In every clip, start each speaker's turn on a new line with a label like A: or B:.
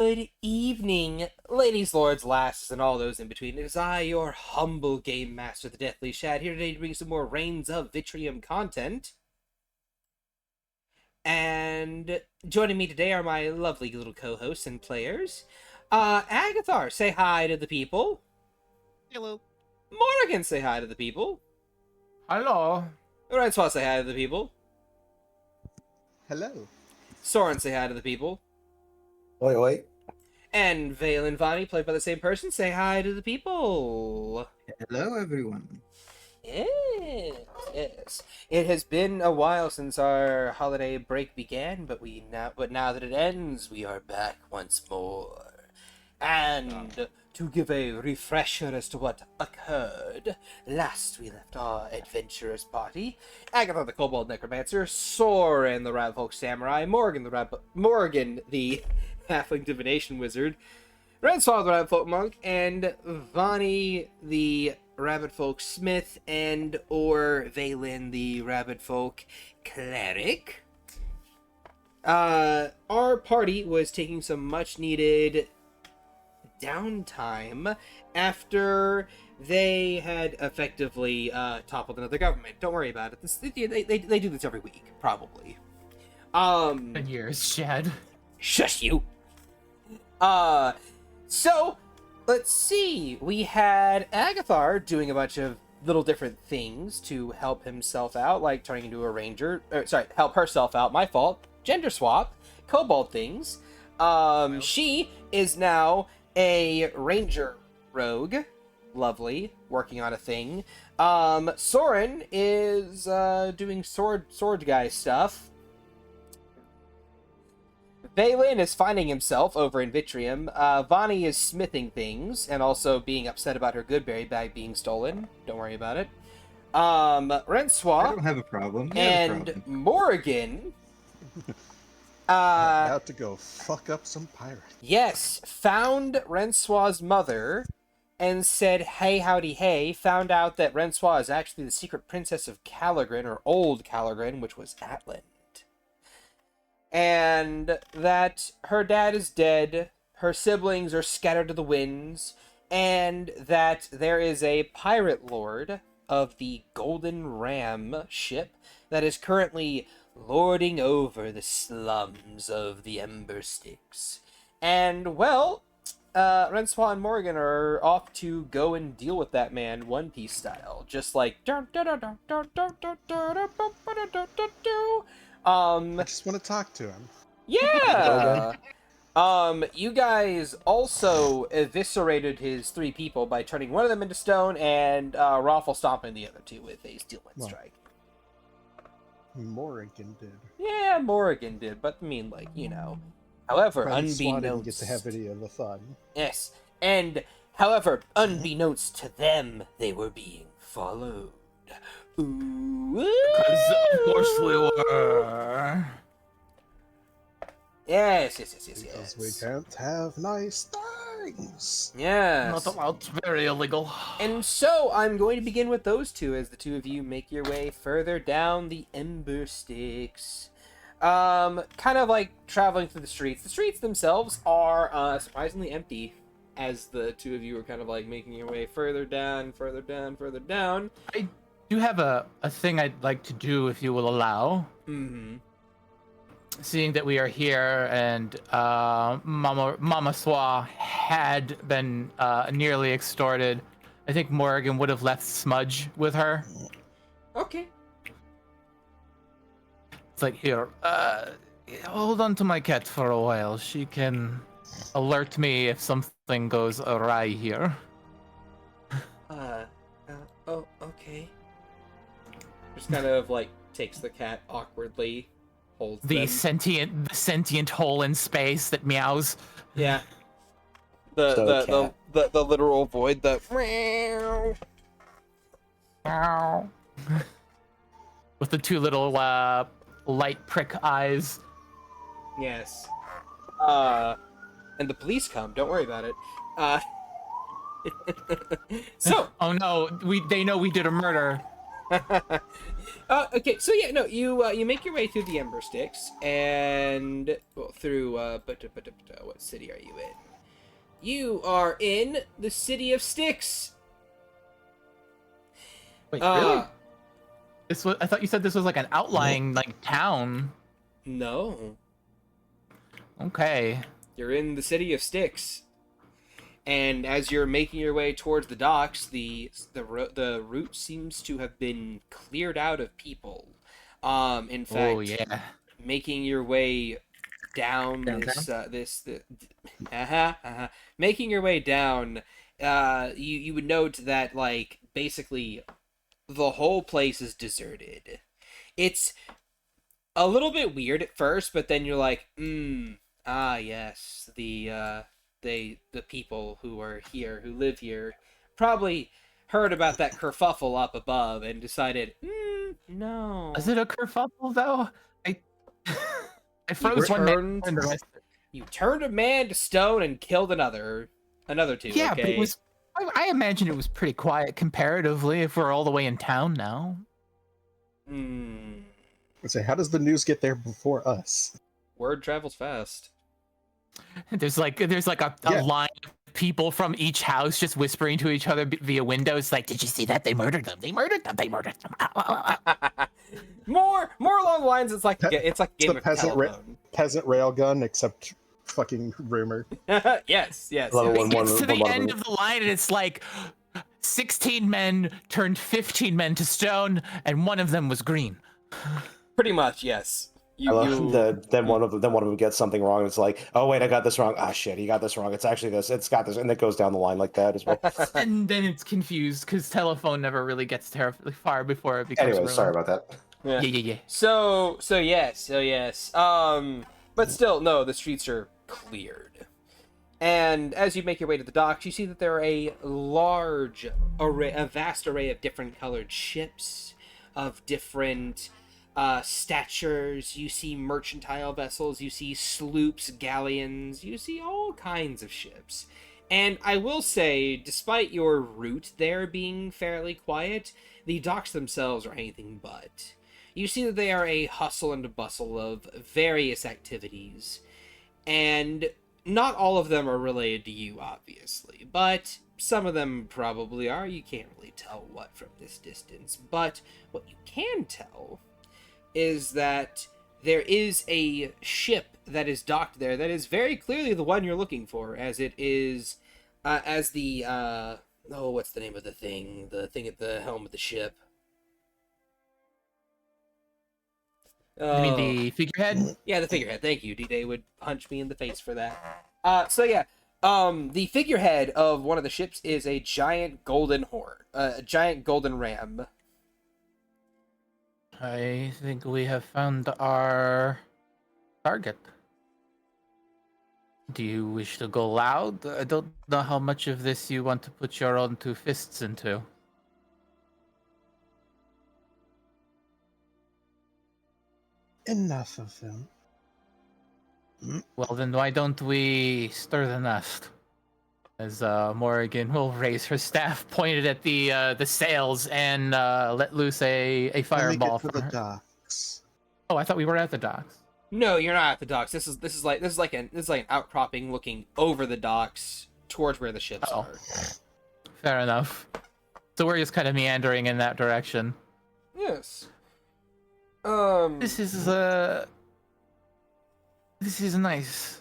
A: Good evening, ladies, lords, lasses, and all those in between. It is I, your humble game master, the Deathly Shad, here today to bring some more Rains of Vitrium content. And joining me today are my lovely little co-hosts and players. Agathar, say hi to the people.
B: Hello.
A: Morrigan, say hi to the people.
C: Hello.
A: Francois, say hi to the people.
B: Hello.
A: Soren, say hi to the people.
D: Oi, oi.
A: And Vale and Vani, played by the same person, say hi to the people.
D: Hello, everyone.
A: Yes. It has been a while since our holiday break began, but now that it ends, we are back once more. And to give a refresher as to what occurred, last we left our adventurers party, Agatha the Kobold Necromancer, Soren the Ravfolk Samurai, Morgan the Halfling Divination Wizard, Ransaw the Rabbit Folk Monk, and Vani the Rabbit Folk Smith, and or Valen the Rabbit Folk Cleric. Our party was taking some much needed downtime after they had effectively toppled another government. Don't worry about it. They do this every week, probably.
C: 10 years, Shad.
A: Shush you! So, let's see. We had Agathar doing a bunch of little different things to help himself out, like turning into a ranger. Help herself out. My fault. Gender swap. Kobold things. She is now a ranger rogue. Lovely. Working on a thing. Soren is doing sword guy stuff. Valen is finding himself over in Vitrium. Vani is smithing things and also being upset about her goodberry bag being stolen. Don't worry about it. Rensois
D: I don't have a problem.
A: and Morrigan
B: About to go fuck up some pirates.
A: yes, found Rensois' mother and said, hey, howdy, hey, found out that Rensois is actually the secret princess of ch-ldr-n, or old ch-ldr-n, which was Atlan. And that her dad is dead, her siblings are scattered to the winds, and that there is a pirate lord of the Golden Ram ship that is currently lording over the slums of the Ember Sticks. And, well, Rensois and Morgan are off to go and deal with that man One Piece style, just like
B: I just want to talk to him.
A: yeah. You guys also eviscerated his 3 people by turning one of them into stone and Raffle stomping the other 2 with a steel wind strike.
B: Morrigan did.
A: Yeah, Morrigan did, but I mean, like, However,
B: Francois didn't
A: unbeknownst,
B: get to have any of the fun.
A: yes, and however, unbeknownst to them, they were being followed. Ooh.
C: Because of course we were.
A: Yes.
B: Because we can't have nice things.
A: Yes.
C: Not allowed. It's very illegal.
A: And so I'm going to begin with those 2 as the 2 of you make your way further down the Ember Sticks. Kind of like traveling through the streets. The streets themselves are surprisingly empty as the 2 of you are kind of like making your way further down.
C: I do have a thing I'd like to do, if you will allow.
A: Mm-hmm.
C: Seeing that we are here and Mama Swa had been nearly extorted, I think Morrigan would have left Smudge with her.
A: Okay.
C: It's like, here, hold on to my cat for a while. She can alert me if something goes awry here.
A: Oh, okay. Just kind of like takes the cat awkwardly, holds
C: The
A: them.
C: sentient hole in space that meows.
A: Yeah.
D: So
A: The literal void, the
C: With the 2 little light prick eyes.
A: yes. And the police come, don't worry about it. So
C: Oh no, they know we did a murder.
A: Okay, so yeah, no, you make your way through the Ember Sticks and well, through what city are you in? You are in the city of Styx.
C: Wait, really? This was. I thought you said this was like an outlying like town.
A: No,
C: Okay.
A: you're in the city of Styx. And as you're making your way towards the docks, the route seems to have been cleared out of people. In fact,
C: Oh yeah.
A: making your way down making your way down, you would note that like basically the whole place is deserted. It's a little bit weird at first, but then you're like, yes, the people who are here, who live here, probably heard about that kerfuffle up above and decided, no.
C: Is it a kerfuffle though? I I froze one man and the rest.
A: You turned a man to stone and killed another two.
C: Yeah,
A: okay?
C: but it was. I imagine it was pretty quiet comparatively if we're all the way in town now.
B: So how does the news get there before us?
A: Word travels fast.
C: There's like a line of people from each house just whispering to each other via windows, like, "Did you see that? They murdered them. They murdered them. They murdered them."
A: more along the lines. It's like Game of Telephone.
B: Peasant railgun, except fucking rumor.
A: yes.
C: It gets to the end of the line, and it's like 16 men turned 15 men to stone, and one of them was green.
A: Pretty much, yes.
E: Then one of them gets something wrong. It's like, oh wait, I got this wrong. Ah shit, he got this wrong. It's actually this. It's got this, and it goes down the line like that as well.
C: And then it's confused because telephone never really gets terribly far before it becomes.
E: Anyway,
C: ruined.
E: sorry about that.
C: Yeah.
A: So yes. But still, no, the streets are cleared. And as you make your way to the docks, you see that there are a vast array of different colored ships, of different statures. You see mercantile vessels, you see sloops, galleons, you see all kinds of ships. And I will say, despite your route there being fairly quiet, the docks themselves are anything but. You see that they are a hustle and bustle of various activities, and not all of them are related to you, obviously, but some of them probably are. You can't really tell what from this distance, but what you can tell is that there is a ship that is docked there that is very clearly the one you're looking for, as it is, what's the name of the thing at the helm of the ship?
C: You mean the figurehead?
A: Yeah, the figurehead. Thank you. D-Day would punch me in the face for that. The figurehead of one of the ships is a giant golden a giant golden ram.
C: I think we have found our target. Do you wish to go loud? I don't know how much of this you want to put your own two fists into.
B: Enough of them.
C: Well, then why don't we stir the nest? As Morrigan will raise her staff, pointed at the sails, and let loose a fireball
B: for
C: from
B: the
C: her.
B: docks.
C: Oh, I thought we were at the docks.
A: No, you're not at the docks. This is like an outcropping looking over the docks towards where the ships are.
C: Fair enough. So we're just kind of meandering in that direction.
A: Yes.
C: This is nice.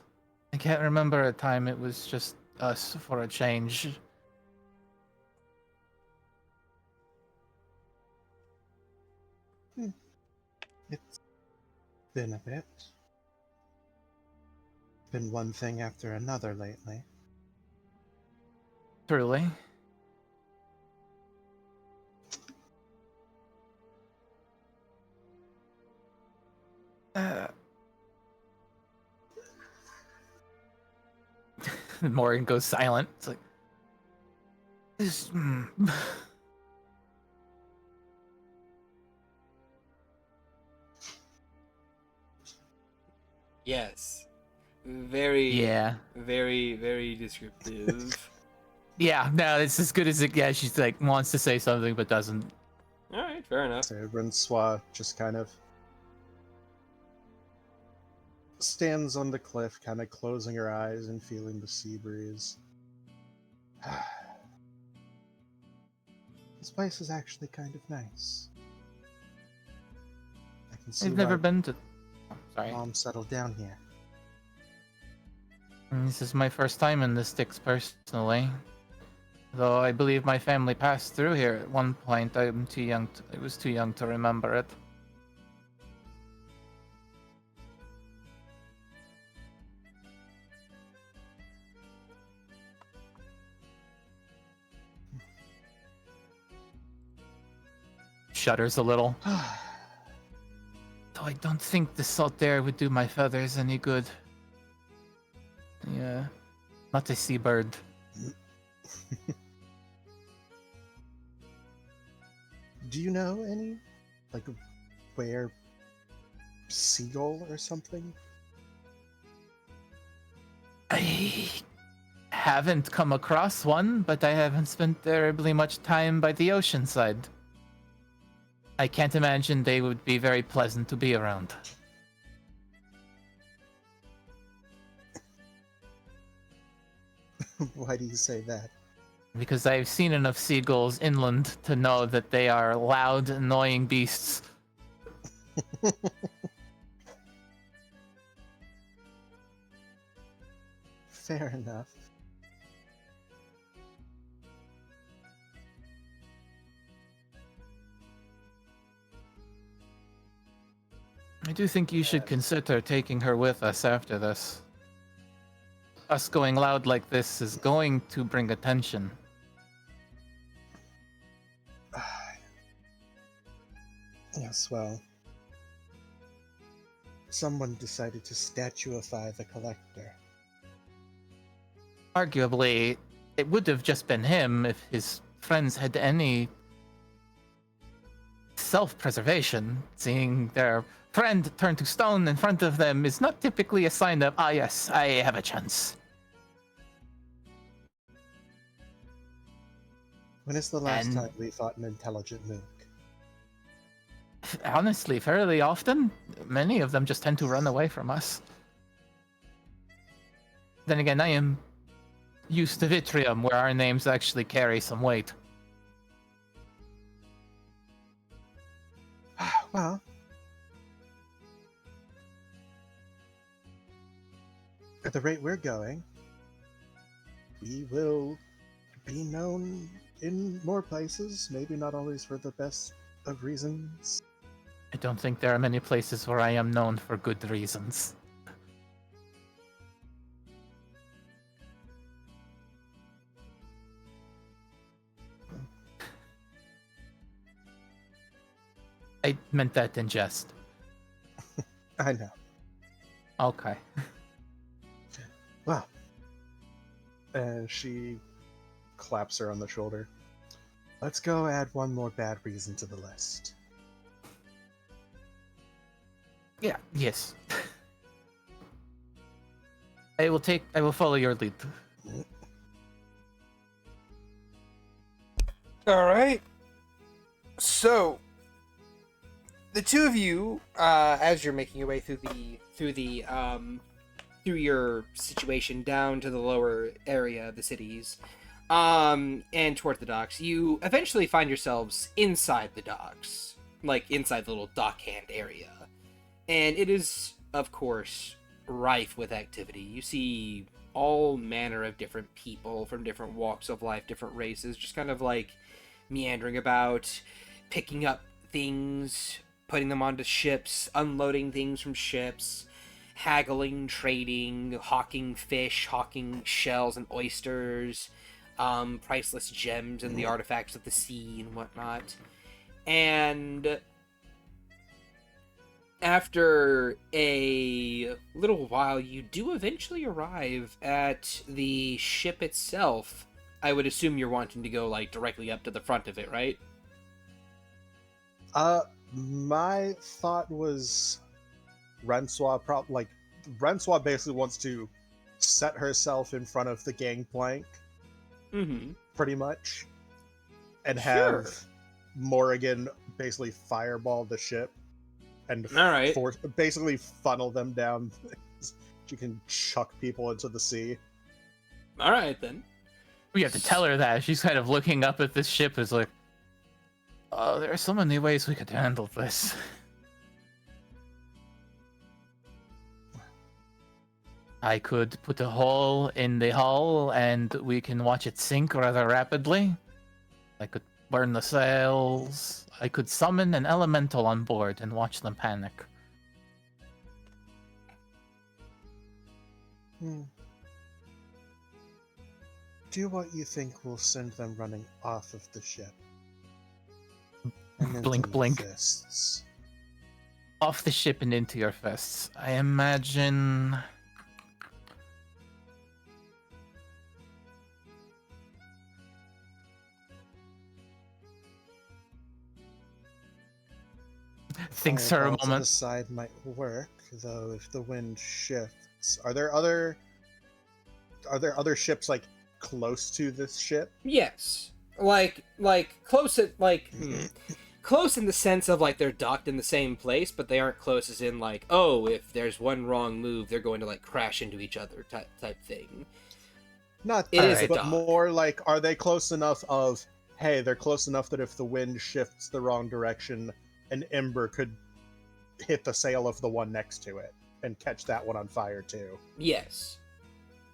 C: I can't remember a time it was just us for a change.
B: It's been a bit. Been one thing after another lately.
C: Truly. Morgan goes silent. It's like this.
A: Yes. Very.
C: Yeah.
A: Very, very descriptive.
C: Yeah. No, it's as good as it gets. She's like wants to say something but doesn't.
A: All right, fair enough.
B: So Francois just kind of stands on the cliff, kind of closing her eyes and feeling the sea breeze. This place is actually kind of nice. I can see
C: I've never
B: why
C: been to. Oh, sorry.
B: Mom settled down here.
C: This is my first time in the sticks personally. Though I believe my family passed through here at one point. I was too young to remember it. Shudders a little. Though I don't think the salt air would do my feathers any good. Yeah, not a seabird.
B: Do you know any, like, where seagull or something?
C: I haven't come across one, but I haven't spent terribly much time by the ocean side. I can't imagine they would be very pleasant to be around.
B: Why do you say that?
C: Because I've seen enough seagulls inland to know that they are loud, annoying beasts.
B: Fair enough.
C: I do think you should consider taking her with us after this. Us going loud like this is going to bring attention.
B: Yes, well, someone decided to statuify the collector.
C: Arguably, it would have just been him if his friends had any self-preservation. Seeing their friend turn to stone in front of them is not typically a sign of, ah yes, I have a chance.
B: When is the last time we fought an intelligent mook?
C: Honestly, fairly often. Many of them just tend to run away from us. Then again, I am used to Vitrium, where our names actually carry some weight.
B: Well, at the rate we're going, we will be known in more places, maybe not always for the best of reasons.
C: I don't think there are many places where I am known for good reasons. I meant that in jest.
B: I know.
C: Okay.
B: Well, and she claps her on the shoulder. Let's go add one more bad reason to the list.
C: Yeah, yes. I will follow your lead.
A: All right. So, the two of you, as you're making your way through your situation down to the lower area of the cities, and toward the docks, you eventually find yourselves inside the docks, like inside the little dockhand area, and it is, of course, rife with activity. You see all manner of different people from different walks of life, different races, just kind of like meandering about, picking up things, putting them onto ships, unloading things from ships, haggling, trading, hawking fish, hawking shells and oysters, priceless gems and the artifacts of the sea and whatnot. And after a little while, you do eventually arrive at the ship itself. I would assume you're wanting to go, like, directly up to the front of it, right?
B: My thought was Rensois Rensois basically wants to set herself in front of the gangplank,
A: Mm-hmm.
B: pretty much, and have Morrigan basically fireball the ship and
A: All right.
B: basically funnel them down. She can chuck people into the sea.
A: All right then.
C: We have to tell her that. She's kind of looking up at this ship as like, oh, there are so many ways we could handle this. I could put a hole in the hull and we can watch it sink rather rapidly. I could burn the sails. I could summon an elemental on board and watch them panic.
B: Do what you think will send them running off of the ship. And into
C: Blink,
B: your
C: blink.
B: fists.
C: Off the ship and into your fists. I imagine... Thinks her a
B: Fireball to the
C: moment.
B: side might work, though. If the wind shifts, are there other ships like close to this ship?
A: Yes. Like close at close in the sense of like they're docked in the same place, but they aren't close as in like, oh, if there's one wrong move, they're going to like crash into each other type thing.
B: Not
A: It
B: that,
A: is a
B: but
A: dock.
B: more like, are they close enough of, hey, they're close enough that if the wind shifts the wrong direction, an ember could hit the sail of the one next to it and catch that one on fire too.
A: Yes.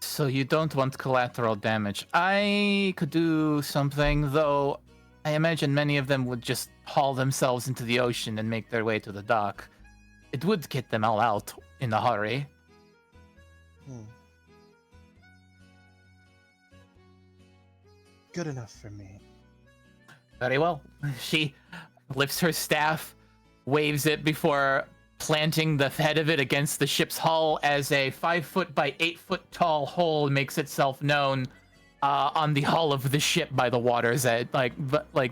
C: So you don't want collateral damage. I could do something, though I imagine many of them would just haul themselves into the ocean and make their way to the dock. It would get them all out in a hurry.
B: Good enough for me.
C: Very well. She lifts her staff, waves it before planting the head of it against the ship's hull as a 5-foot by 8-foot tall hole makes itself known on the hull of the ship by the water's edge, like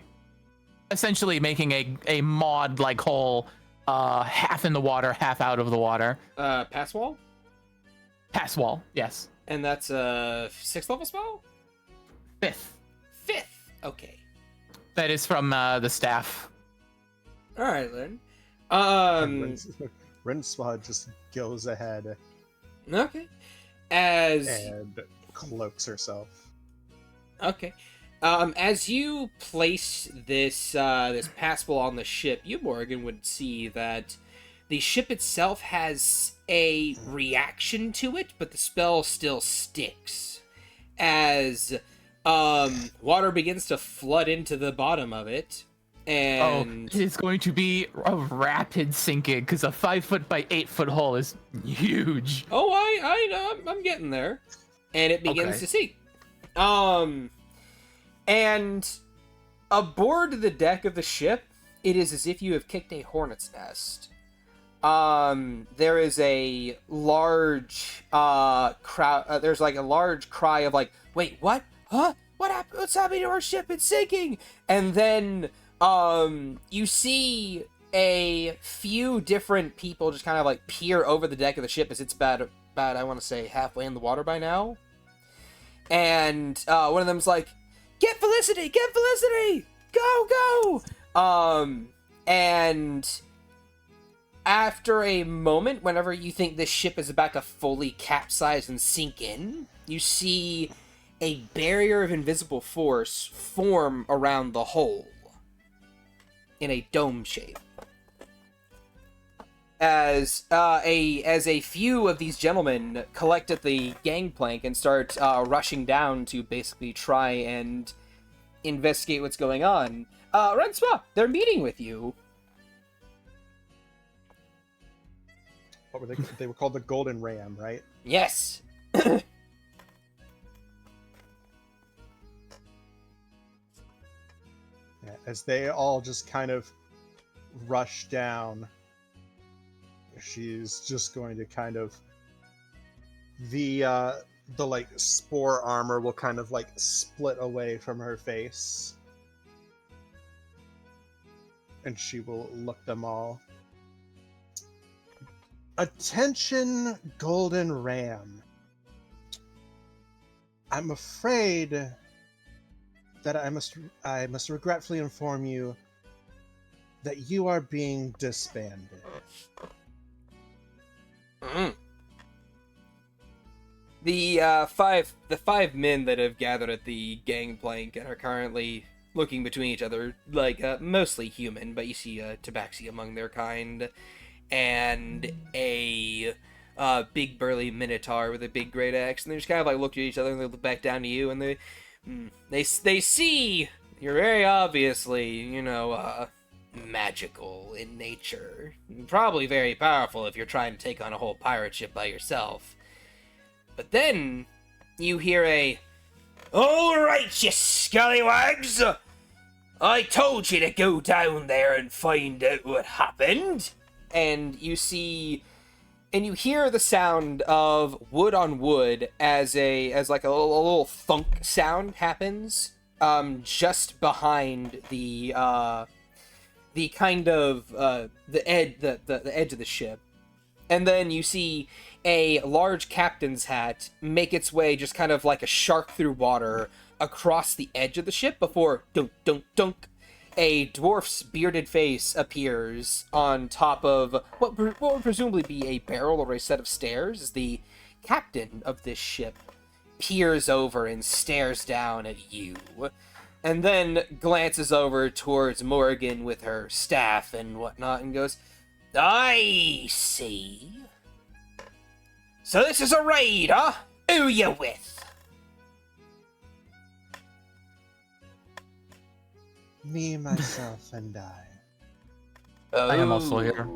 C: essentially making a mod like hole, half in the water, half out of the water.
A: Pass wall?
C: Pass wall, yes.
A: And that's a 6th level spell?
C: 5th.
A: 5th. Okay.
C: That is from the staff.
A: All right then.
B: Rinswa just goes ahead
A: Okay. As
B: and cloaks herself.
A: Okay. As you place this this passable on the ship, you, Morgan, would see that the ship itself has a reaction to it, but the spell still sticks. As water begins to flood into the bottom of it, and
C: it's going to be a rapid sinking because a 5-foot by 8-foot hole is huge.
A: I'm getting there, and it begins to sink. And aboard the deck of the ship, it is as if you have kicked a hornet's nest. There is a large crowd. There's like a large cry of like, "Wait, what? Huh? What happened? What's happening to our ship? It's sinking!" And then you see a few different people just kind of like peer over the deck of the ship as it's about I want to say halfway in the water by now. And one of them's like, "Get Felicity! Get Felicity! Go, go!" And after a moment, whenever you think this ship is about to fully capsize and sink in, you see a barrier of invisible force form around the hull in a dome shape. As a few of these gentlemen collect at the gangplank and start rushing down to basically try and investigate what's going on. Renswa, they're meeting with you.
B: What were they? They were called the Golden Ram, right?
A: Yes.
B: Yeah, as they all just kind of rush down, she's just going to kind of the like spore armor will kind of like split away from her face, and she will look them all. Attention, Golden Ram. I'm afraid that I must regretfully inform you that you are being disbanded.
A: Mm. The five men that have gathered at the gangplank and are currently looking between each other, like mostly human, but you see Tabaxi among their kind, and a big burly minotaur with a big great axe, and they just kind of like look at each other and they look back down to you, and they see you're very obviously, you know, magical in nature, probably very powerful if you're trying to take on a whole pirate ship by yourself. But then you hear a, "All right, you scallywags! I told you to go down there and find out what happened." And you hear the sound of wood on wood as like a little thunk sound happens, just behind the kind of the edge of the ship. And then you see a large captain's hat make its way just kind of like a shark through water across the edge of the ship before dunk dunk dunk a dwarf's bearded face appears on top of what would presumably be a barrel or a set of stairs as the captain of this ship peers over and stares down at you, and then glances over towards Morrigan with her staff and whatnot and goes, "I see. So this is a raid, huh? Who you with?"
B: Me, myself, and I.
A: Oh,
C: I am also here.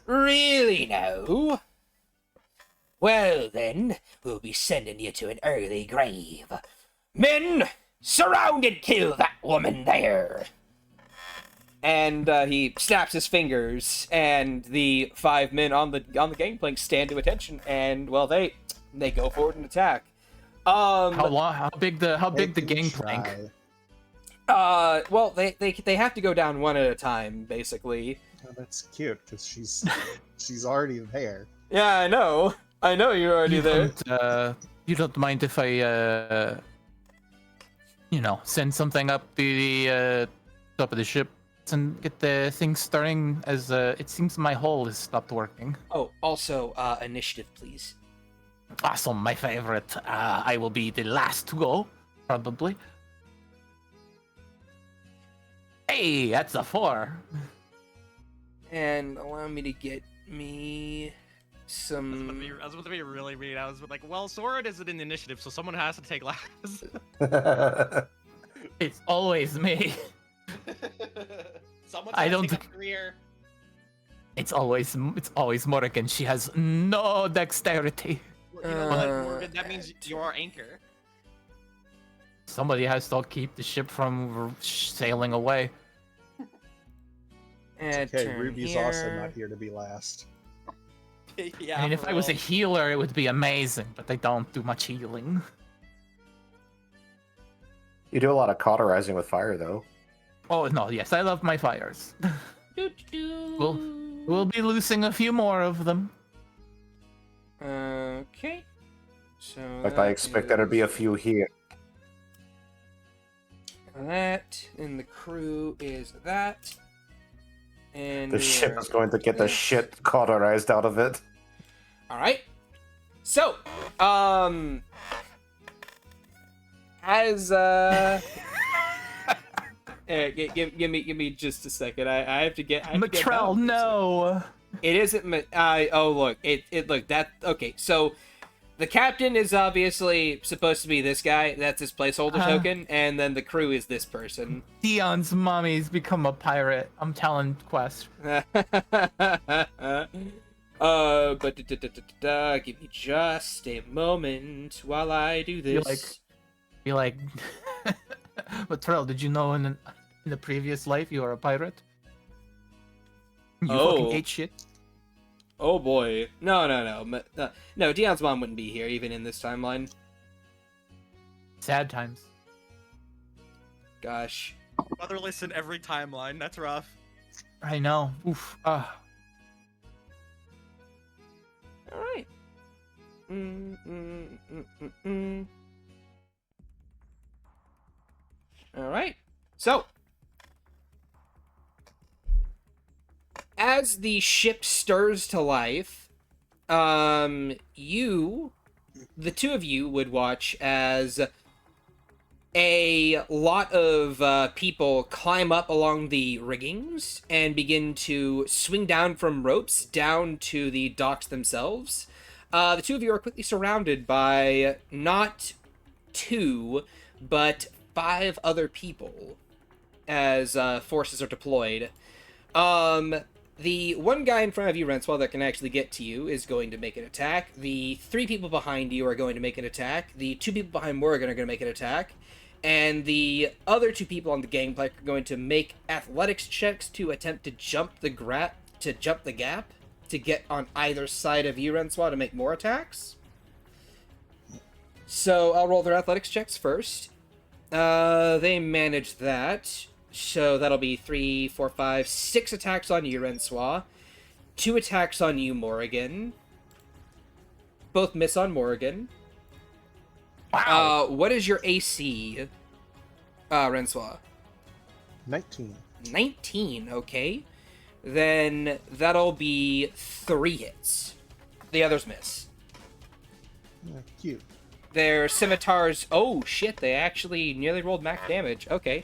A: Really now? Well then, we'll be sending you to an early grave. Men, surround and kill that woman there! And he snaps his fingers, and the 5 men on the gangplank stand to attention, and well, they go forward and attack.
C: How big the gangplank?
B: Try.
A: Well, they have to go down one at a time, basically.
B: Oh, that's cute because she's already there.
A: Yeah, I know you're already there.
C: You don't mind if I, send something up the top of the ship and get the thing starting, as it seems my hull has stopped working.
A: Oh, also, initiative, please.
C: Awesome, my favorite. I will be the last to go, probably. Hey, that's a 4.
A: And allow me to get me some...
F: I was about to be really mean. I was like, well, Sword isn't in the initiative, so someone has to take last.
C: It's always me.
F: Someone's
C: I
F: gotta
C: don't
F: take a career.
C: It's always Morrigan. She has no dexterity.
F: Well, you know what, Morgan? That means you're our anchor.
C: Somebody has to keep the ship from sailing away.
A: And
B: Okay,
A: turn
B: Ruby's
A: here.
B: also not here to be last.
F: Yeah.
C: I mean, if
F: for
C: I was a
F: real.
C: healer, it would be amazing, but I don't do much healing.
E: You do a lot of cauterizing with fire, though.
C: Oh no, yes, I love my fires. We'll be losing a few more of them.
A: Okay. So
E: Like, I expect there'd be a few here.
A: that, and the crew is that. And
E: The ship is going to get the shit cauterized out of it.
A: Alright. So, as give me just a second. I have to get
C: Matrell, no.
A: It isn't oh look, look that okay, so the captain is obviously supposed to be this guy, that's his placeholder token, and then the crew is this person.
C: Dion's mommy's become a pirate. I'm telling Quest.
A: But give me just a moment while I do this.
C: Be like, Matrell, did you know in the previous life you were a pirate? You fucking ate shit.
A: Oh boy. No, Dion's mom wouldn't be here even in this timeline.
C: Sad times.
A: Gosh.
F: Motherless in every timeline. That's rough.
C: I know. Oof.
A: Alright. Alright. So, as the ship stirs to life, the two of you would watch as a lot of people climb up along the riggings and begin to swing down from ropes down to the docks themselves. The two of you are quickly surrounded by not 2, but 5 other people as forces are deployed. The one guy in front of you, Renswell, that can actually get to you is going to make an attack. The 3 people behind you are going to make an attack. The 2 people behind Morgan are going to make an attack. And the other 2 people on the gangplank are going to make athletics checks to attempt to jump the gap to get on either side of you, Renswell, to make more attacks. So I'll roll their athletics checks first. They manage that. So that'll be 3, 4, 5, 6 attacks on you, Renswa. 2 attacks on you, Morrigan. Both miss on Morrigan.
C: Wow.
A: What is your AC, Renswa?
B: 19.
A: 19, okay. Then that'll be 3 hits. The others miss.
B: Yeah, cute.
A: Their scimitars... Oh, shit, they actually nearly rolled max damage. Okay.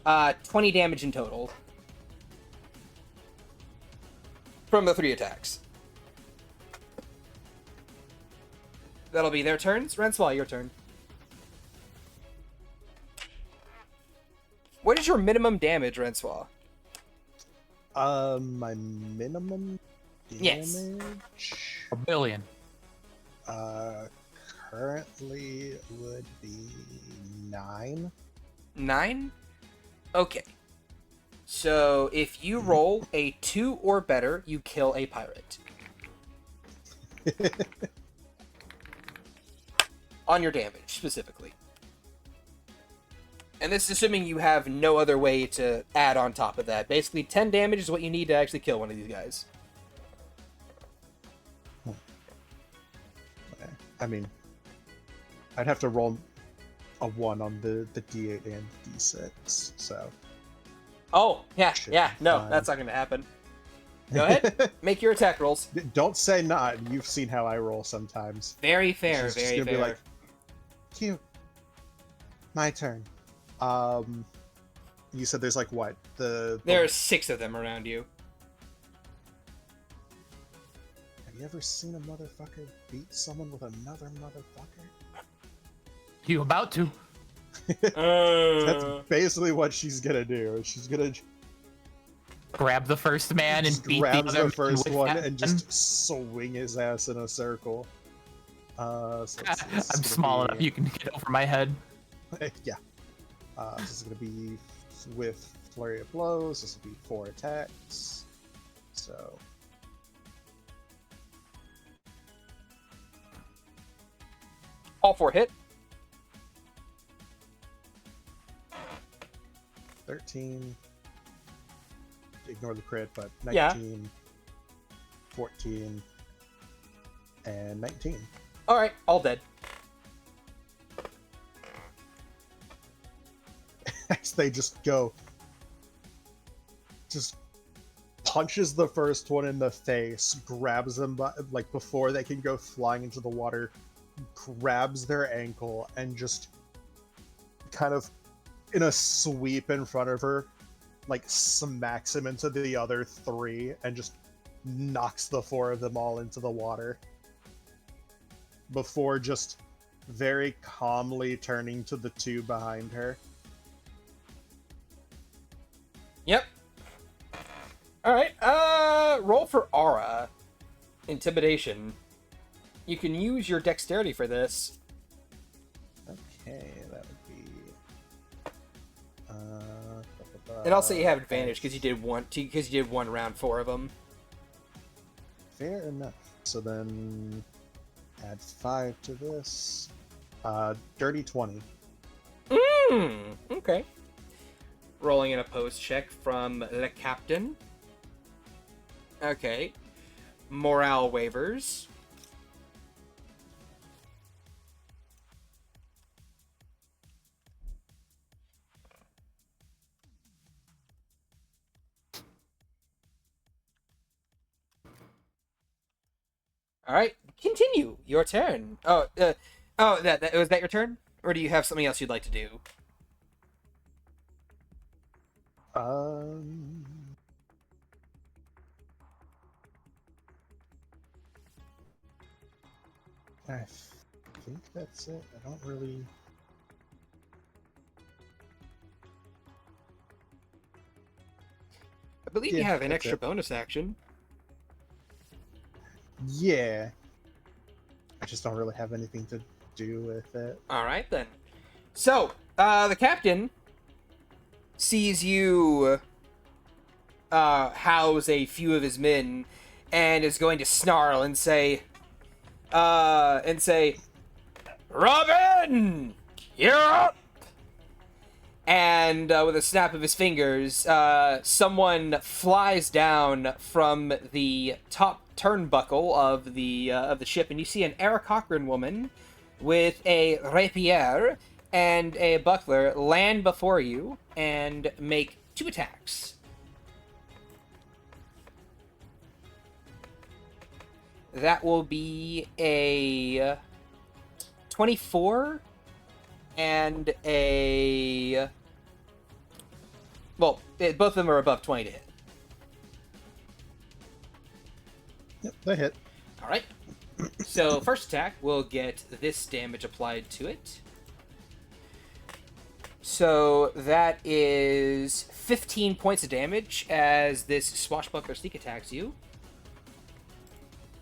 A: Uh, 20 damage in total. From the 3 attacks. That'll be their turns. Renswell, your turn. What is your minimum damage, Renswell?
B: My minimum
A: Yes.
B: damage,
C: A billion.
B: currently would be 9.
A: 9? Okay. So, if you roll a 2 or better, you kill a pirate. On your damage, specifically. And this is assuming you have no other way to add on top of that. Basically, 10 damage is what you need to actually kill one of these guys.
B: I mean, I'd have to roll a 1 on the D8 and D6, so...
A: Oh, yeah,
B: Should
A: yeah,
B: be
A: no,
B: fine.
A: that's not going to happen. Go ahead, make your attack rolls.
B: Don't say not. You've seen how I roll sometimes.
A: Very fair,
B: She's just
A: very
B: gonna
A: fair.
B: be like, cute. My turn. You said there's like what?
A: There are 6 of them around you.
B: Have you ever seen a motherfucker beat someone with another motherfucker?
C: You about to?
B: That's basically what she's gonna do. She's gonna
C: Grab the first man and
B: just
C: beat the
B: grabs
C: other
B: the first
C: with
B: one
C: that
B: and just swing his ass in a circle. So
C: I'm small enough. You can get over my head.
B: Yeah. This is gonna be with flurry of blows. This will be 4 attacks. So.
A: All 4 hit.
B: 13. Ignore the crit, but
A: Yeah.
B: 19, 14, and 19.
A: Alright, all dead.
B: As they just go, just punches the first one in the face, grabs them like before they can go flying into the water, grabs their ankle, and just kind of in a sweep in front of her, like smacks him into the other 3 and just knocks the 4 of them all into the water before just very calmly turning to the 2 behind her.
A: Yep. Alright, roll for Aura. Intimidation. You can use your dexterity for this.
B: Okay, that would be.
A: And I'll say you have advantage because you did one round 4 of them.
B: Fair enough. So then, add 5 to this. Dirty 20.
A: Okay. Rolling an opposed check from the captain. Okay. Morale waivers. All right, continue. Your turn. Oh, was that your turn, or do you have something else you'd like to do?
B: I think that's it. I don't really.
A: I believe you have an
B: that's
A: extra
B: it.
A: bonus action.
B: Yeah. I just don't really have anything to do with it.
A: All right then. So, the captain sees you house a few of his men, and is going to snarl and say, "Robin, you're up!" And with a snap of his fingers, someone flies down from the top turnbuckle of the ship, and you see an Eric Cochran woman with a rapier and a buckler land before you and make 2 attacks. That will be a 24 and a... Well, both of them are above 20 to hit.
B: Yep, they hit.
A: All right. So first attack will get this damage applied to it. So that is 15 points of damage as this swashbuckler sneak attacks you.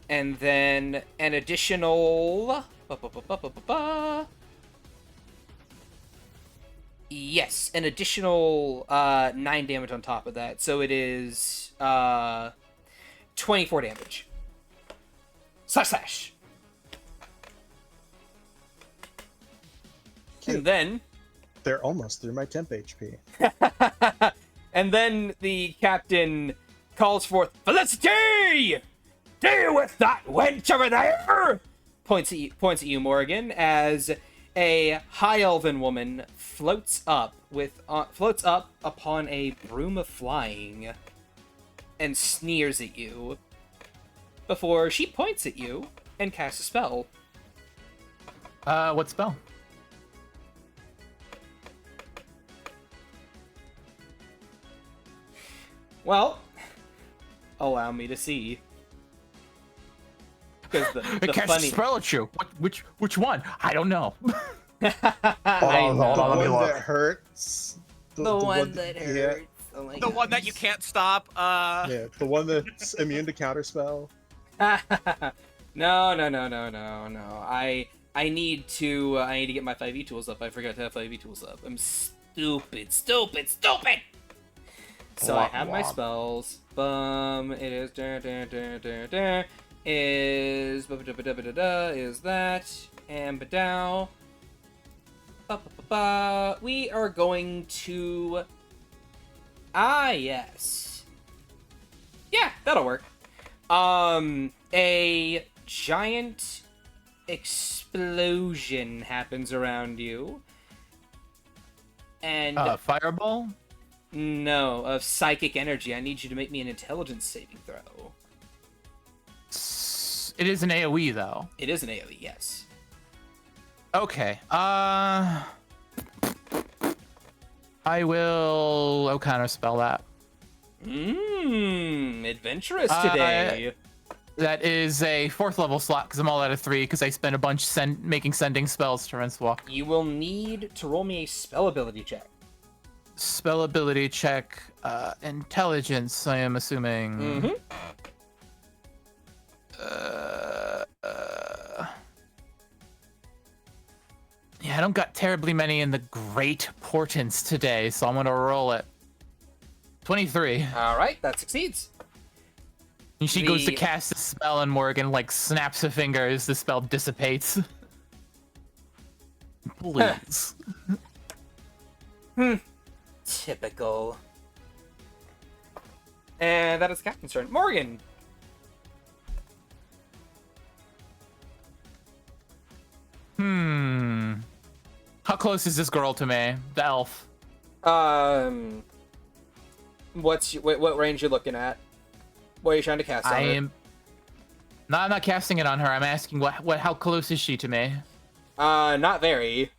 A: And then an additional... Yes, an additional 9 damage on top of that. So it is 24 damage. Slash.
B: Cute.
A: And then...
B: They're almost through my temp HP.
A: And then the captain calls forth, "Felicity! Deal with that wench over there!" Points at you, Morgan, as a high elven woman floats up upon a broom of flying and sneers at you before she points at you and casts a spell.
C: What spell?
A: Well, allow me to see. Because the
C: It casts
A: funny...
C: a spell at you. Which one? I don't know.
E: Hold on,
B: The
E: let me
B: one
E: look.
B: that hurts.
A: The one that
B: yeah,
A: hurts. Oh my
F: The one that you can't stop.
B: yeah, the one that's immune to counterspell.
A: No. I need to get my 5e tools up. I forgot to have 5e tools up. I'm stupid. So I have my spells. It is is that and badow. We are going to yes. Yeah, that'll work. A giant explosion happens around you. And
C: Fireball?
A: no, of psychic energy. I need you to make me an intelligence saving throw.
C: It is an AoE though.
A: It is an AoE, yes.
C: Okay. I will counter spell that.
A: Adventurous today.
C: That is a 4th level slot because I'm all out of 3 because I spent a bunch making sending spells to Rinsewalk.
A: You will need to roll me a spell ability check.
C: Spell ability check, intelligence, I am assuming.
A: Mm-hmm.
C: Yeah, I don't got terribly many in the Great Portents today, so I'm gonna roll it. 23.
A: All right, that succeeds.
C: And she goes to cast a spell, and Morgan like snaps her fingers. The spell dissipates. Please.
A: Typical. And that is the captain's turn. Morgan.
C: How close is this girl to me? The elf.
A: What range you looking at? What are you trying to cast on her?
C: No, I'm not casting it on her. I'm asking how close is she to me?
A: Not very.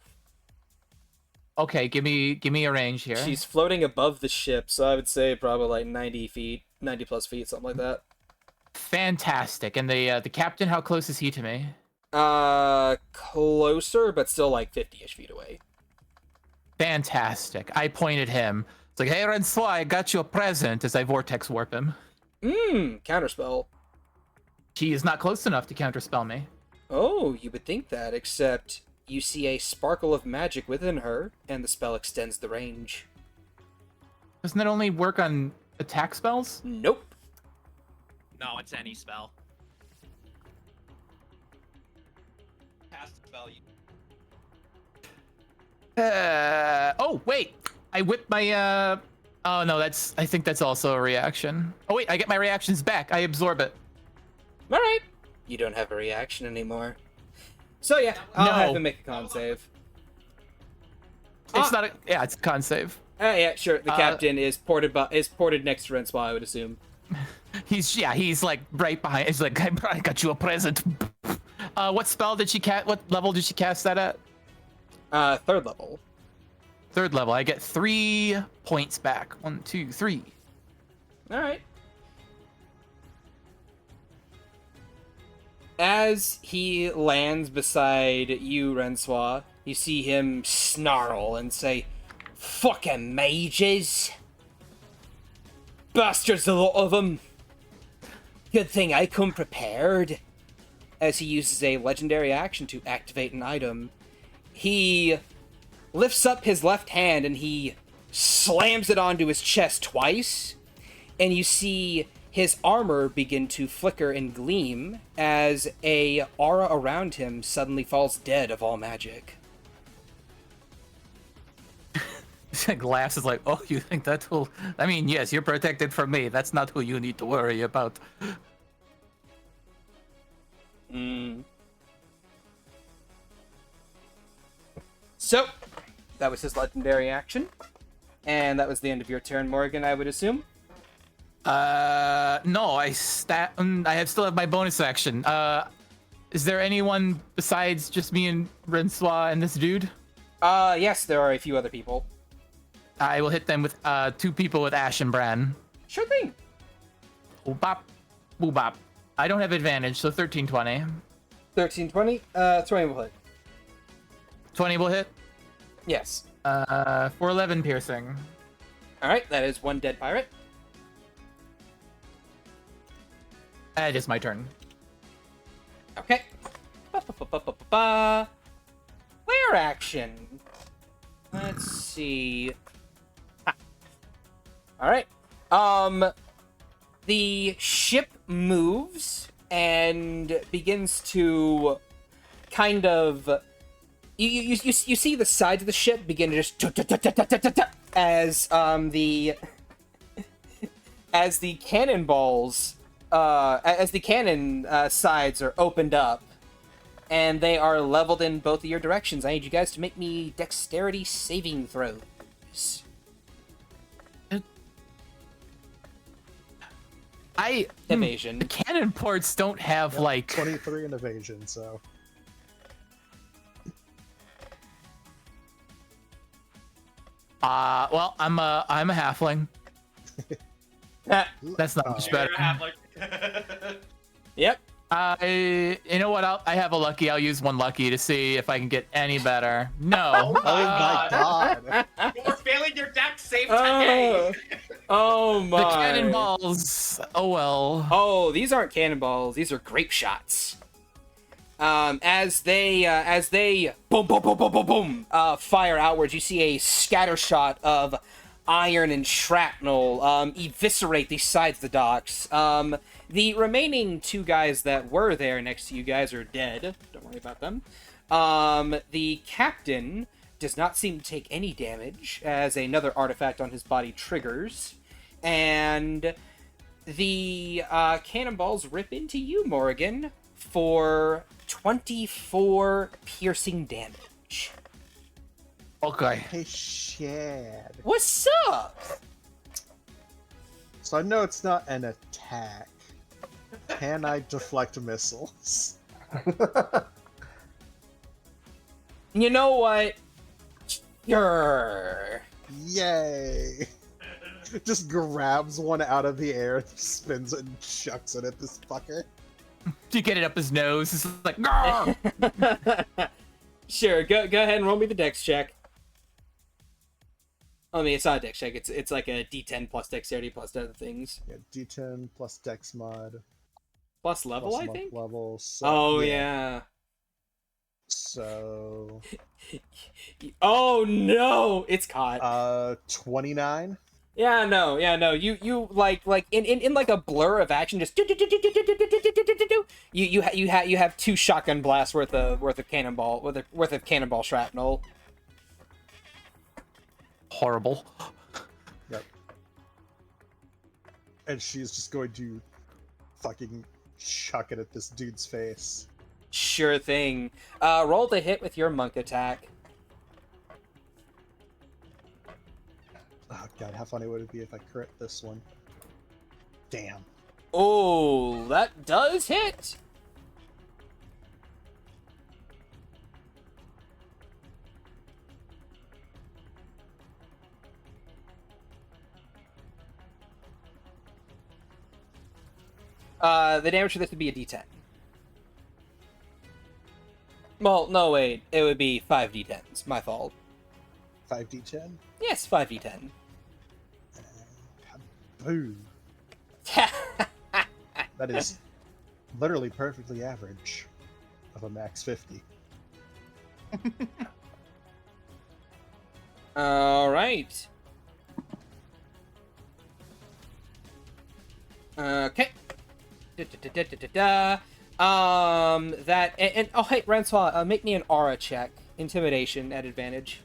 C: Okay, give me a range here.
A: She's floating above the ship, so I would say probably like 90 feet, 90 plus feet, something like that.
C: Fantastic. And the captain, how close is he to me?
A: Closer, but still like 50-ish feet away.
C: Fantastic. I pointed him. It's like, hey, Rensois, I got you a present as I vortex warp him.
A: Counterspell.
C: He is not close enough to counterspell me.
A: Oh, you would think that, except you see a sparkle of magic within her, and the spell extends the range.
C: Doesn't that only work on attack spells?
A: Nope.
F: No, it's any spell. Cast a spell.
C: Oh, wait. I whipped my, Oh, no, I think that's also a reaction. Oh, wait, I get my reactions back. I absorb it.
A: Alright. You don't have a reaction anymore. So yeah, I'll have him make a con save.
C: It's not a... Yeah, it's a con save.
A: Yeah, sure. The captain is ported next to Rensois, I would assume.
C: He's like right behind. He's like, I got you a present. What spell did she cast? What level did she cast that at?
A: 3rd level.
C: 3rd level. I get 3 points back. 1, 2, 3.
A: Alright. As he lands beside you, Rensois, you see him snarl and say, "Fucking mages! Bastards, a lot of them! Good thing I come prepared." As he uses a legendary action to activate an item, he lifts up his left hand and he slams it onto his chest twice, and you see his armor begin to flicker and gleam as a aura around him suddenly falls dead of all magic.
C: Glass is like, oh, you think that will... I mean, yes, you're protected from me. That's not who you need to worry about.
A: So, that was his legendary action. And that was the end of your turn, Morgan, I would assume?
C: No, I still have my bonus action. Is there anyone besides just me and Rensois and this dude?
A: Yes, there are a few other people.
C: I will hit them with 2 people with Ash and Bran.
A: Sure thing.
C: Boop bop. I don't have advantage, so 13-20.
A: 13-20, 20 will hit.
C: 20 will hit.
A: Yes.
C: For 11 piercing.
A: Alright, that is 1 dead pirate.
C: It is my turn.
A: Okay. Flare action. Let's see. Alright. The ship moves and begins to kind of... You see the sides of the ship begin to just... as the cannonballs... as the cannon sides are opened up, and they are leveled in both of your directions. I need you guys to make me dexterity saving throws. Evasion.
C: The cannon ports don't have like
B: 23 in evasion, so
C: well, I'm a halfling. That's not much better.
A: Yep.
C: You know what? I have a lucky. I'll use 1 lucky to see if I can get any better. No.
B: oh my god.
F: You're failing your dex save today.
A: Oh my.
C: The cannonballs. Oh well.
A: Oh, these aren't cannonballs. These are grape shots. As they boom boom boom boom boom boom fire outwards, you see a scatter shot of iron and shrapnel eviscerate the sides of the docks. The remaining 2 guys that were there next to you guys are dead. Don't worry about them. The captain does not seem to take any damage as another artifact on his body triggers. And the cannonballs rip into you, Morgan, for 24 piercing damage.
C: Okay.
B: Hey, Shad.
A: What's up?
B: So I know it's not an attack, Can I deflect missiles?
A: You know what? Sure.
B: Yay! Just grabs one out of the air, spins it, and chucks it at this fucker.
C: To get it up his nose, it's like, "Grr!"
A: Sure, go ahead and roll me the dex check. I mean, it's not a dex check. It's like a D10 plus dexterity plus other things.
B: Yeah, D10 plus Dex mod.
A: Plus level,
B: Plus
A: I think?
B: level. So,
A: Oh, yeah.
B: So.
A: Oh, no! It's caught.
B: 29.
A: Yeah, no. You like in like a blur of action, just you have two shotgun blasts worth of cannonball shrapnel.
C: Horrible.
B: Yep. And she's just going to fucking chuck it at this dude's face.
A: Sure thing. Roll the hit with your monk attack.
B: Oh god, how funny would it be if I crit this one? Damn.
A: Oh, that does hit. The damage for this would be a D10. Well, no, wait. It would be 5d10s. My fault.
B: 5d10?
A: Yes, 5d10.
B: Boom. That is literally perfectly average of a max 50.
A: All right. Okay. That and oh hey, Ransois, make me an aura check, intimidation at advantage.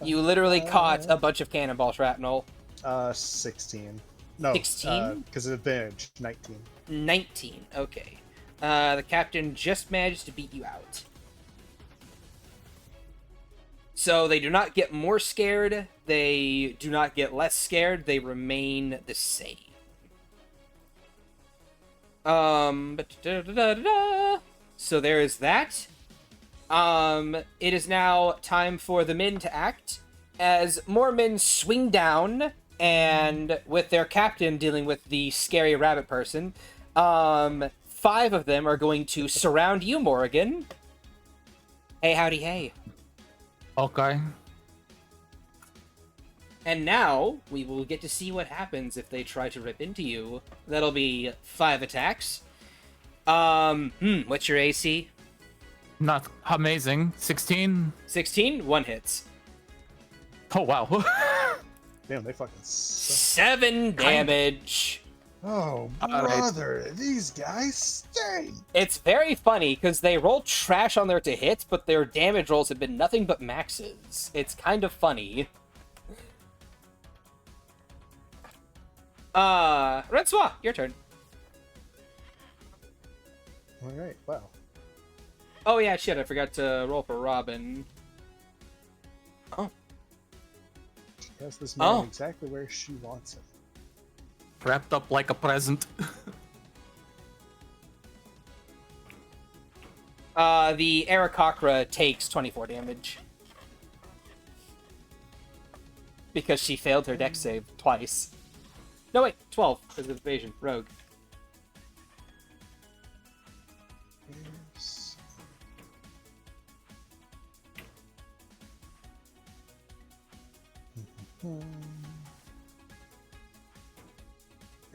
A: You literally caught a bunch of cannonball shrapnel.
B: 16. No,
A: 16?
B: Because of advantage, 19.
A: 19. Okay. The captain just managed to beat you out. So they do not get more scared. They do not get less scared. They remain the same. So there is that. It is now time for the men to act. As more men swing down, and with their captain dealing with the scary rabbit person, 5 of them are going to surround you, Morrigan. Hey, howdy, hey.
C: Okay.
A: And now, we will get to see what happens if they try to rip into you. That'll be 5 attacks. What's your AC?
C: Not amazing. 16.
A: 16? 1 hits.
C: Oh, wow.
B: Damn, they fucking suck.
A: 7 damage.
B: Oh, brother, these guys stink!
A: It's very funny, because they roll trash on their to hit, but their damage rolls have been nothing but maxes. It's kind of funny. Ransois, your turn.
B: Alright, wow.
A: Oh yeah, shit, I forgot to roll for Robin. Oh.
B: She has this man exactly where she wants him.
C: Wrapped up like a present.
A: The Aarakocra takes 24 damage. Because she failed her dex save twice. No, wait, 12, because of evasion. Rogue.
B: Yes.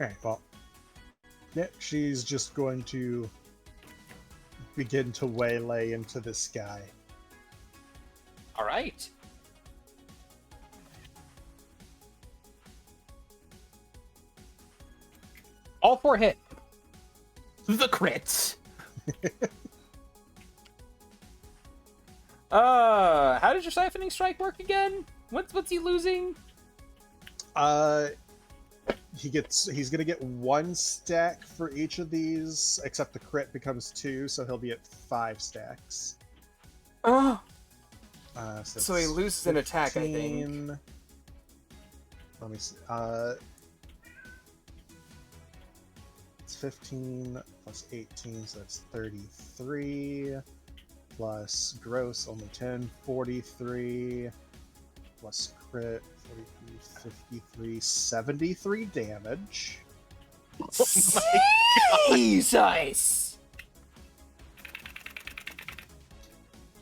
B: Alright, well. Yeah, she's just going to begin to waylay into this guy.
A: Alright. All 4 hit.
C: The crits.
A: How does your siphoning strike work again? What's he losing?
B: He's gonna get 1 stack for each of these, except the crit becomes 2, so he'll be at 5 stacks.
A: Oh.
B: So
A: So he loses an attack, I think.
B: 15. Let me see. It's 15 plus 18, so that's 33. Plus gross, only 10, 43. Plus crit, 43, 53, 73 damage.
A: Jesus!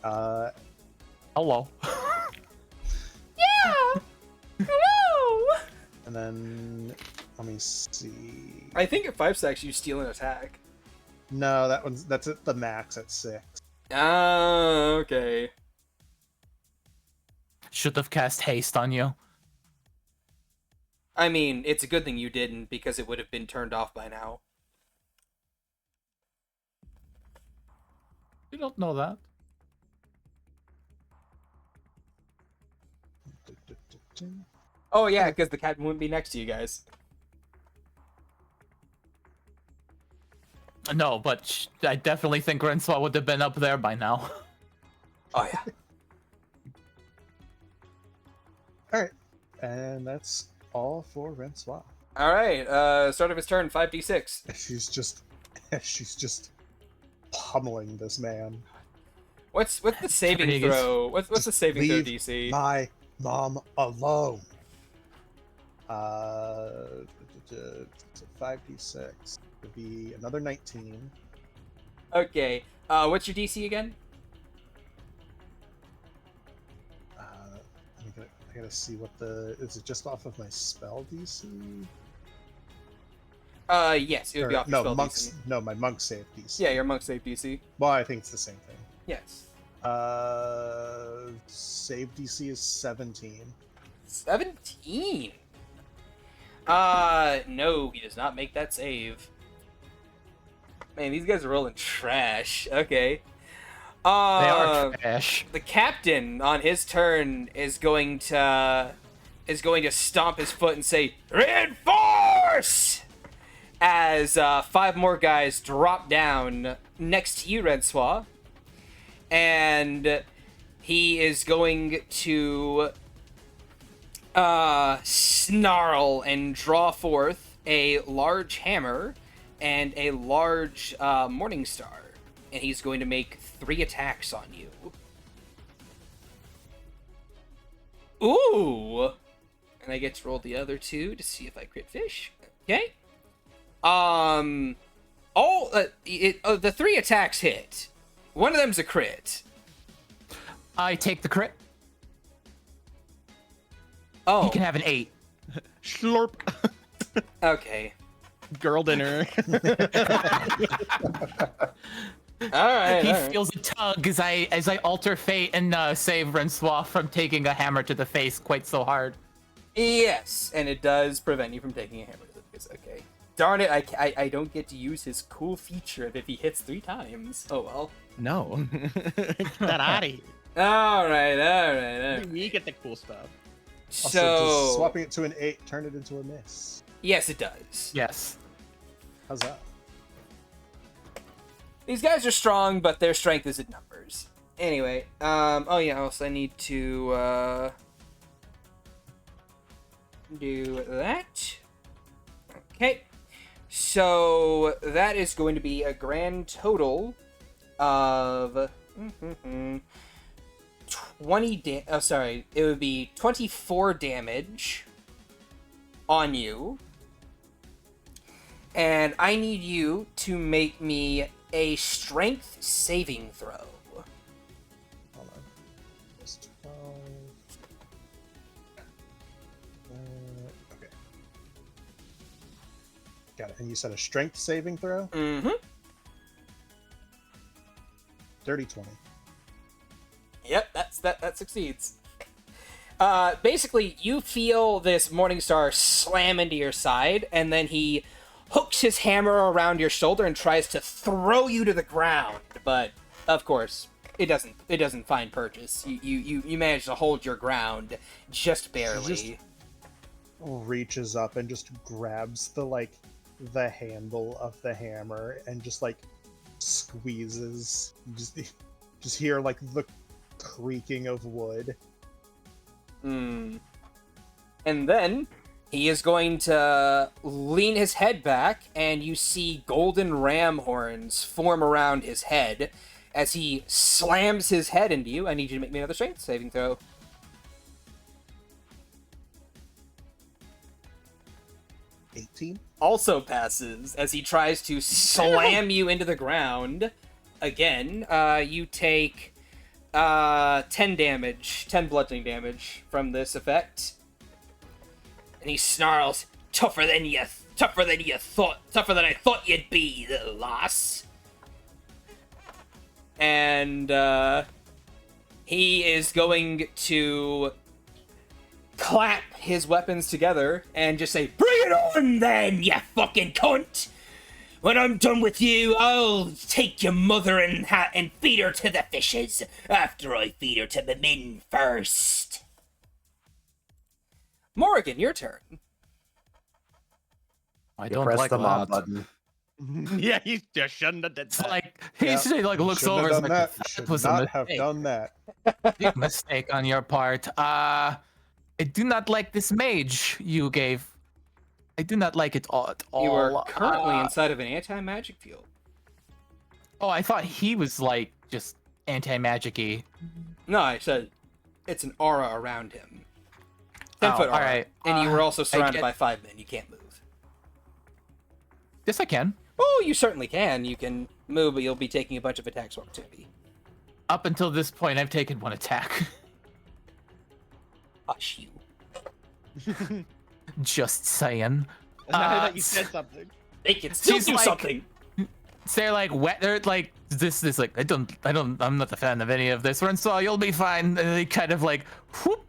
C: Hello.
A: Yeah! Hello!
B: And then, let me see.
A: I think at 5 stacks you steal an attack.
B: No, that's at the max at 6.
A: Ah, okay.
C: Should have cast haste on you.
A: I mean, it's a good thing you didn't, because it would have been turned off by now.
C: You don't know that.
A: Oh yeah, because the captain wouldn't be next to you guys.
C: No, but I definitely think Renswa would have been up there by now.
A: Oh yeah.
B: Alright, and that's all for Rensoir.
A: Alright, start of his turn, 5d6.
B: She's just pummeling this man.
A: What's the saving
C: Turning is-
A: throw? What's the saving throw
B: Leave
A: DC?
B: my mom alone. 5d6 would be another 19.
A: Okay, what's your DC again?
B: I gotta see what is it just off of my spell DC?
A: Yes, it would be off your
B: no,
A: spell
B: monks.
A: DC.
B: No, my monk save DC.
A: Yeah, your monk save DC.
B: Well, I think it's the same thing.
A: Yes.
B: Save DC is 17.
A: 17? No, he does not make that save. Man, these guys are rolling trash. Okay.
C: They are trash.
A: The captain on his turn is going to stomp his foot and say, "Reinforce!" As 5 more guys drop down next to you, Rensoir. And he is going to snarl and draw forth a large hammer and a large morning star, and he's going to make 3 attacks on you. Ooh! And I get to roll the other 2 to see if I crit fish. Okay. The 3 attacks hit. One of them's a crit.
C: I take the crit.
A: Oh,
C: He can have an 8.
F: Slurp.
A: okay.
F: Girl dinner.
A: Alright,
C: He
A: alright.
C: feels a tug as I alter fate and save Rensoir from taking a hammer to the face quite so hard.
A: Yes, and it does prevent you from taking a hammer to the face. Okay. Darn it, I don't get to use his cool feature of if he hits 3 times. Oh well.
F: No. Get that out of here.
A: Alright.
F: We get the cool stuff.
B: Also,
A: So,
B: does swapping it to an 8 turn it into a miss?
A: yes, it does.
C: Yes.
B: How's that?
A: These guys are strong, but their strength is in numbers. Anyway, oh yeah, also I need to, do that. Okay. So, that is going to be a grand total of it would be 24 damage on you. And I need you to make me a strength saving throw.
B: Hold on. Plus 12. Okay. Got it. And you said a strength saving throw?
A: Mm-hmm.
B: Dirty 20.
A: Yep, that succeeds. Basically, you feel this Morningstar slam into your side, and then he hooks his hammer around your shoulder and tries to throw you to the ground. But of course, it doesn't find purchase. You manage to hold your ground just barely.
B: Reaches up and just grabs the handle of the hammer and just squeezes. Just hear the creaking of wood.
A: And then He is going to lean his head back, and you see golden ram horns form around his head as he slams his head into you. I need you to make me another strength saving throw.
B: 18.
A: Also passes as he tries to slam you into the ground. Again, you take 10 damage, 10 bludgeoning damage from this effect. And he snarls, tougher than I thought you'd be, little lass. And he is going to clap his weapons together and just say, "Bring it on then, you fucking cunt! When I'm done with you, I'll take your mother and feed her to the fishes, after I feed her to the men first." Morrigan, your turn.
C: I
E: You
C: don't
E: press
C: like
E: the mom
C: that.
E: button.
F: Yeah, you just shouldn't have did
C: It's
F: that.
C: like he like looks
B: Shouldn't
C: over
B: have
C: and
B: done
C: is like,
B: that. Should
C: was a
B: not have
C: mistake.
B: done that.
C: Big mistake on your part. I do not like this mage you gave. I do not like it at all.
A: You are currently inside of an anti-magic field.
C: Oh, I thought he was like just anti-magic-y.
A: No, I said it's an aura around him. 10-foot aura.
C: alright.
A: And you were also surrounded
C: get-
A: by 5 men. You can't move.
C: Yes, I can.
A: Oh, you certainly can. You can move, but you'll be taking a bunch of attacks of opportunity.
C: Up until this point, I've taken 1 attack.
A: Hush you.
C: Just saying.
F: Now that you said something.
A: They can still
C: She's
A: do
C: like-
A: something.
C: So they're like wet. They're like this like I'm not a fan of any of this. So you'll be fine. And they kind of like whoop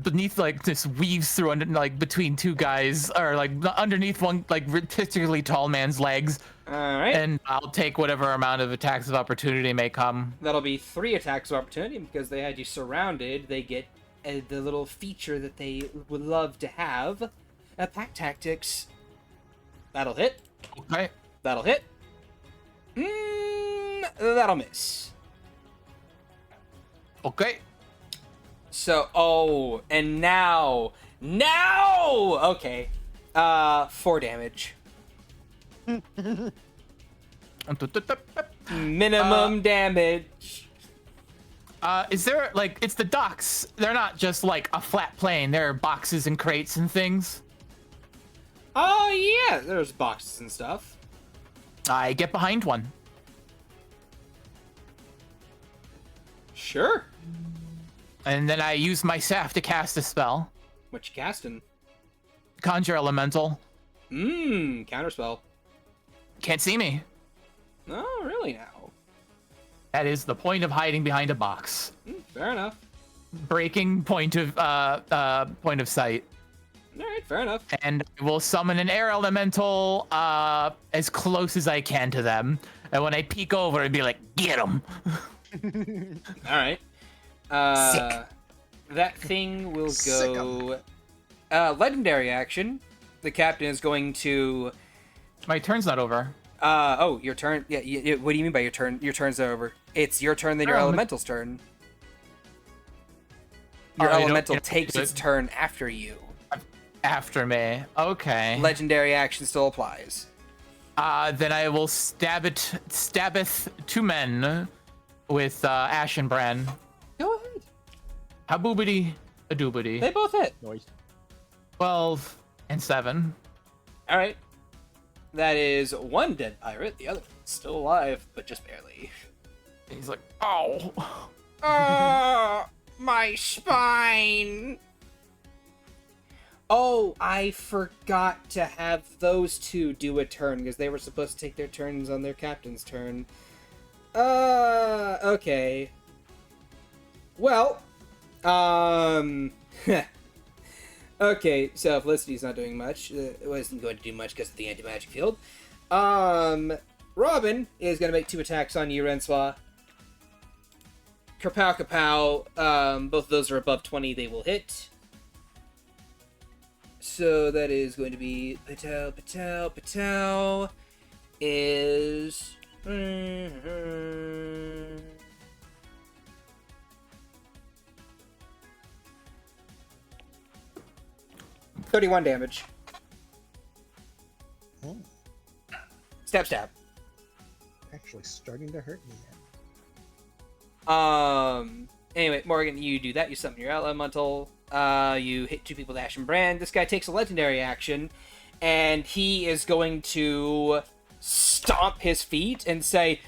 C: beneath like this weaves through under like between 2 guys or like underneath one like particularly tall man's legs.
A: Alright.
C: And I'll take whatever amount of attacks of opportunity may come.
A: That'll be 3 attacks of opportunity because they had you surrounded. They get the little feature that they would love to have. Pack tactics. That'll hit.
C: Okay.
A: That'll hit. That'll miss.
C: Okay.
A: So, and now, okay. 4 damage. Minimum damage.
C: Is there like it's the docks? They're not just like a flat plane. There are boxes and crates and things.
A: Oh yeah, there's boxes and stuff.
C: I get behind one.
A: Sure.
C: And then I use my staff to cast a spell.
A: What you casting?
C: Conjure elemental.
A: Counterspell.
C: Can't see me.
A: Oh, really now?
C: That is the point of hiding behind a box.
A: Fair enough.
C: Breaking point of sight.
A: Alright, fair enough.
C: And I will summon an air elemental as close as I can to them. And when I peek over and be like, get him.
A: Alright. That thing will go... legendary action. The captain is going to...
C: My turn's not over.
A: Oh, your turn. Yeah, what do you mean by your turn? Your turn's over. It's your turn, then your elemental's turn. Your elemental takes its turn after you.
C: After me. Okay.
A: Legendary action still applies.
C: Then I will stabbeth 2 men with Ashen Brand.
A: Go ahead.
C: Haboobity, a doobity.
A: They both hit.
B: Noise.
C: 12 and 7.
A: Alright. That is 1 dead pirate. The other one's still alive, but just barely.
C: He's like, oh.
A: Oh, my spine. Oh, I forgot to have those 2 do a turn because they were supposed to take their turns on their captain's turn. Okay. Well, okay, so Felicity's not doing much. It wasn't going to do much because of the anti-magic field. Robin is going to make 2 attacks on you, Renswa. Kapow, kapow. Both of those are above 20. They will hit. So that is going to be Patel is... 31 damage.
B: Oh,
A: Stab, stab.
B: actually starting to hurt me.
A: Anyway, Morgan, you do that. You summon your elemental. You hit 2 people with Ash and Brand. This guy takes a legendary action, and he is going to stomp his feet and say,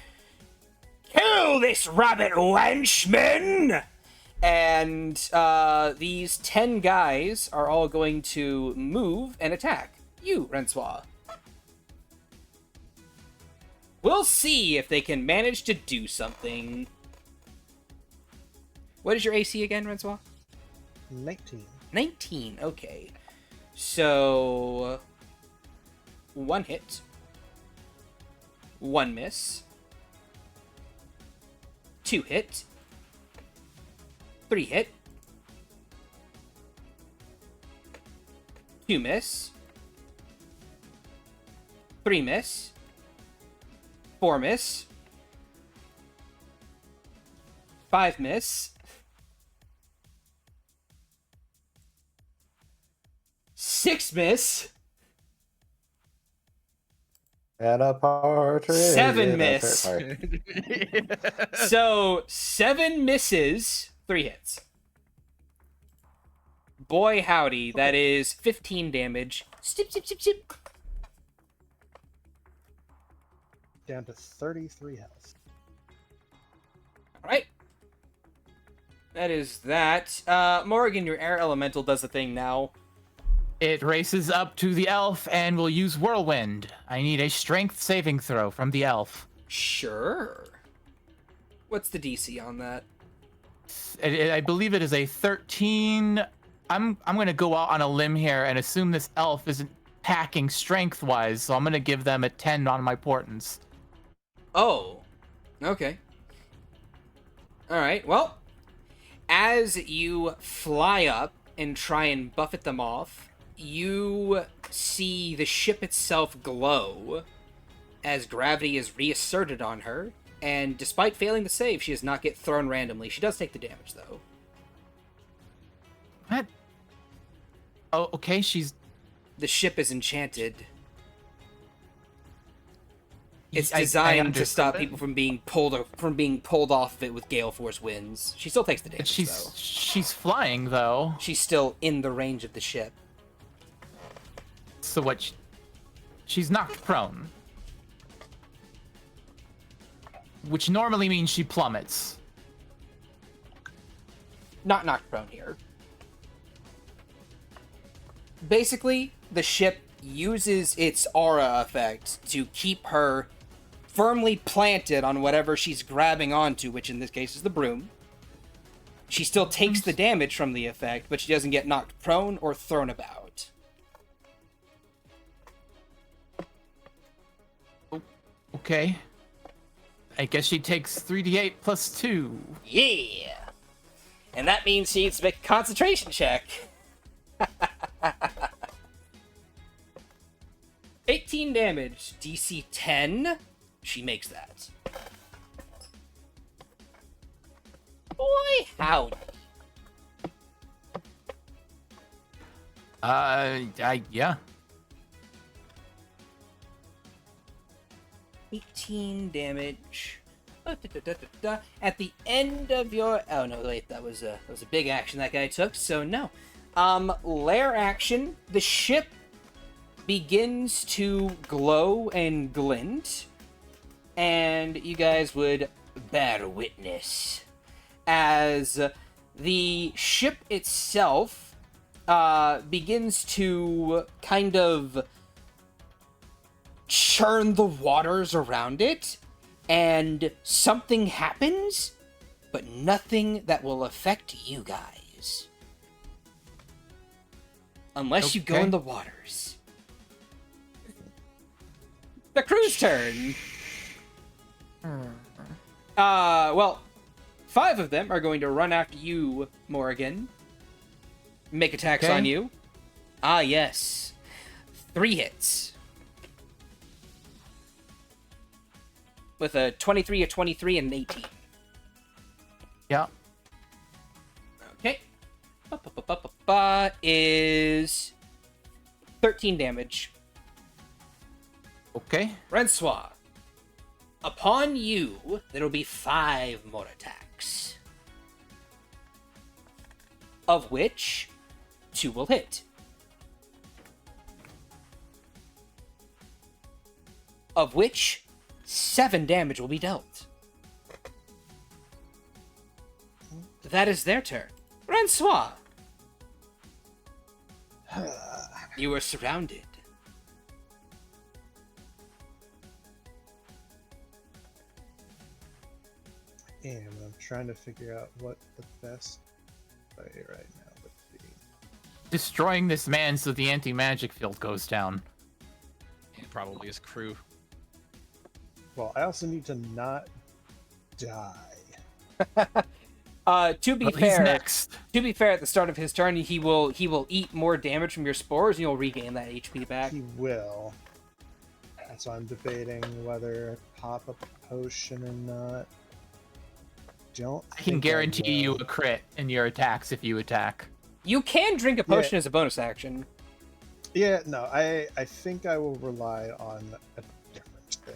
A: "Kill this rabbit wenchman!" And these 10 guys are all going to move and attack you, Rensoir. We'll see if they can manage to do something. What is your AC again, Rensoir?
B: 19.
A: 19, okay. So, 1 hit. 1 miss. 2 hit. 3 hit. 2 miss. 3 miss. 4 miss. 5 miss. 6 miss.
E: And a partridge.
A: 7
E: in a
A: miss.
E: sorry.
A: So 7 misses, 3 hits. Boy howdy, that is 15 damage. Stip, stip, stip, stip.
B: Down to 33 health.
A: Alright. That is that. Morgan, your air elemental does the thing now.
C: It races up to the elf and will use whirlwind. I need a strength saving throw from the elf.
A: Sure. What's the DC on that?
C: I believe it is a 13. I'm going to go out on a limb here and assume this elf isn't packing strength-wise, so I'm going to give them a 10 on my portents.
A: Oh. Okay. Alright, well. As you fly up and try and buffet them off, you see the ship itself glow as gravity is reasserted on her, and despite failing to save, she does not get thrown randomly. She does take the damage, though.
C: What? Oh, okay, she's...
A: The ship is enchanted. It's
C: I
A: designed to stop
C: understand
A: people from being pulled off of it with gale force winds. She still takes the
C: But
A: damage, though.
C: she's flying, though.
A: She's still in the range of the ship.
C: So what? She's knocked prone. Which normally means she plummets.
A: Not knocked prone here. Basically, the ship uses its aura effect to keep her firmly planted on whatever she's grabbing onto, which in this case is the broom. She still takes the damage from the effect, but she doesn't get knocked prone or thrown about.
C: Okay. I guess she takes 3d8 plus 2.
A: Yeah! And that means she needs to make a concentration check. 18 damage, DC 10. She makes that. Boy, howdy.
C: Yeah.
A: 18 damage. At the end of your... Oh, no, wait, that was a big action that guy took, so no. Lair action, the ship begins to glow and glint, and you guys would bear witness as the ship itself begins to kind of churn the waters around it, and something happens, but nothing that will affect you guys. Unless you go
C: Okay.
A: in the waters. The crew's turn. Well, 5 of them are going to run after you, Morrigan. Make attacks
C: Okay.
A: on you. Ah, yes. 3 hits. With a 23, a 23, and an 18.
C: Yeah.
A: Okay. Ba-ba-ba-ba-ba is 13 damage.
C: Okay.
A: Francois, upon you, there will be 5 more attacks, of which 2 will hit. Of which 7 damage will be dealt. That is their turn. Francois, you are surrounded.
B: And I'm trying to figure out what the best play right now would be.
C: Destroying this man so the anti-magic field goes down.
F: Probably his crew.
B: Well, I also need to not die.
A: To be
C: But he's
A: fair,
C: next.
A: to be fair, at the start of his turn, he will eat more damage from your spores, and you'll regain that HP back.
B: He will. That's why I'm debating whether I pop a potion or not.
C: I can guarantee you a crit in your attacks if you attack.
A: You can drink a potion as a bonus action.
B: Yeah, no, I think I will rely on a different thing.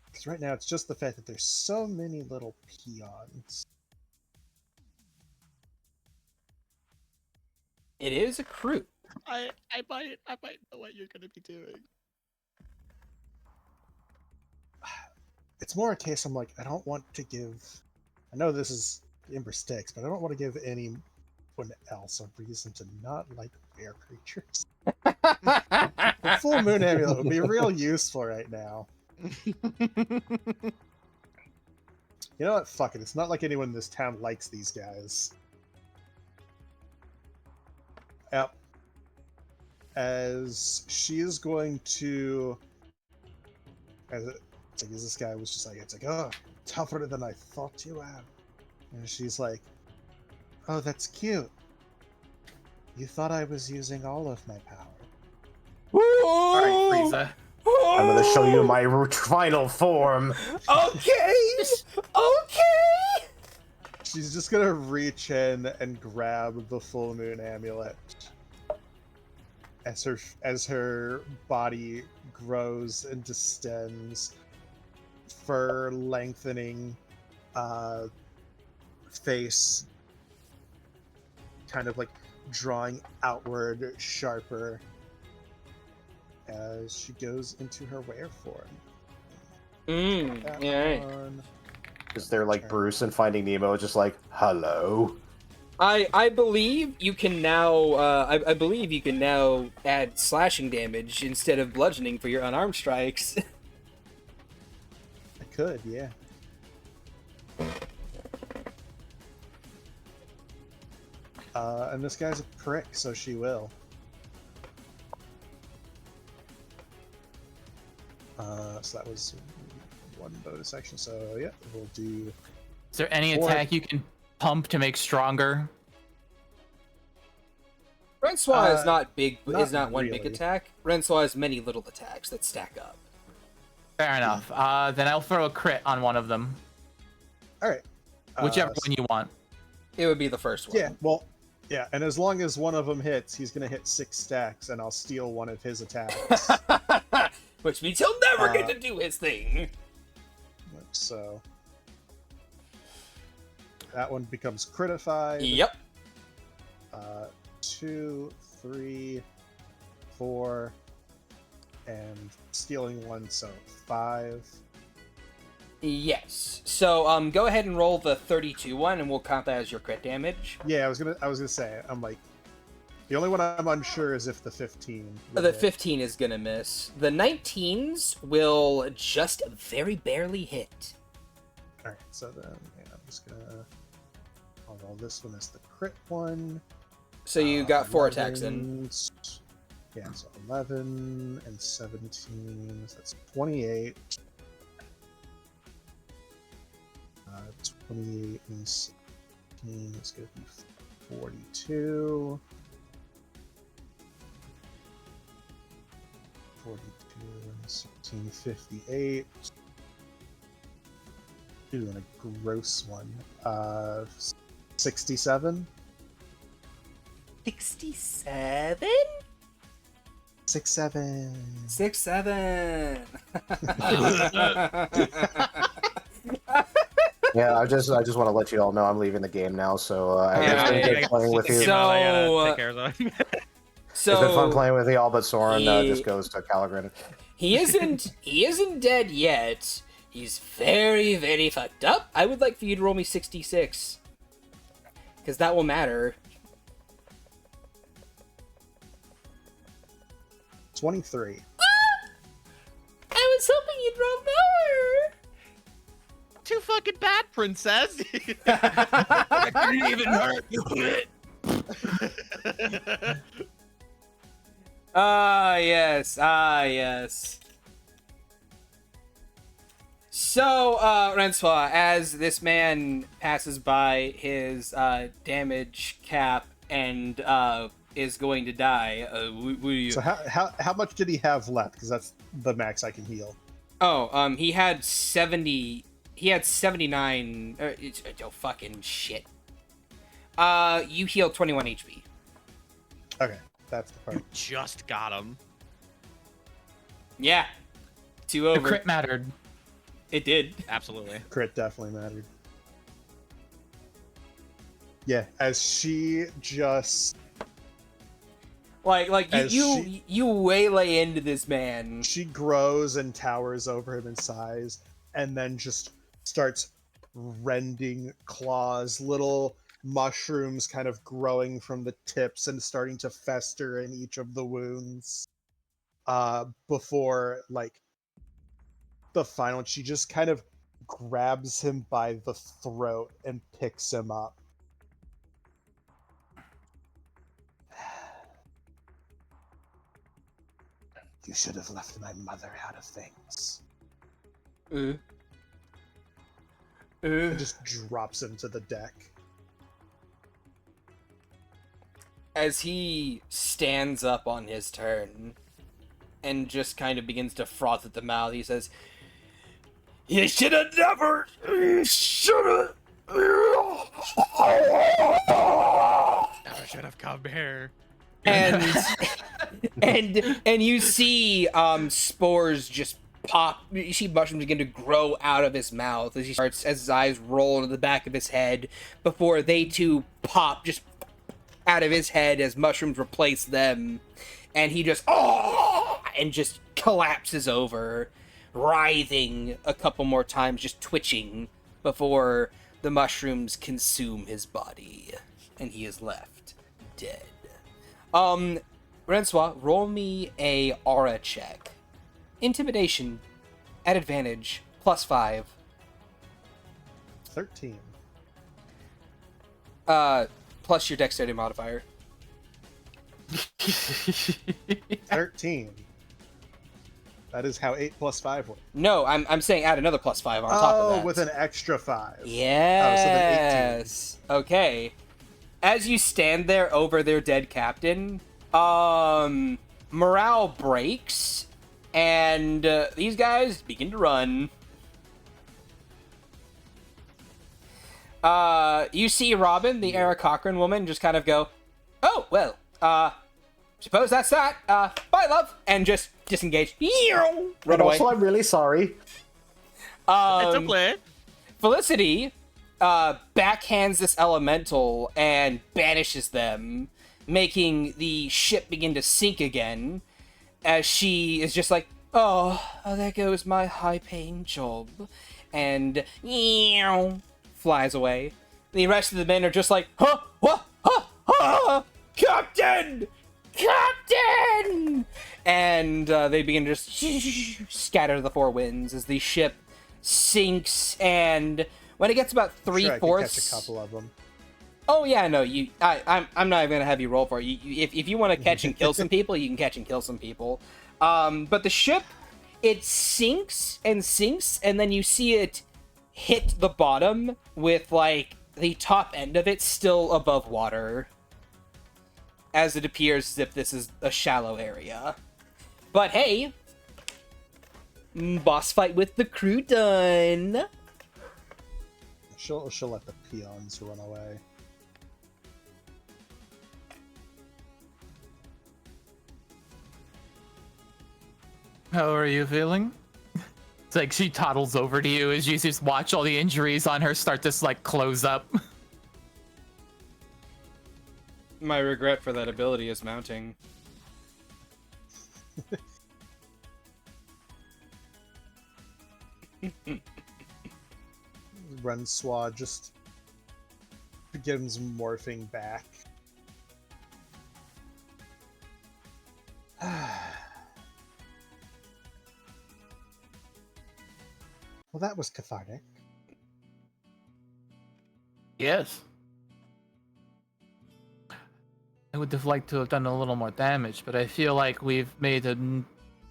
B: Because right now it's just the fact that there's so many little peons.
A: It is a crew.
F: I might know what you're gonna be doing.
B: It's more a case I'm like, I don't want to give... I know this is Ember Sticks, but I don't want to give anyone else a reason to not like bear creatures. The Full Moon Amulet would be real useful right now. You know what? Fuck it. It's not like anyone in this town likes these guys. Yep. As she is going to... It's like, this guy was just like, it's like, oh, tougher than I thought you were. And she's like, oh, that's cute. You thought I was using all of my power.
C: Alright, Frieza.
E: I'm gonna show you my final form.
A: Okay! Okay!
B: She's just gonna reach in and grab the Full Moon Amulet. As her body grows and distends, fur lengthening, face kind of like drawing outward sharper as she goes into her were form.
A: Yeah.
E: Is there like Bruce and Finding Nemo just like, hello?
A: I believe you can now I believe you can now add slashing damage instead of bludgeoning for your unarmed strikes.
B: I could, yeah. And this guy's a prick, so she will. So that was one bonus action, so yeah, we'll do...
C: Is there any attack you can pump to make stronger?
A: Francois is not big,
B: not
A: is not one big
B: really.
A: attack. Francois has many little attacks that stack up.
C: Fair enough. Then I'll throw a crit on one of them.
B: Alright.
C: Whichever one you want.
A: It would be the first one.
B: Yeah, well, yeah, and as long as one of them hits, he's gonna hit 6 stacks, and I'll steal one of his attacks.
A: Which means he'll never get to do his thing.
B: So... that one becomes critified.
A: Yep.
B: 2, 3, 4, and stealing 1, so 5.
A: Yes. So go ahead and roll the 32 one, and we'll count that as your crit damage.
B: Yeah, I was gonna say, I'm like, the only one I'm unsure is if the 15. will
A: The
B: hit.
A: 15 is gonna miss. The 19s will just very barely hit.
B: All right, so then yeah, I'm just gonna. I'll roll this one as the crit one.
A: So you got 4 attacks in.
B: 11, Yeah, so 11 and 17. So that's 28. 28 and 16 is going to be 42. 42 and 16, 58. Doing a gross one. 67?
A: 67?
B: 67.
A: 67.
E: Yeah, I just want to let you all know I'm leaving the game now. So it's been good playing with you.
F: Take care of that.
E: It's been fun
A: So
E: playing with you all, but Soren just goes to ch-ldr-n.
A: he isn't dead yet. He's very, very fucked up. I would like for you to roll me 66. Because that will matter.
B: 23.
A: I was hoping you'd roll lower.
F: Too fucking bad, princess.
C: I didn't even hurt you.
A: Ah, yes. Ah, yes. So, Rensois, as this man passes by his damage cap and is going to die, will you...
B: So how much did he have left? Because that's the max I can heal.
A: Oh, he had 70... He had 79... oh, fucking shit. You heal 21 HP.
B: Okay, that's the part.
F: Just got him.
A: Yeah. 2
C: The
A: over.
C: crit mattered.
A: It did.
F: Absolutely.
B: Crit definitely mattered. Yeah, as she just...
A: Like
B: As
A: you waylay into this man.
B: She grows and towers over him in size, and then just starts rending claws, little mushrooms kind of growing from the tips and starting to fester in each of the wounds. Before, like, the final, she just kind of grabs him by the throat and picks him up. You should have left my mother out of things. And just drops him to the deck.
A: As he stands up on his turn and just kind of begins to froth at the mouth, he says, "You should have never... should have...
F: Never should have come here."
A: And you see spores just pop. You see mushrooms begin to grow out of his mouth as his eyes roll into the back of his head before they too pop just out of his head as mushrooms replace them, and he just and just collapses over, writhing a couple more times, just twitching before the mushrooms consume his body, and he is left dead. Rensois, roll me a aura check. Intimidation, at advantage, +5.
B: 13.
A: Plus your dexterity modifier.
B: 13. That is how 8 plus 5 works.
A: No, I'm saying add another +5 on top of that.
B: Oh, with an extra 5.
A: Yes. Okay. As you stand there over their dead captain, morale breaks, and these guys begin to run. You see Robin, the Eric Cochran woman, just kind of go, "Oh, well, suppose that's that. Bye, love," and just disengage. Run
E: And
A: away.
E: also, I'm really sorry.
F: It's a play.
A: Felicity backhands this elemental and banishes them, making the ship begin to sink again, as she is just like, oh, there goes my high-paying job, and flies away. The rest of the men are just like, Captain! Captain! And they begin to just scatter to the four winds as the ship sinks, and when it gets about
B: Sure, I could
A: 3/4,
B: catch a couple of them.
A: oh yeah, no, I'm not even gonna have you roll for it. If you want to catch and kill some people, you can catch and kill some people. But the ship, it sinks, and then you see it hit the bottom with like the top end of it still above water, as it appears as if this is a shallow area. But hey, boss fight with the crew done.
B: She'll let the peons run away.
C: How are you feeling? It's like she toddles over to you as you just watch all the injuries on her start to like close up.
A: My regret for that ability is mounting.
B: Renswa just begins morphing back. Well, that was cathartic.
C: Yes. I would have liked to have done a little more damage, but I feel like we've made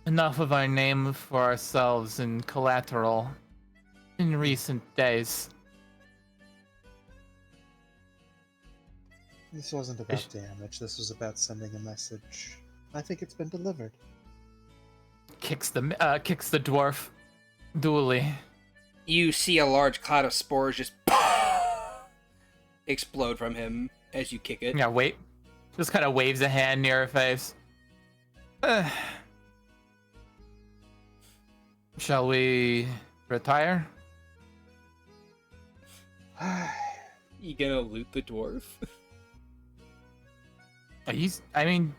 C: enough of our name for ourselves in collateral in recent days.
B: This wasn't about damage. This was about sending a message. I think it's been delivered.
C: Kicks the dwarf dually.
A: You see a large cloud of spores just explode from him as you kick it.
C: Yeah, wait. Just kind of waves a hand near her face. Shall we retire?
A: You gonna loot the dwarf?
C: I mean,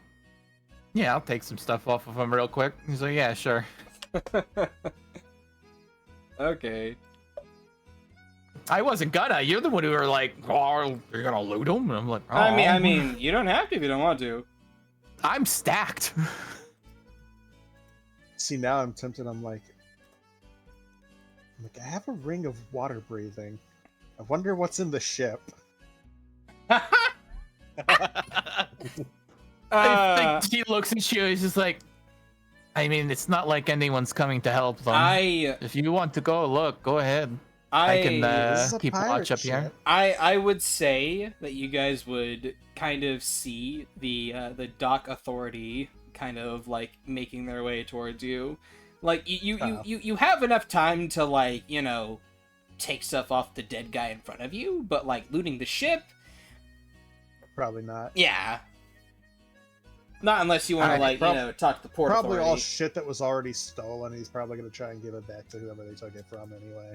C: yeah, I'll take some stuff off of him real quick. He's like, yeah, sure.
A: Okay.
C: I wasn't gonna. You're the one who were like, oh, you're gonna loot him? And I'm like, oh.
A: I mean, you don't have to if you don't want to.
C: I'm stacked.
B: See, now I'm tempted. I'm like, I have a ring of water breathing. I wonder what's in the ship.
C: I think she looks at you. She's just like, I mean, it's not like anyone's coming to help them. If you want to go look, go ahead. I can keep watch up here.
A: I would say that you guys would kind of see the dock authority kind of like making their way towards you. Like you have enough time to like, you know, take stuff off the dead guy in front of you, but like looting the ship,
B: probably not.
A: Yeah. Not unless you want to, like, you know, talk to the port
B: Probably
A: authority.
B: all shit that was already stolen. He's probably going to try and give it back to whoever they took it from anyway.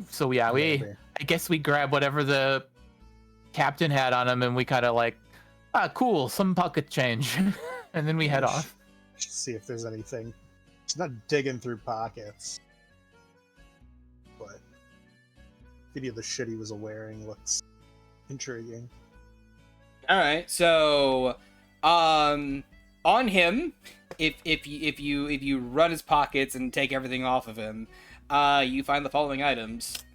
C: So, yeah, I guess we grab whatever the captain had on him and we kind of like, cool, some pocket change. And then we head off.
B: See if there's anything. It's not digging through pockets. But any of the shit he was wearing looks intriguing.
A: All right, so on him, if you run his pockets and take everything off of him, you find the following items.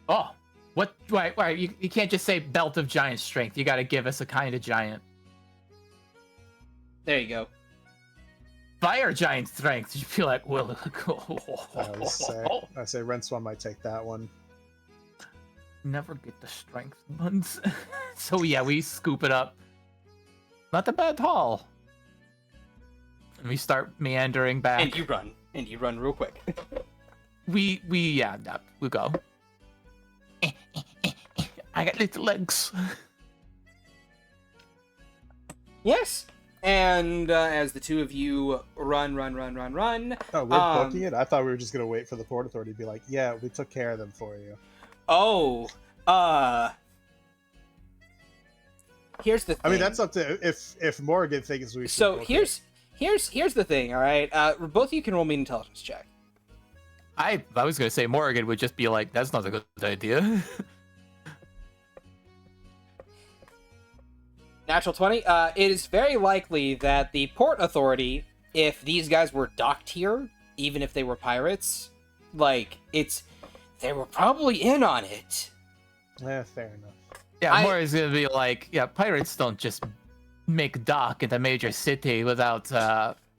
C: Oh, what? Why? You can't just say belt of giant strength. You got to give us a kind of giant.
A: There you go.
C: Fire giant strength. You feel like, well,
B: I say Renswan might take that one.
C: Never get the strength ones. So yeah, we scoop it up. Not a bad haul. And we start meandering back.
A: And you run real quick.
C: we go. I got little legs.
A: Yes. And as the two of you run.
B: Oh, we're booking it? I thought we were just going to wait for the Port Authority to be like, yeah, we took care of them for you.
A: Oh, here's the thing.
B: I mean, that's up to if Morgan thinks we should.
A: So here's the thing, all right? Both of you can roll me an intelligence check.
C: I was going to say Morgan would just be like, that's not a good idea.
A: Natural 20. It is very likely that the Port Authority, if these guys were docked here, even if they were pirates, like, they were probably in on it.
B: Yeah, fair enough.
C: Yeah, Morgan's going to be like, yeah, pirates don't just make dock in a major city without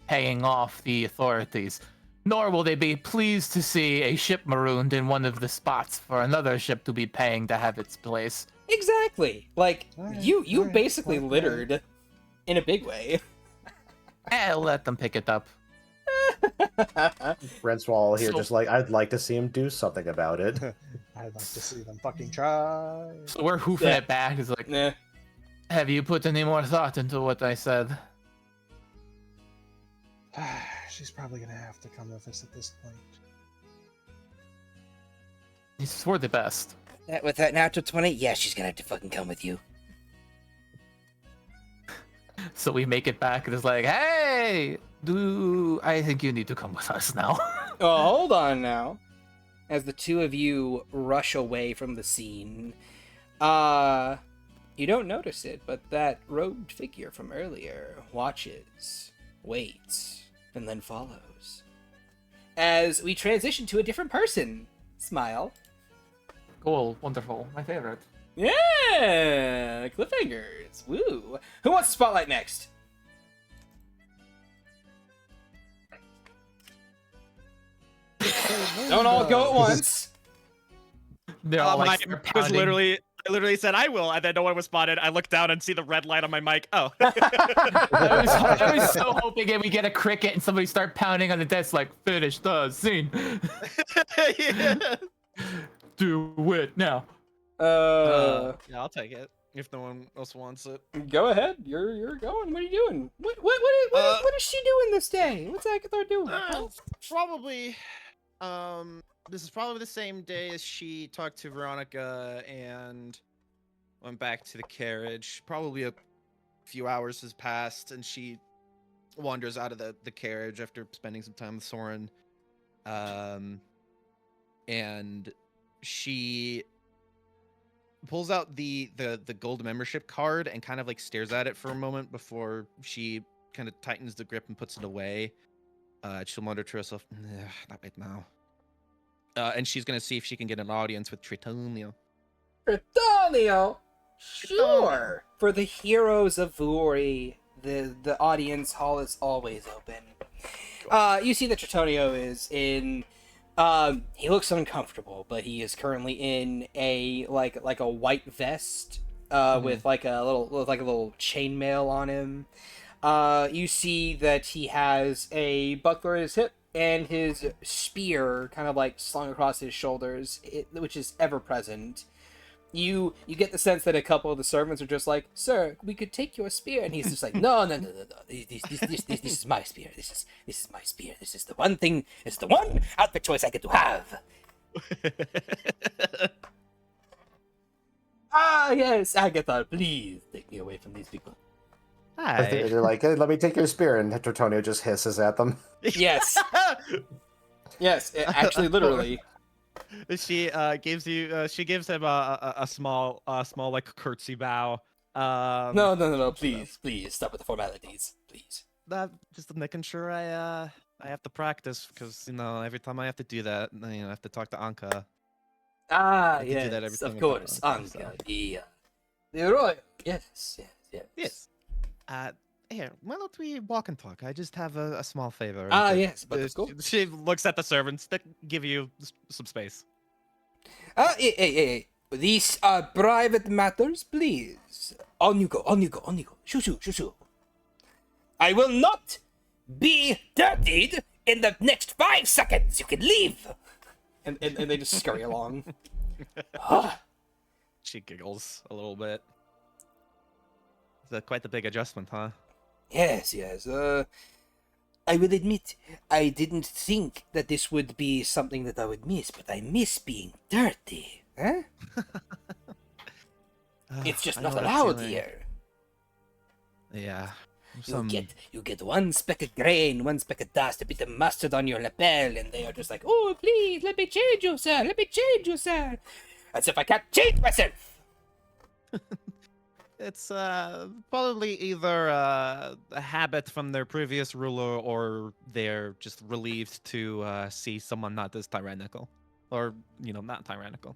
C: paying off the authorities. Nor will they be pleased to see a ship marooned in one of the spots for another ship to be paying to have its place.
A: Exactly. Like,
B: All right,
A: you
B: all right,
A: basically
B: okay.
A: littered in a big way.
C: I'll let them pick it up.
E: Renswall here,
C: So-
E: just like, I'd like to see him do something about it.
B: I'd like to see them fucking try.
C: So we're hoofing
A: Yeah.
C: it back. It's like,
A: Nah.
C: have you put any more thought into what I said?
B: She's probably gonna have to come with us at this point.
C: It's for the best.
A: With that natural 20, yeah, she's gonna have to fucking come with you.
C: So we make it back and it's like, hey, I think you need to come with us now.
A: Oh, hold on now. As the two of you rush away from the scene, you don't notice it, but that robed figure from earlier watches, waits, and then follows. As we transition to a different person. Smile.
C: Cool, wonderful, my favorite.
A: Yeah! Cliffhangers. Woo. Who wants the spotlight next? Don't all go at once.
C: They're all like,
F: I
C: start
F: was
C: pounding.
F: I literally said I will, and then no one was spotted. I looked down and see the red light on my mic. Oh.
C: I was so hoping that we get a cricket and somebody start pounding on the desk like, finish the scene.
F: Yeah.
C: Do it now.
F: Yeah, I'll take it if no one else wants it.
A: Go ahead. You're going. What are you doing? What is she doing this day? What's Agatha doing?
F: Probably. This is probably the same day as she talked to Veronica and went back to the carriage. Probably a few hours has passed, and she wanders out of the carriage after spending some time with Soren. And she pulls out the gold membership card and kind of like stares at it for a moment before she kind of tightens the grip and puts it away. She'll mutter to herself, not right now. And she's gonna see if she can get an audience with Tritonio.
A: Tritonio! Sure! For the heroes of Vuori, the audience hall is always open. You see that Tritonio is in... he looks uncomfortable, but he is currently in a like a white vest with like a little chainmail on him. You see that he has a buckler at his hip and his spear kind of like slung across his shoulders, which is ever present. You get the sense that a couple of the servants are just like, "Sir, we could take your spear," and he's just like, "No. This is my spear. This is my spear. This is the one thing. It's the one outfit choice I get to have." Yes, Agatha, please take me away from these people.
E: I think they're like, hey, let me take your spear, and Tritonio just hisses at them.
A: Yes. Yes, actually, literally.
F: She gives you. She gives him a small like curtsy bow.
A: No, please, stop with the formalities, please.
F: That just making sure I have to practice because every time I have to do that, I have to talk to Anka. I can do that every
A: Yes,
F: time
A: of
F: I go
A: course,
F: around,
A: Anka, the royal. Yes.
F: Yes. Here, why don't we walk and talk? I just have a small favor.
A: Yes, but of course.
F: She looks at the servants that give you some space.
A: Hey. These are private matters, please. On you go. Shoo. I will not be dirtied in the next 5 seconds. You can leave. And they just scurry along.
F: She giggles a little bit. It's quite the big adjustment, huh?
A: Yes. I will admit, I didn't think that this would be something that I would miss, but I miss being dirty. Huh? It's just not allowed here.
F: Yeah.
A: You get one speck of grain, one speck of dust, a bit of mustard on your lapel, and they are just like, "Oh, please, let me change you, sir. As if I can't change myself.
F: It's probably either a habit from their previous ruler, or they're just relieved to see someone not as tyrannical, or not tyrannical.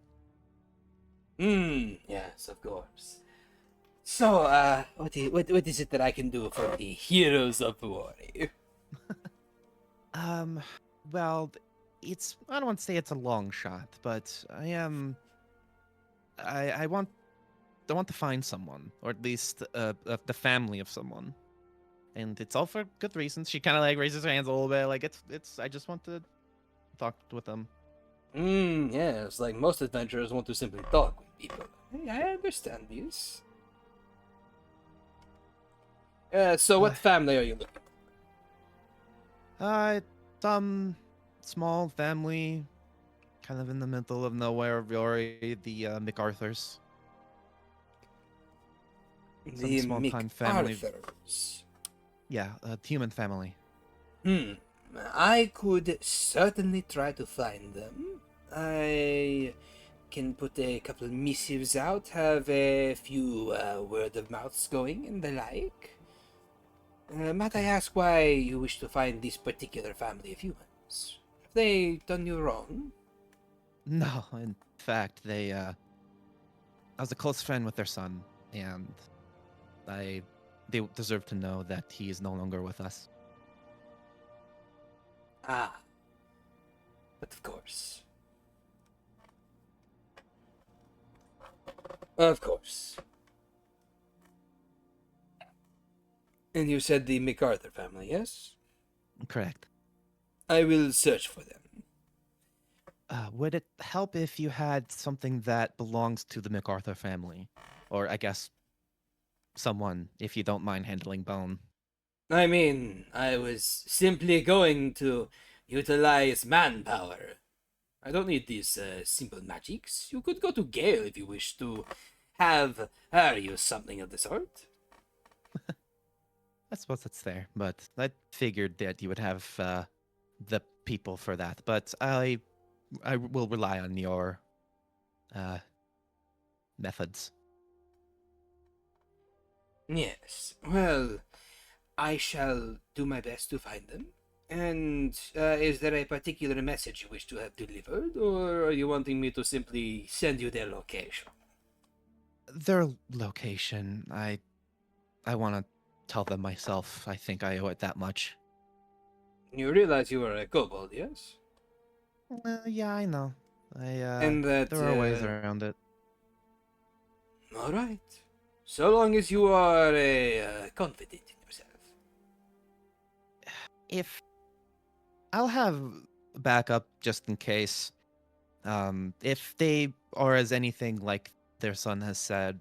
A: Yes, of course. So, what is it that I can do for the heroes of Vuori?
F: Well, I don't want to say it's a long shot, but I want to find someone, or at least the family of someone, and it's all for good reasons. She kind of like raises her hands a little bit, like it's. I just want to talk with them.
A: Yes, like most adventurers want to simply talk with people. Hey, I understand this. So what family are you looking for?
F: Some small family, kind of in the middle of nowhere, Vuori, the MacArthurs.
A: The
F: small-time family.
A: MacArthurs.
F: Yeah, a human family.
A: I could certainly try to find them. I can put a couple of missives out, have a few word of mouths going and the like. Might I ask why you wish to find this particular family of humans? Have they done you wrong?
F: No, in fact, I was a close friend with their son, and they deserve to know that he is no longer with us.
A: Ah, but of course. Of course. And you said the MacArthur family, yes?
F: Correct.
A: I will search for them.
F: Would it help if you had something that belongs to the MacArthur family? Or, I guess, someone, if you don't mind handling bone.
A: I mean, I was simply going to utilize manpower. I don't need these simple magics. You could go to Gale if you wish to have her use something of the sort.
F: I suppose it's there, but I figured that you would have the people for that. But I will rely on your methods.
A: Yes, well, I shall do my best to find them. And is there a particular message you wish to have delivered, or are you wanting me to simply send you their location?
F: Their location, I want to tell them myself. I think I owe it that much.
A: You realize you are a kobold, yes?
F: Yeah, I know.
A: And that
F: there are ways around it.
A: all right. So long as you are confident in yourself.
F: If I'll have backup just in case. If they are as anything like their son has said,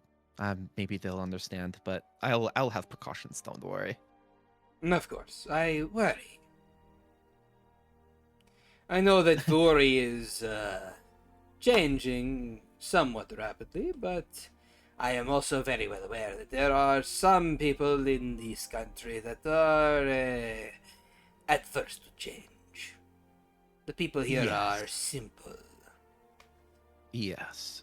F: maybe they'll understand. But I'll have precautions. Don't worry.
A: Of course, I worry. I know that Vuori is changing somewhat rapidly, but I am also very well aware that there are some people in this country that are adverse to change. The people here
F: Yes.
A: are simple.
F: Yes.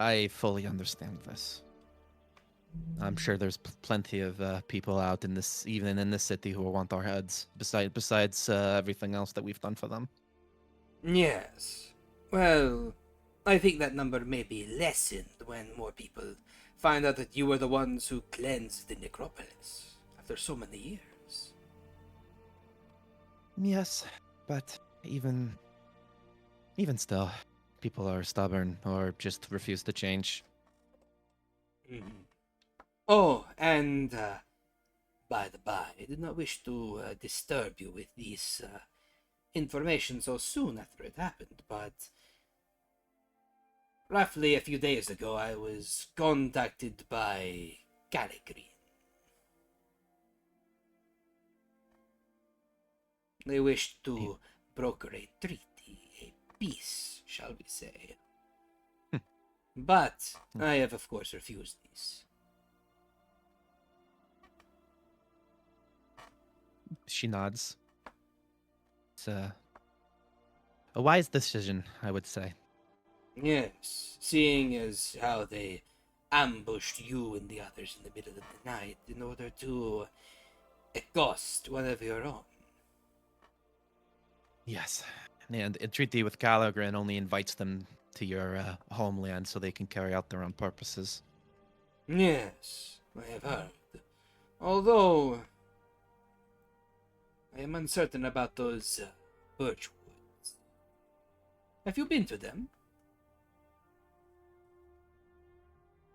F: I fully understand this. I'm sure there's plenty of people out in this, even in this city, who want our heads. Besides everything else that we've done for them.
A: Yes. Well, I think that number may be lessened when more people find out that you were the ones who cleansed the necropolis after so many years.
F: Yes, but even still, people are stubborn or just refuse to change.
A: Oh, and by the by, I did not wish to disturb you with this information so soon after it happened, but roughly a few days ago I was contacted by ch-ldr-n. They wish to broker a treaty, a peace, shall we say. But I have, of course, refused this.
F: She nods. It's a wise decision, I would say.
A: Yes, seeing as how they ambushed you and the others in the middle of the night in order to accost one of your own.
F: Yes, and a treaty with ch-ldr-n only invites them to your homeland so they can carry out their own purposes.
A: Yes, I have heard. Although, I am uncertain about those birch woods. Have you been to them?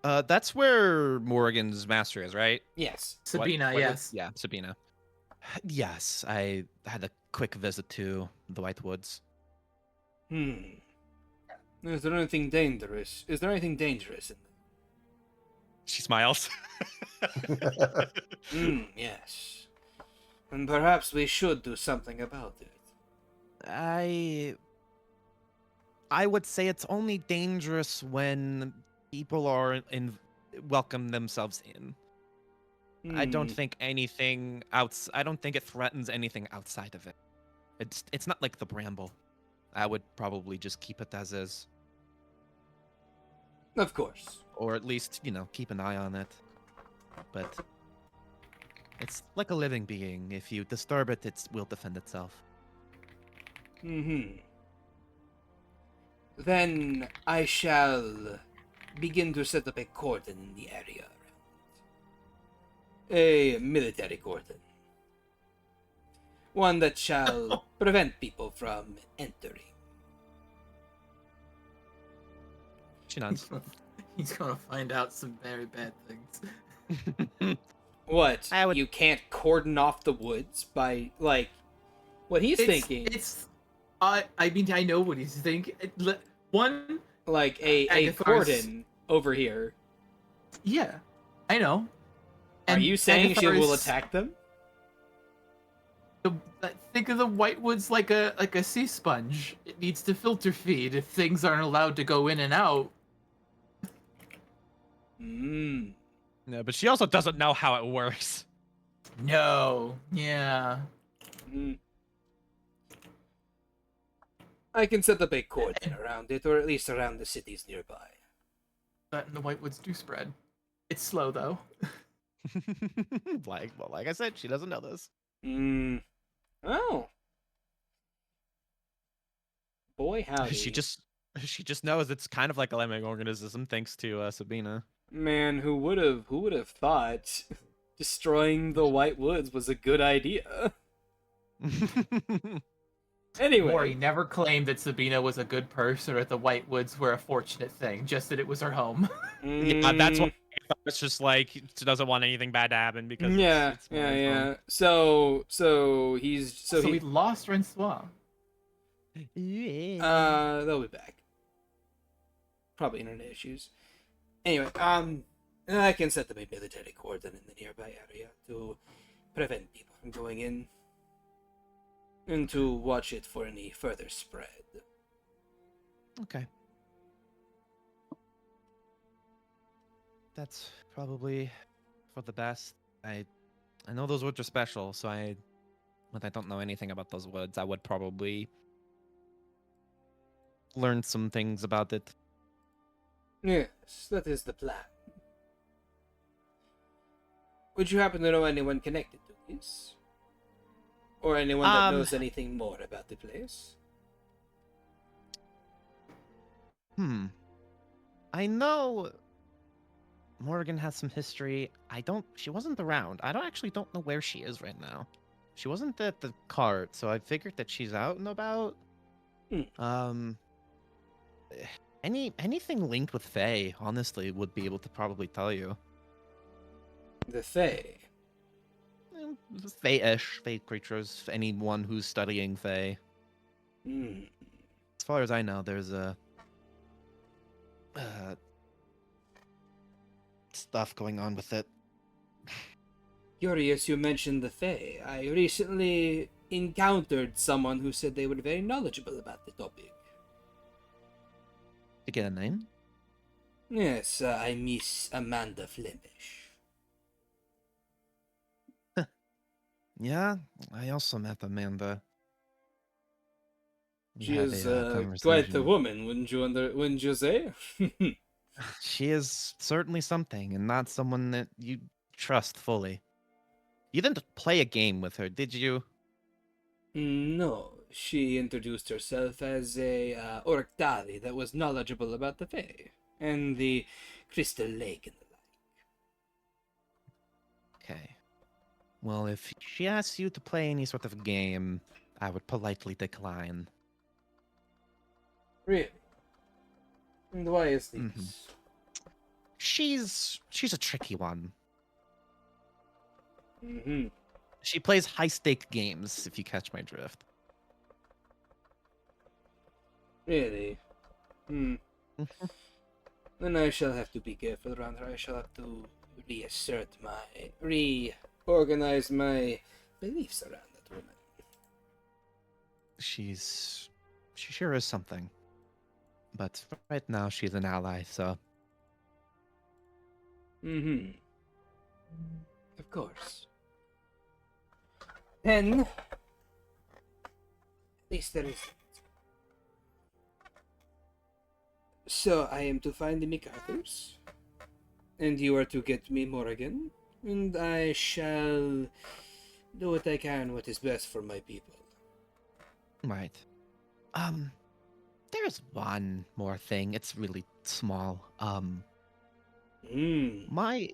F: That's where Morgan's master is, right?
A: Yes.
C: Sabina,
F: What-
C: yes.
F: Yeah, Sabina. Yes, I had a quick visit to the White Woods.
A: Is there anything dangerous? Is there anything dangerous in
F: She smiles.
A: Yes. And perhaps we should do something about it.
F: I would say it's only dangerous when people are welcome themselves in. I don't think anything outs. I don't think it threatens anything outside of it. It's not like the bramble. I would probably just keep it as is,
A: Of course.
F: or at least keep an eye on it. But it's like a living being. If you disturb it, it will defend itself.
A: Then I shall begin to set up a cordon in the area around it. A military cordon. One that shall prevent people from entering.
F: She nods.
C: He's gonna find out some very bad things.
A: What?
F: I would-
A: You can't cordon off the woods by, like, what he's thinking.
C: I mean, I know what he's thinking. One,
A: Like a
C: Agathar's-
A: cordon over here.
C: yeah, I know.
A: Are you saying she will
C: Agathar's-
A: attack them?
C: Think of the Whitewoods like a sea sponge. It needs to filter feed if things aren't allowed to go in and out.
F: No, but she also doesn't know how it works.
C: No. Yeah.
A: I can set up a cordon around it, or at least around the cities nearby.
C: That and the Whitewoods do spread. It's slow though.
F: like I said, she doesn't know this.
A: Oh. Boy, howdy.
F: She just knows it's kind of like a living organism, thanks to Sabina.
A: Man, who would have thought destroying the White Woods was a good idea? Anyway.
C: Vuori never claimed that Sabina was a good person or that the Whitewoods were a fortunate thing, just that it was her home.
F: Yeah, that's why it's just like she doesn't want anything bad to happen because it's Mori's home.
A: So
C: We lost Rensoir.
A: they'll be back. Probably internet issues. Anyway, I can set up a military cordon in the nearby area to prevent people from going in and to watch it for any further spread.
F: Okay. That's probably for the best. I know those woods are special, so but I don't know anything about those woods. I would probably learn some things about it.
A: Yes, that is the plan. Would you happen to know anyone connected to this? Or anyone that knows anything more about the place?
F: I know Morgan has some history. She wasn't around. I don't know where she is right now. She wasn't at the cart, so I figured that she's out and about. Anything linked with Fae, honestly, would be able to probably tell you.
A: The Fae.
F: Fae-ish, Fae creatures, anyone who's studying Fae. As far as I know, there's stuff going on with it.
A: Curious you mentioned the Fae. I recently encountered someone who said they were very knowledgeable about the topic.
F: To get a name?
A: Yes, I miss Amanda Flemish.
F: Yeah, I also met Amanda. We
A: She
F: had
A: is
F: a
A: quite the
F: conversation.
A: woman, wouldn't you say?
F: She is certainly something, and not someone that you trust fully. You didn't play a game with her, did you?
A: No, she introduced herself as a Orctali that was knowledgeable about the Fae and the Crystal Lake and the like.
F: Okay. Well, if she asks you to play any sort of game, I would politely decline.
A: Really? And why is this?
F: she's a tricky one.
A: Mm-hmm.
F: She plays high stake games, if you catch my drift.
A: Really? Hmm. Then I shall have to be careful around her. I shall have to reorganize my beliefs around that woman.
F: She sure is something. But right now she's an ally, so
A: Mm-hmm. Of course. Then, at least there is. So I am to find the MacArthurs, and you are to get me Morrigan, and I shall do what I can, what is best for my people.
F: right. There's one more thing. It's really small. My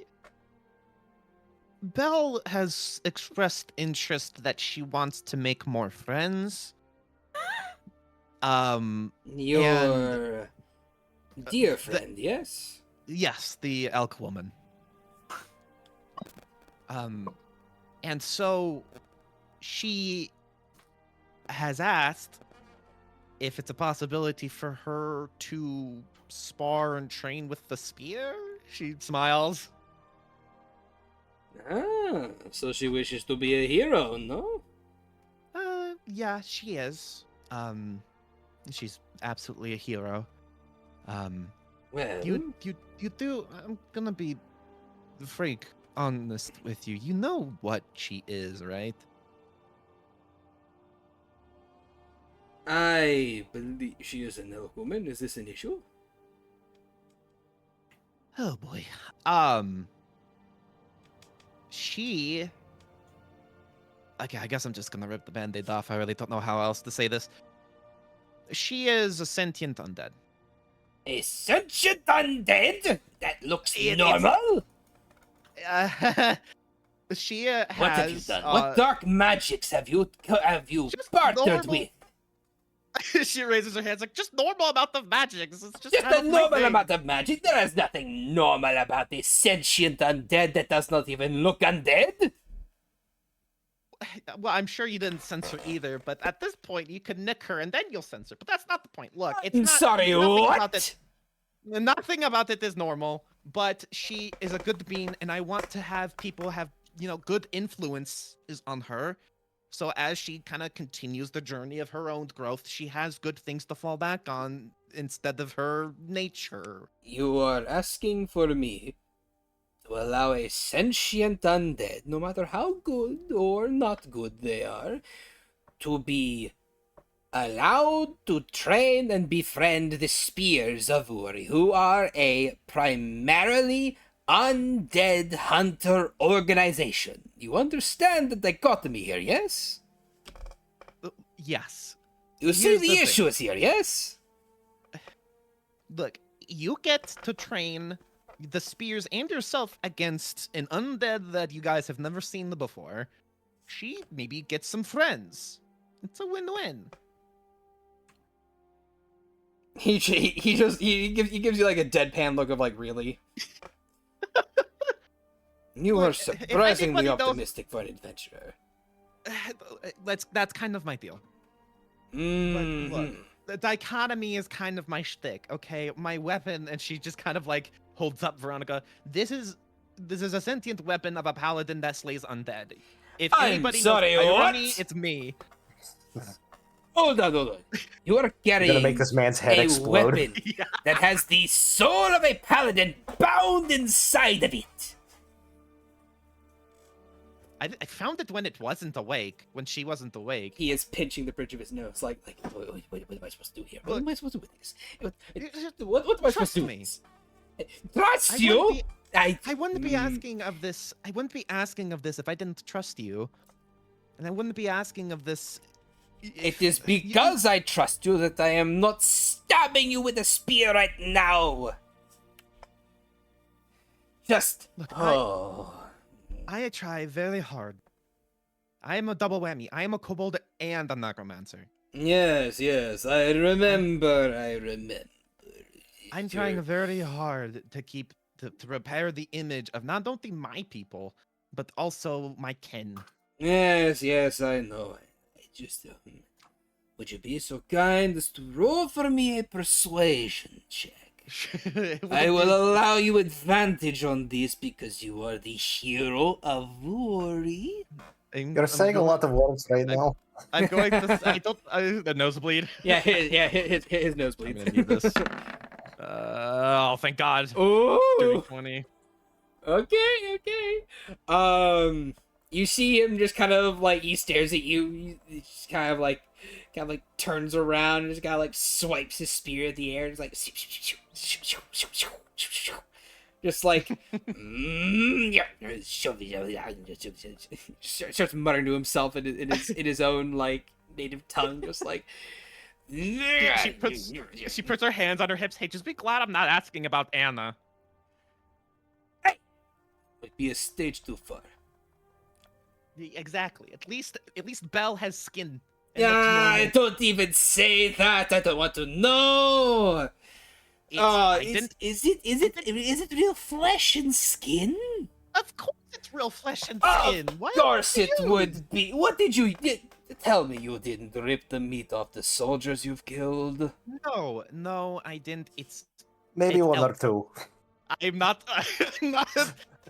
F: Belle has expressed interest that she wants to make more friends.
A: Your dear friend, yes?
F: Yes, the elk woman. And so she has asked if it's a possibility for her to spar and train with the spear. She smiles.
A: Ah, so she wishes to be a hero, no?
F: Yeah, she is. She's absolutely a hero.
A: Well,
F: You do. I'm gonna be frank honest with you. You know what she is, right?
A: I believe she is an elk woman. Is this an issue?
F: Oh boy. She. Okay, I guess I'm just gonna rip the band-aid off. I really don't know how else to say this. She is a sentient undead.
A: A sentient undead? That looks
F: It's-
A: normal?
F: She has.
A: What have you done? What dark magics have you
F: just
A: partnered
F: normal-
A: with?
F: She raises her hands like, just normal amount of magics. It's just
A: Just
F: kind
A: a
F: of my
A: normal
F: thing."
A: amount of magic. There is nothing normal about a sentient undead that does not even look undead.
F: Well, I'm sure you didn't censor either, but at this point, you could nick her and then you'll censor. But that's not the point. Look, it's
A: I'm
F: not.
A: sorry,
F: nothing about
A: what?
F: it- Nothing about it is normal, but she is a good being, and I want to have people have, good influence is on her. So as she kind of continues the journey of her own growth, she has good things to fall back on instead of her nature.
A: You are asking for me to allow a sentient undead, no matter how good or not good they are, to be allowed to train and befriend the Spears of Vuori, who are a primarily undead hunter organization. You understand the dichotomy here, yes?
F: Yes.
A: You see
F: Here's
A: the
F: the thing.
A: issues here, yes?
F: Look, you get to train the Spears and yourself against an undead that you guys have never seen before. She maybe gets some friends. It's a win-win.
A: He gives you like a deadpan look of like, really? You
F: Look,
A: are
F: if
A: surprisingly
F: anybody knows-
A: optimistic for an adventurer.
F: That's kind of my deal.
A: Mm.
F: Look, the dichotomy is kind of my shtick, okay? My weapon, and she just kind of like holds up Veronica. This is a sentient weapon of a paladin that slays undead. If
A: I'm
F: anybody
A: sorry,
F: knows
A: what?
F: irony, it's me.
A: Hold on. You are
E: You're
A: carrying
E: gonna make this man's head
A: a
E: explode.
A: weapon
F: Yeah.
A: that has the soul of a paladin bound inside of it.
F: I found it when it wasn't awake, when she wasn't awake.
A: He is pinching the bridge of his nose, like what am I supposed to do here? What
F: Look,
A: am I supposed to do with this?
F: Just
A: What am I supposed
F: trust
A: to do
F: me.
A: with this? Trust
F: I
A: you?
F: wouldn't
A: I
F: I wouldn't be
A: Mm.
F: asking of this. I wouldn't be asking of this if I didn't trust you, and I wouldn't be asking of this.
A: It is because I trust you that I am not stabbing you with a spear right now. Just
F: Look, I try very hard. I am a double whammy. I am a kobold and a necromancer.
A: Yes, I remember.
F: I'm trying very hard to keep to repair the image of not only my people, but also my kin.
A: Yes, yes, I know. I just, would you be so kind as to roll for me a persuasion check? I will allow you advantage on this because you are the hero of Vuori.
E: You're saying a lot of words right now.
F: I'm going to. I don't. The nosebleed.
A: Yeah, his nosebleeds.
F: I'm gonna need this. Oh, thank God.
A: Oh,
F: 20.
A: okay. You see him just kind of like he stares at you. He just kind of like turns around and just kind of like swipes his spear at the air. And just like just like starts muttering to himself in his own like native tongue, just like.
F: She puts her hands on her hips. Hey, just be glad I'm not asking about Anna.
A: Might be a stage too far.
F: Exactly. At least Belle has skin.
A: Yeah, don't even say that. I don't want to know. Is it real flesh and skin?
F: Of course, it's real flesh and skin.
A: Of course it would be. What did you tell me? You didn't rip the meat off the soldiers you've killed?
F: No, I didn't.
E: Maybe one or two.
F: I'm not.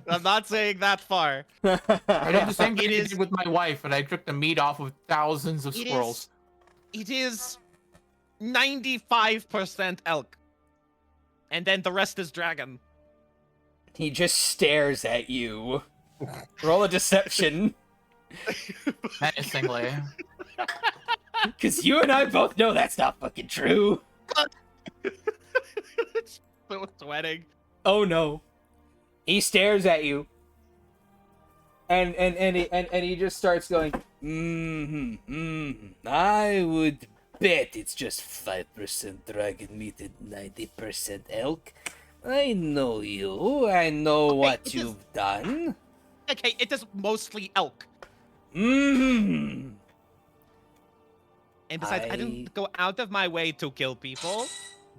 F: I'm not saying that far.
C: I did the same thing I did with my wife, and I took the meat off of thousands of squirrels.
F: It is 95% elk, and then the rest is dragon.
A: He just stares at you. Roll a deception.
C: Menacingly.
A: Because you and I both know that's not fucking true.
F: So sweating.
A: Oh no. He stares at you. And he just starts going, I would bet it's just 5% dragon meat and 90% elk. I know you. I know what you've done.
F: Okay, it is mostly elk.
A: Mm-hmm.
F: And besides, I didn't go out of my way to kill people.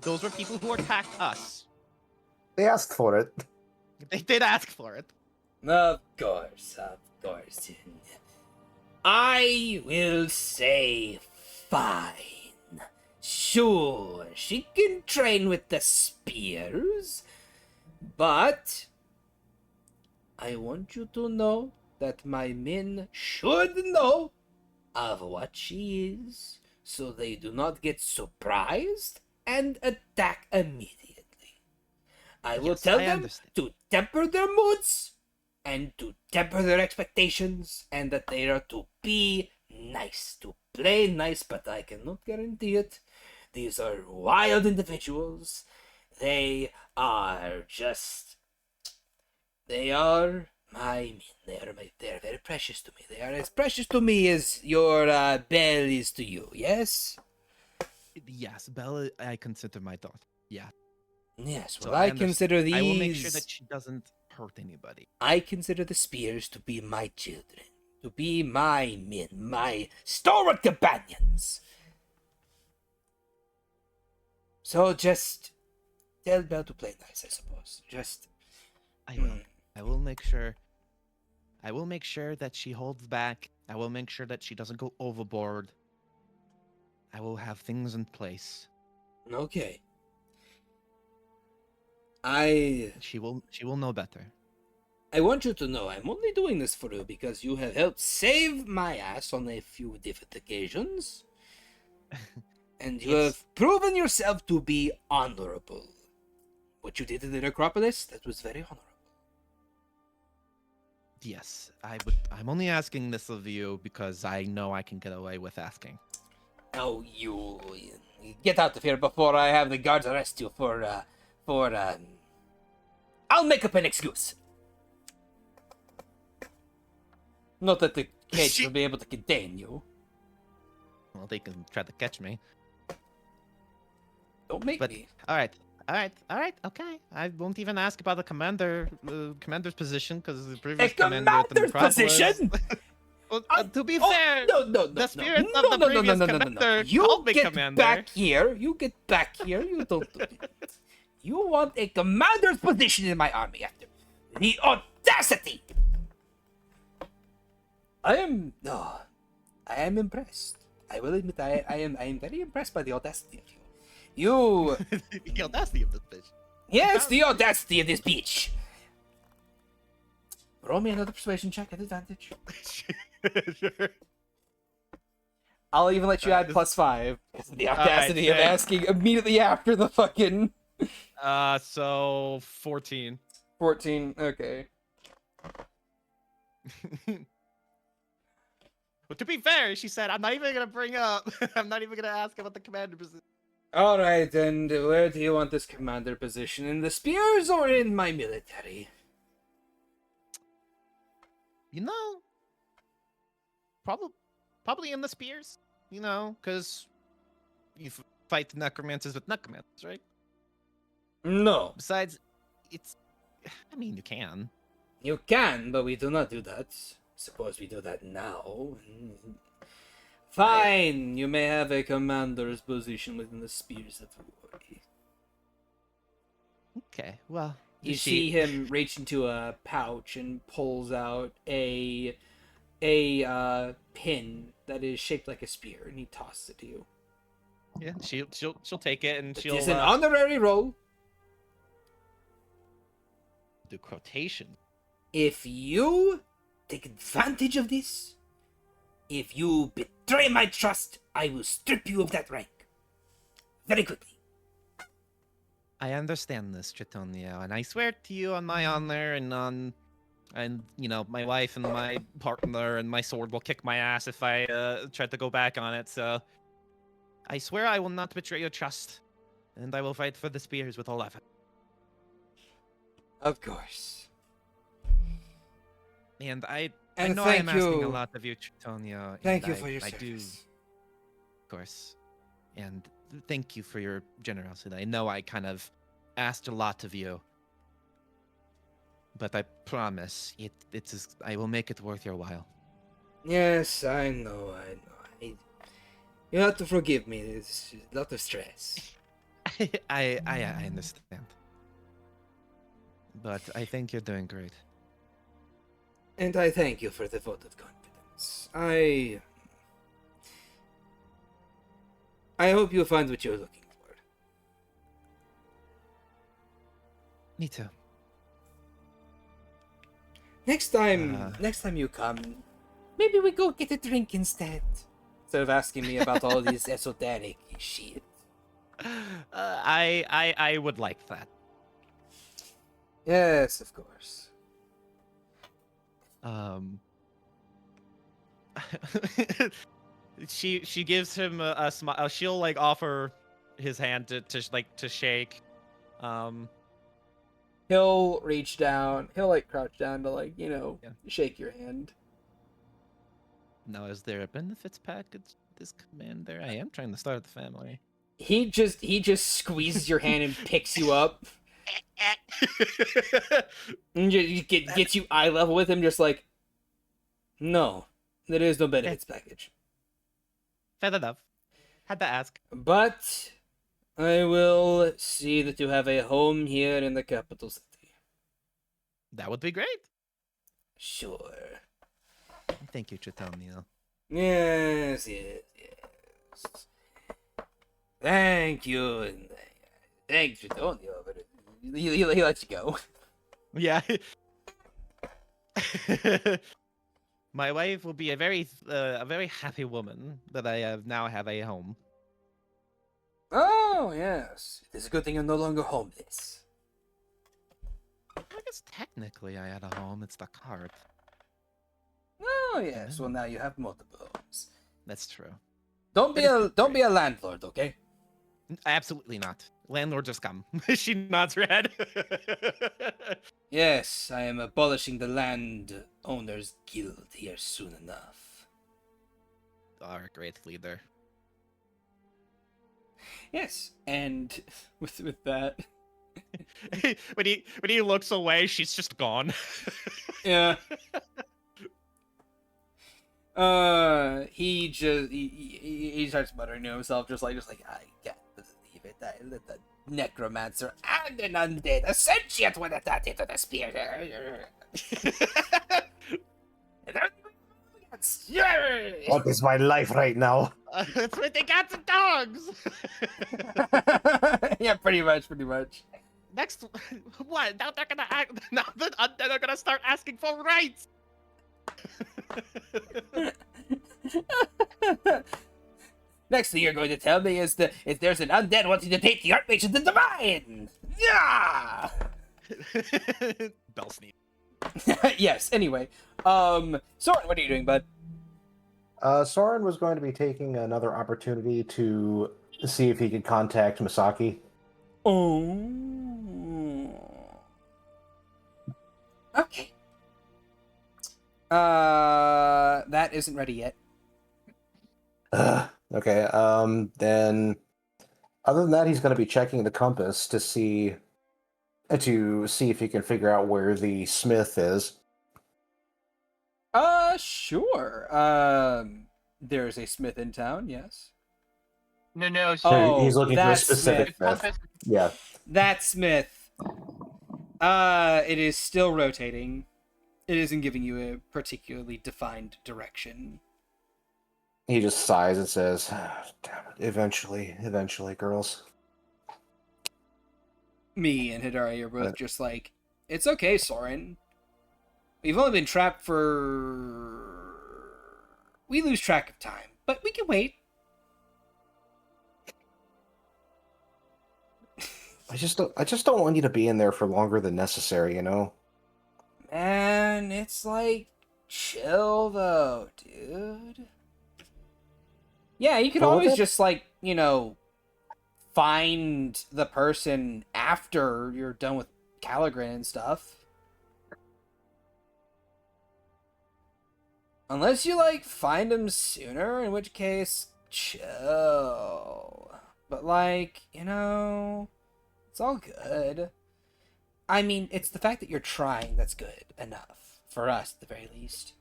F: Those were people who attacked us.
E: They asked for it.
F: They did ask for it.
A: Of course. I will say fine. Sure, she can train with the spears, but I want you to know that my men should know of what she is, so they do not get surprised and attack immediately. I will tell them to temper their moods and to temper their expectations, and that they are to be nice, to play nice, but I cannot guarantee it. These are wild individuals. They are my men. They are very precious to me. They are as precious to me as your Belle is to you, yes?
F: Yes, Belle, I consider my daughter. Yeah.
A: Yes, well,
F: So
A: I consider these...
F: I will make sure that she doesn't hurt anybody.
A: I consider the spears to be my children, to be my men, my stalwart companions. So just tell Belle to play nice, I suppose.
F: I will. I will make sure. I will make sure that she holds back. I will make sure that she doesn't go overboard. I will have things in place.
A: Okay.
F: She will know better.
A: I want you to know I'm only doing this for you because you have helped save my ass on a few different occasions. And you have proven yourself to be honorable. What you did in the necropolis, that was very honorable.
F: Yes, I'm only asking this of you because I know I can get away with asking.
A: Oh, you get out of here before I have the guards arrest you for I'll make up an excuse. Not that the cage will be able to contain you.
F: Well, they can try to catch me.
A: Don't make
F: But
A: me.
F: all right, okay. I won't even ask about the commander's position because the previous commander at the
A: commander's position?
F: Well, to be fair,
A: No,
F: the spirit of the previous commander
A: You
F: called me
A: get
F: commander.
A: back here. You get back here. You don't do it. You want a commander's position in my army after the audacity! I am impressed. I will admit I am very impressed by the audacity of you.
F: The audacity of this bitch.
A: Yes, the audacity of this bitch. Roll me another persuasion check at advantage.
F: Sure.
A: I'll even let you add +5. Because of the audacity of asking immediately after the fucking...
F: So 14.
A: 14, okay.
F: Well, to be fair, she said, I'm not even gonna bring up. I'm not even gonna ask about the commander position.
A: Alright, and where do you want this commander position? In the spears or in my military?
F: You know, probably in the spears. You know, because you fight the necromancers with necromancers, right?
A: No.
F: Besides, it's. I mean, you can.
A: You can, but we do not do that. Suppose we do that now. Fine, you may have a commander's position within the spears of Vuori.
F: Okay, well,
A: You see him reach into a pouch and pulls out a pin that is shaped like a spear, and he tosses it to you.
F: Yeah, she'll take it and she'll
A: It's an honorary roll.
F: do quotation.
A: If you take advantage of this, if you betray my trust, I will strip you of that rank. Very quickly.
F: I understand this, Tritonio, and I swear to you on my honor and you know, my wife and my partner and my sword will kick my ass if I try to go back on it. So I swear I will not betray your trust, and I will fight for the spears with all effort.
A: Of course.
F: And I
A: And
F: know I am
A: thank
F: asking a
A: you.
F: lot of you, Tritonio.
A: Thank
F: and
A: you for your
F: I do,
A: service.
F: of course, and thank you for your generosity. I know I kind of asked a lot of you, but I promise I will make it worth your while.
A: Yes, I know. You have to forgive me. It's a lot of stress.
F: I understand, but I think you're doing great.
A: And I thank you for the vote of confidence. I hope you find what you're looking for.
F: Me too.
A: Next time you come, maybe we go get a drink instead. Instead of asking me about all this esoteric shit.
F: I would like that.
A: Yes, of course.
F: She gives him a smile. She'll like offer his hand to shake.
A: He'll reach down. He'll like crouch down to
F: Yeah.
A: shake your hand.
F: Now, is there a benefits package? This commander, I am trying to start the family.
A: He just squeezes your hand and picks you up. And gets you eye level with him, just like, no, there is no benefits package.
F: Fair enough. Had to ask.
A: But I will see that you have a home here in the capital city.
F: That would be great.
A: Sure.
F: Thank you, Tritonio.
A: Yes. Thank you, and thanks, Antonio. But he lets you go.
F: Yeah. My wife will be a very happy woman that I have a home.
A: Oh yes, it is a good thing you're no longer homeless.
F: I guess technically I had a home. It's the cart.
A: Oh yes, well now you have multiple homes.
F: That's true.
A: Don't be a landlord, okay?
F: Absolutely not. Landlord just come. She nods her head.
A: Yes, I am abolishing the landowners guild here soon enough.
F: Our great leader.
A: Yes, and with that,
F: when he looks away, she's just gone.
A: yeah. He starts muttering to himself, just like I can't believe believe it. The necromancer and an undead, a sentient one attacked into the spear.
E: What is my life right now?
F: That's what they got the dogs.
A: Yeah, pretty much.
F: Next, what? Now they're gonna act. Now the undead are gonna start asking for rights.
A: Next thing you're going to tell me is that if there's an undead wanting to take the Archmage of the Divine! Yeah!
F: Bell sneeze.
A: Yes, anyway. Soren, what are you doing, bud?
E: Soren was going to be taking another opportunity to see if he could contact Misaki.
A: Oh. Okay. That isn't ready yet.
E: Okay, then other than that, he's going to be checking the compass to see if he can figure out where the smith is.
A: Sure. There's a smith in town, yes.
C: No.
A: Oh,
E: He's looking for a
A: that
E: specific
A: smith.
E: smith. Yeah.
A: That smith. It is still rotating. It isn't giving you a particularly defined direction.
E: He just sighs and says, "Damn it, eventually, girls."
A: Me and Hidari are both just like, it's okay, Soren. We've only been trapped for... We lose track of time, but we can wait.
E: I just don't want you to be in there for longer than necessary, you know?
A: Man, it's like, chill though, dude. Yeah, you could
E: Well,
A: always
E: that-
A: just like, find the person after you're done with ch-ldr-n and stuff. Unless you, find him sooner, in which case, chill. But, it's all good. I mean, it's the fact that you're trying that's good enough. For us, at the very least.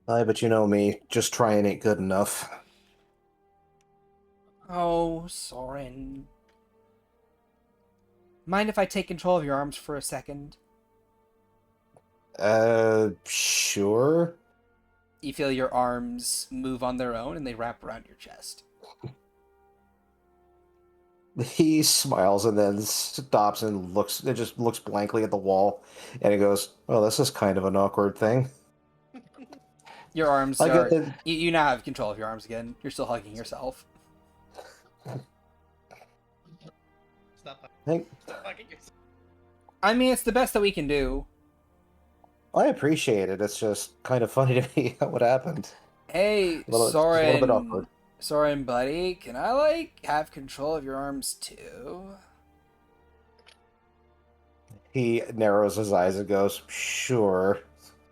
E: But you know me, just trying ain't good enough.
A: Oh, Soren. Mind if I take control of your arms for a second?
E: Sure.
A: You feel your arms move on their own and they wrap around your chest.
E: He smiles and then stops and just looks blankly at the wall, and he goes, "Well, this is kind of an awkward thing."
A: Your arms
E: I
A: are...
E: get that.
A: You now have control of your arms again. You're still hugging yourself.
F: Stop
E: Thank-
F: fucking yourself.
A: I mean, it's the best that we can do.
E: I appreciate it. It's just kind of funny to me what happened.
A: Hey,
E: A little bit awkward.
A: Soren... Soren, buddy, can I, have control of your arms, too?
E: He narrows his eyes and goes, "Sure."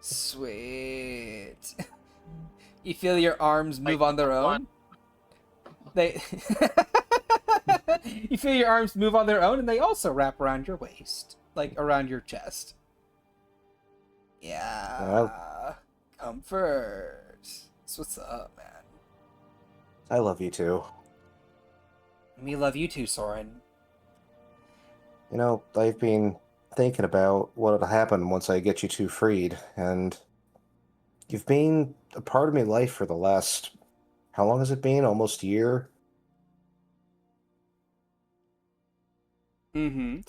A: Sweet. You feel your arms move on their own? They... You feel your arms move on their own, and they also wrap around your waist. Around your chest. Yeah. Comfort. That's what's up, man.
E: I love you too.
A: We love you too, Soren.
E: You know, I've been thinking about what'll happen once I get you two freed, and you've been a part of my life for the last... How long has it been? Almost a year?
A: Mm-hmm.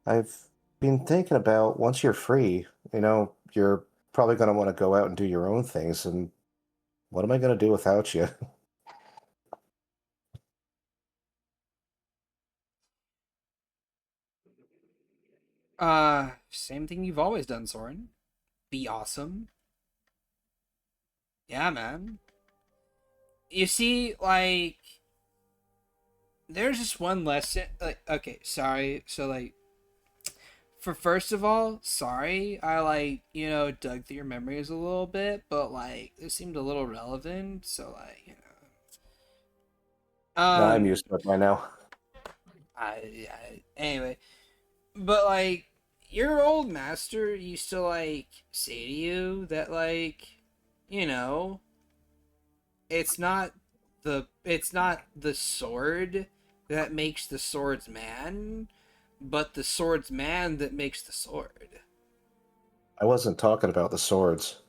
E: I've been thinking about once you're free, you're probably going to want to go out and do your own things, and what am I going to do without you?
A: Same thing you've always done, Soren. Be awesome. Yeah, man. You see, there's just one lesson. Okay, sorry. So, for first of all, sorry, I, dug through your memories a little bit, but, this seemed a little relevant, so,
E: I'm used to it by now.
A: Anyway, but, your old master used to, say to you that, it's not it's not the sword that makes the swordsman, but the swordsman that makes the sword.
E: I wasn't talking about the swords.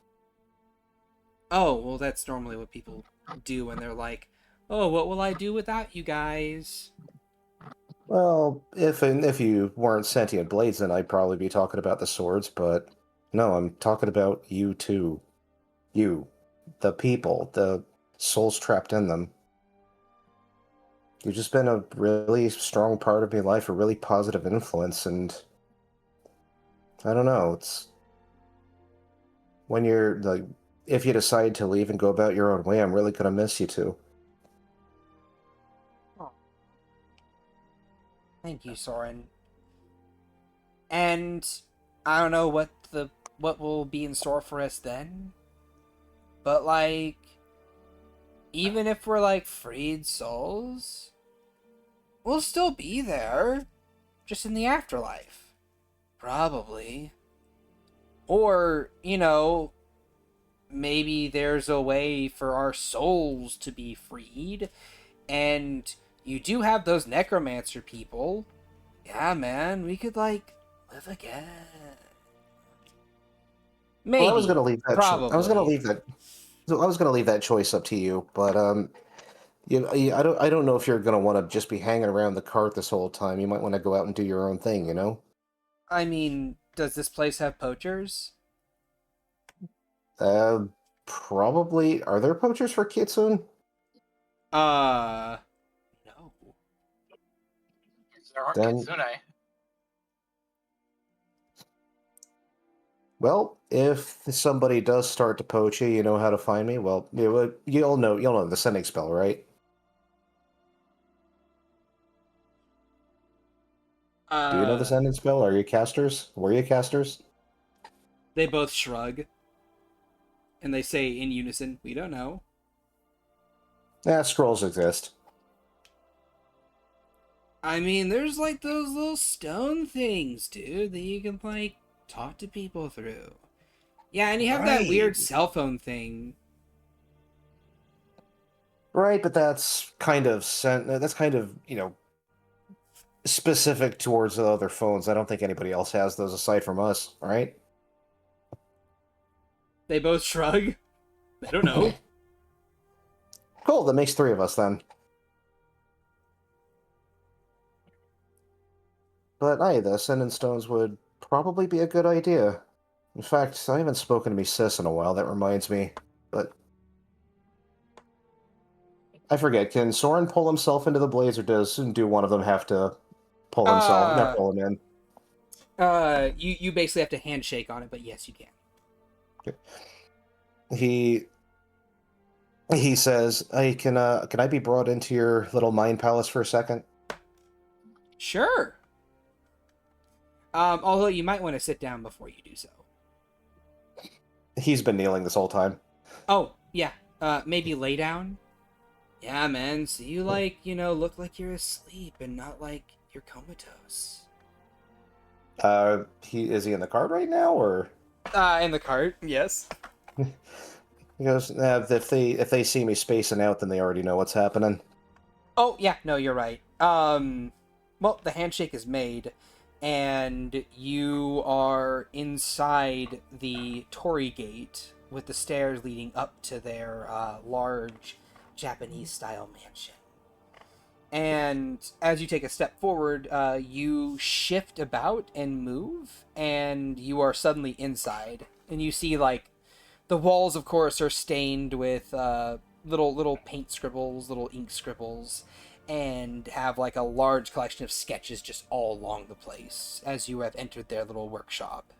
A: Oh, well, that's normally what people do when they're like, "Oh, what will I do without you guys?"
E: Well, if you weren't sentient blades, then I'd probably be talking about the swords, but no, I'm talking about you too. You, the people, the souls trapped in them. You've just been a really strong part of my life, a really positive influence, and I don't know, it's when you're like, if you decide to leave and go about your own way, I'm really gonna miss you too.
A: Thank you, Soren. And I don't know what will be in store for us then, but like, even if we're like freed souls, we'll still be there, just in the afterlife, probably. Or, maybe there's a way for our souls to be freed, and you do have those necromancer people. Yeah, man, we could, like, live again. Maybe.
E: Well, I was gonna leave that.
A: Probably.
E: I was gonna leave that. So I was gonna leave that choice up to you, but I don't know if you're gonna want to just be hanging around the cart this whole time. You might want to go out and do your own thing, you know.
A: I mean, does this place have poachers?
E: Probably. Are there poachers for Kitsune?
A: No.
C: There aren't
E: Then-
C: kitsune.
E: Well, if somebody does start to poach you, you know how to find me. Well, you'll know the sending spell, right? Do you know the sending spell? Are you casters? Were you casters?
A: They both shrug. And they say in unison, "We don't know."
E: Yeah, scrolls exist.
A: I mean, there's like those little stone things, dude, that you can like talk to people through. Yeah, and you have that weird
B: Right.
A: cell phone thing.
E: Right, but that's kind of specific towards the other phones. I don't think anybody else has those aside from us, right?
A: They both shrug. They don't know.
E: Cool, that makes 3 of us then. But aye, the Ascendant Stones would probably be a good idea. In fact, I haven't spoken to me sis in a while, that reminds me. But I forget, can Soren pull himself into the blaze, or do one of them have to pull himself, not pull him in?
A: You basically have to handshake on it, but yes, you can.
E: He says, "Hey, can I be brought into your little mind palace for a second?"
A: Sure. Although you might want to sit down before you do so.
E: He's been kneeling this whole time.
A: Oh, yeah. Maybe lay down? Yeah, man. So you, like, look like you're asleep and not like you're comatose.
E: Is he in the cart right now, or?
A: In the cart, yes.
E: He goes, if they see me spacing out, then they already know what's happening.
A: Oh, yeah, no, you're right. Well, the handshake is made, and you are inside the Torii Gate with the stairs leading up to their large Japanese-style mansion. And as you take a step forward, you shift about and move, and you are suddenly inside. And you see, like, the walls, of course, are stained with little paint scribbles, little ink scribbles, and have like a large collection of sketches just all along the place as you have entered their little workshop.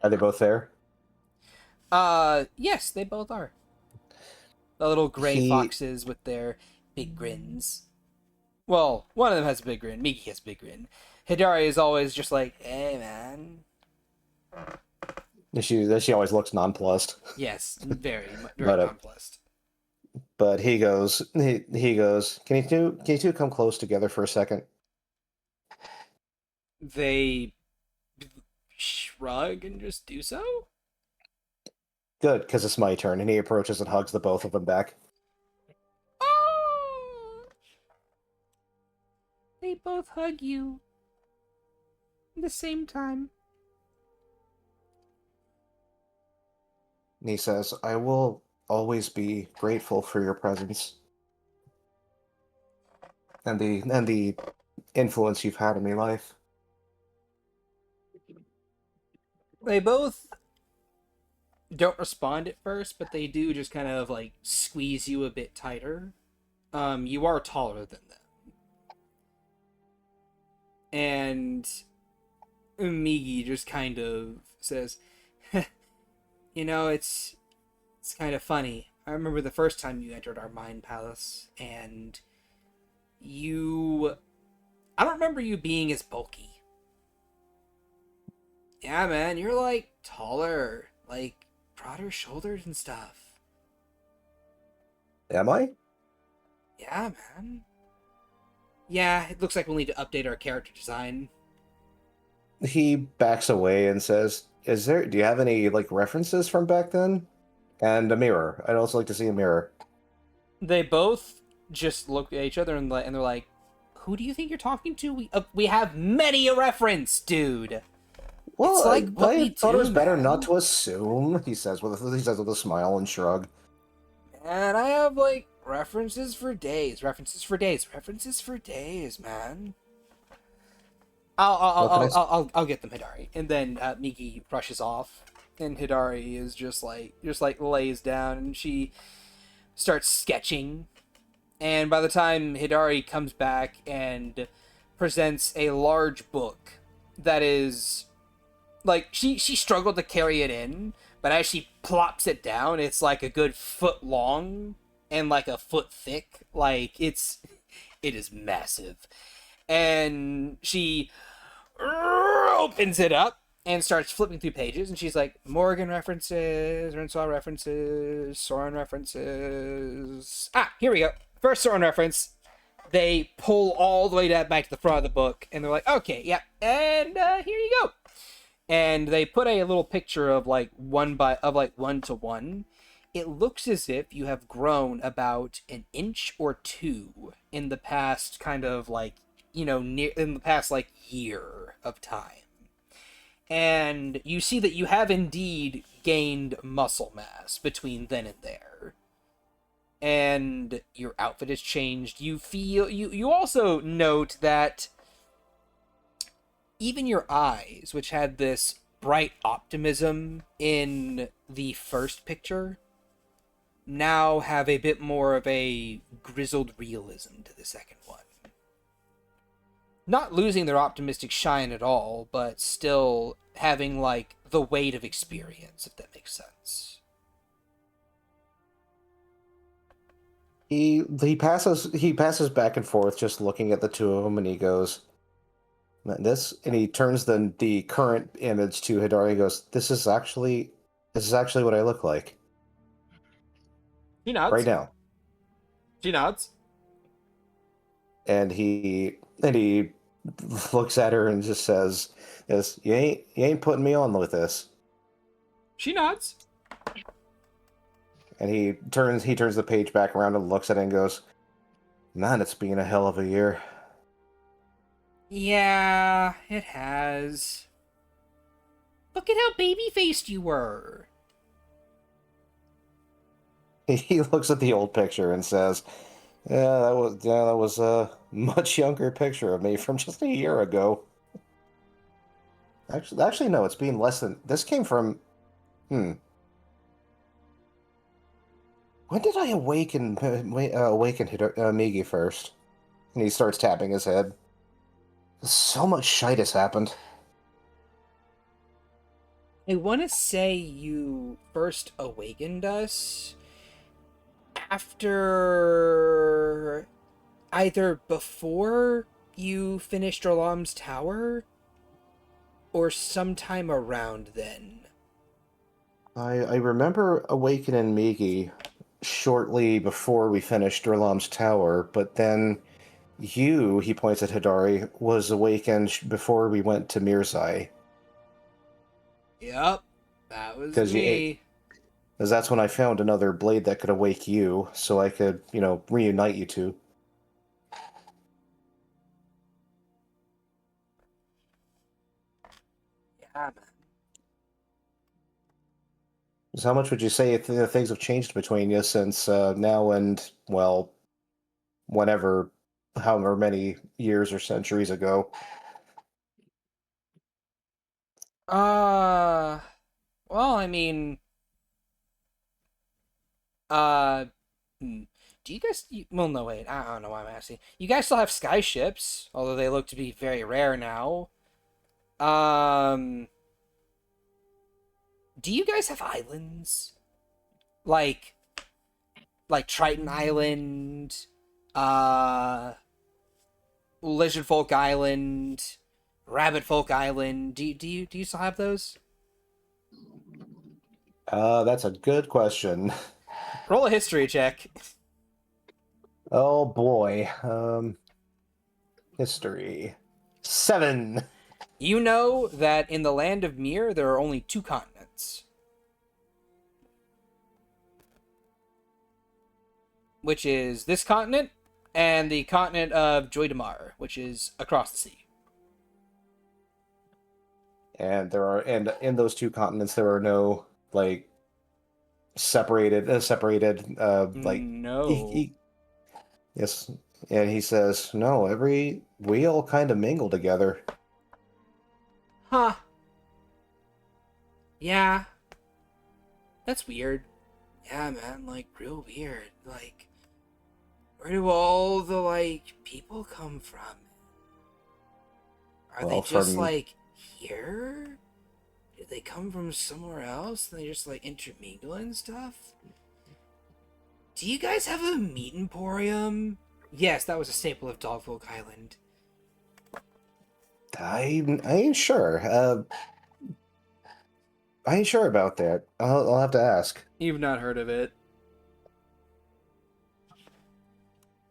E: Are they both there?
A: Yes, they both are. The little gray foxes with their big grins. Well, one of them has a big grin. Miki has a big grin. Hidari is always just like, "Hey, man."
E: She always looks nonplussed.
A: Yes, very
E: But,
A: nonplussed.
E: But he goes, can you two come close together for a second?
A: They shrug and just do so?
E: Good, because it's my turn. And he approaches and hugs the both of them back.
A: they both hug you at the same time.
E: And he says, I will always be grateful for your presence and the influence you've had in my life.
A: They both don't respond at first, but they do just kind of like squeeze you a bit tighter. You are taller than them. And Migi just kind of says, you know, it's kind of funny. I remember the first time you entered our mind palace, and I don't remember you being as bulky. Yeah, man, you're like taller, like broader shoulders and stuff.
E: Am I?
A: Yeah, man. Yeah, it looks like we'll need to update our character design.
E: He backs away and says, do you have any, like, references from back then? And a mirror. I'd also like to see a mirror.
A: They both just look at each other and they're like, who do you think you're talking to? We have many a reference, dude.
E: Well,
A: it's like what we
E: thought
A: do,
E: it was better
A: man.
E: not to assume, he says with a smile and shrug.
A: And I have, like, references for days, man. I'll get them, Hidari. And then Miki rushes off, and Hidari is just lays down, and she starts sketching. And by the time Hidari comes back and presents a large book that is, like, she struggled to carry it in, but as she plops it down, it's like a good foot long and like a foot thick. Like, it is massive. And she opens it up and starts flipping through pages, and she's like, Morgan references, Rinsaw references, Soren references. Ah, here we go. First Soren reference. They pull all the way back to the front of the book, and they're like, okay, yeah, and here you go. And they put a little picture of like 1-to-1. It looks as if you have grown about an inch or two in the past kind of like, in the past like year of time. And you see that you have indeed gained muscle mass between then and there. And your outfit has changed. You also note that even your eyes, which had this bright optimism in the first picture, now have a bit more of a grizzled realism to the second one. Not losing their optimistic shine at all, but still having, like, the weight of experience, if that makes sense.
E: He passes back and forth, just looking at the two of them, and he goes, and he turns the current image to Hidari and goes, This is actually what I look like.
A: She nods.
E: Right now.
A: She nods.
E: And he looks at her and just says, You ain't putting me on with this.
A: She nods.
E: And he turns the page back around and looks at it and goes, Man, it's been a hell of a year.
A: Yeah, it has. Look at how baby-faced you were.
E: He looks at the old picture and says, that was a much younger picture of me from just a year ago. Actually, no, it's been less than... This came from... When did I awaken Migi first? And he starts tapping his head. So much shite has happened.
A: I want to say you first awakened us after either before you finished Orlam's tower or sometime around then.
E: I remember awakening Migi shortly before we finished Orlam's tower, but then he points at Hidari, was awakened before we went to Mirzai.
A: Yep, that was me.
E: Because that's when I found another blade that could awake you, so I could, reunite you two.
A: man.
E: So how much would you say things have changed between you since now and, well, whenever, however many years or centuries ago?
A: Well, I mean, uh, do you guys? Well, no, wait. I don't know why I'm asking. You guys still have skyships, although they look to be very rare now. Um, do you guys have islands? Like, Triton Island, uh, Lizard Folk Island, Rabbit Folk Island. Do you still have those?
E: That's a good question.
A: Roll a history check.
E: Oh boy. History. 7.
A: You know that in the land of Mir there are only 2 continents, which is this continent and the continent of Joy Damar, which is across the sea.
E: And and in those 2 continents there are no like separated like
A: No.
E: yes, and he says no, we all kind of mingle together.
A: Huh. Yeah. That's weird. Yeah, man, like, real weird. Like, where do all the, like, people come from? Are they
E: Well,
A: just,
E: from
A: like, here? Did they come from somewhere else and they just, like, intermingle and stuff? Do you guys have a meat emporium? Yes, that was a staple of Dogfolk Island.
E: I ain't sure. I ain't sure about that. I'll have to ask.
A: You've not heard of it.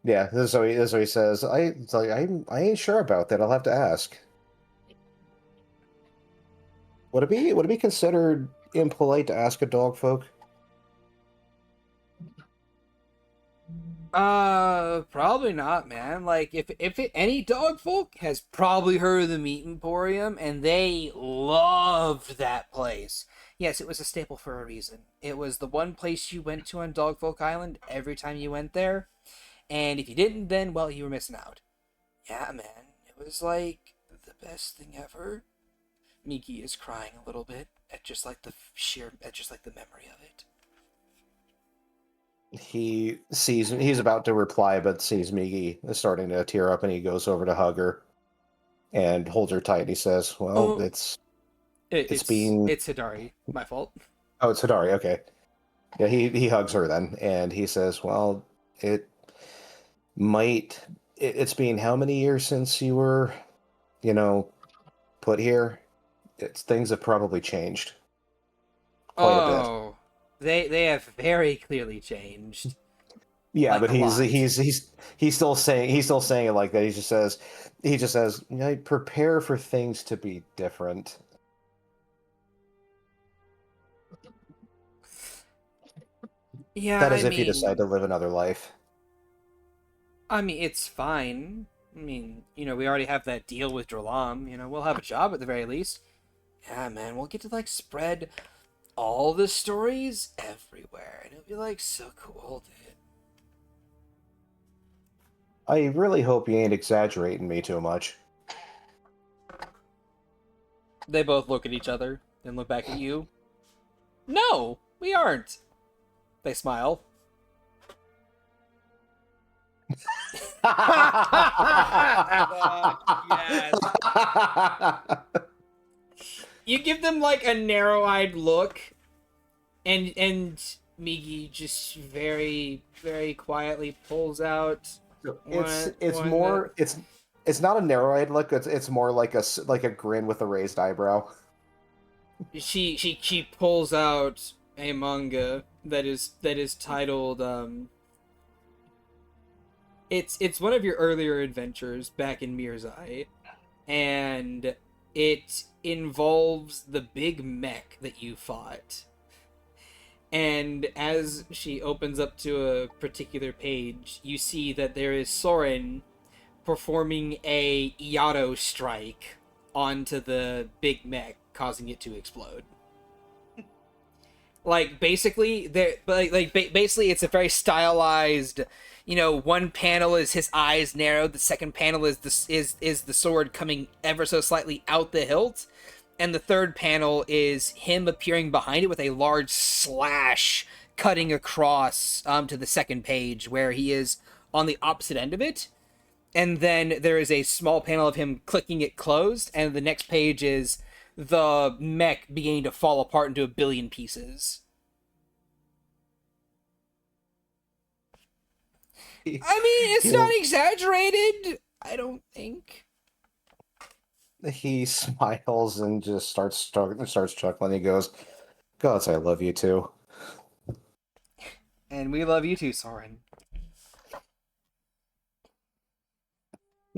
E: Yeah, this is what he says. I ain't sure about that. I'll have to ask. Would it be considered impolite to ask a dog folk?
A: Probably not, man. Like, any dog folk has probably heard of the Meat Emporium, and they loved that place. Yes, it was a staple for a reason. It was the one place you went to on Dogfolk Island every time you went there, and if you didn't, then, well, you were missing out. Yeah, man, it was, like, the best thing ever. Miki is crying a little bit at just, like, the memory of it.
E: He's about to reply, but sees Migi starting to tear up, and he goes over to hug her and holds her tight. And he says, "Well,
A: Oh,
E: it's been
A: Hidari. My fault.
E: oh, it's Hidari. Okay, yeah." He hugs her then, and he says, "Well, it's been how many years since you were, you know, put here? Things have probably changed quite a bit."
A: Oh, they have very clearly changed.
E: Yeah,
A: Like,
E: but
A: a lot.
E: he's still saying it like that. He just says, prepare for things to be different.
A: Yeah,
E: That is if you decide to live another life.
A: I mean, it's fine. I mean, we already have that deal with Drolam. We'll have a job at the very least. Yeah, man, we'll get to, like, spread all the stories everywhere, and it'll be, like, so cool, dude.
E: I really hope you ain't exaggerating me too much.
A: They both look at each other, then look back at you. No, we aren't. They smile.
F: Yes.
A: You give them, like, a narrow-eyed look, and Migi just very, very quietly pulls out.
E: It's not a narrow-eyed look. It's more like a grin with a raised eyebrow.
A: She pulls out a manga that is titled it's one of your earlier adventures back in Mirzai, and it involves the big mech that you fought. And as she opens up to a particular page, you see that there is Soren performing a Iato strike onto the big mech, causing it to explode. Like, basically, basically, it's a very stylized. One panel is his eyes narrowed. The second panel is the sword coming ever so slightly out the hilt, and the third panel is him appearing behind it with a large slash cutting across to the second page where he is on the opposite end of it. And then there is a small panel of him clicking it closed, and the next page is the mech beginning to fall apart into a billion pieces. I mean, it's not exaggerated, I don't think.
E: He smiles and just starts chuckling. He goes, "Gods, I love you too."
A: And we love you too, Soren.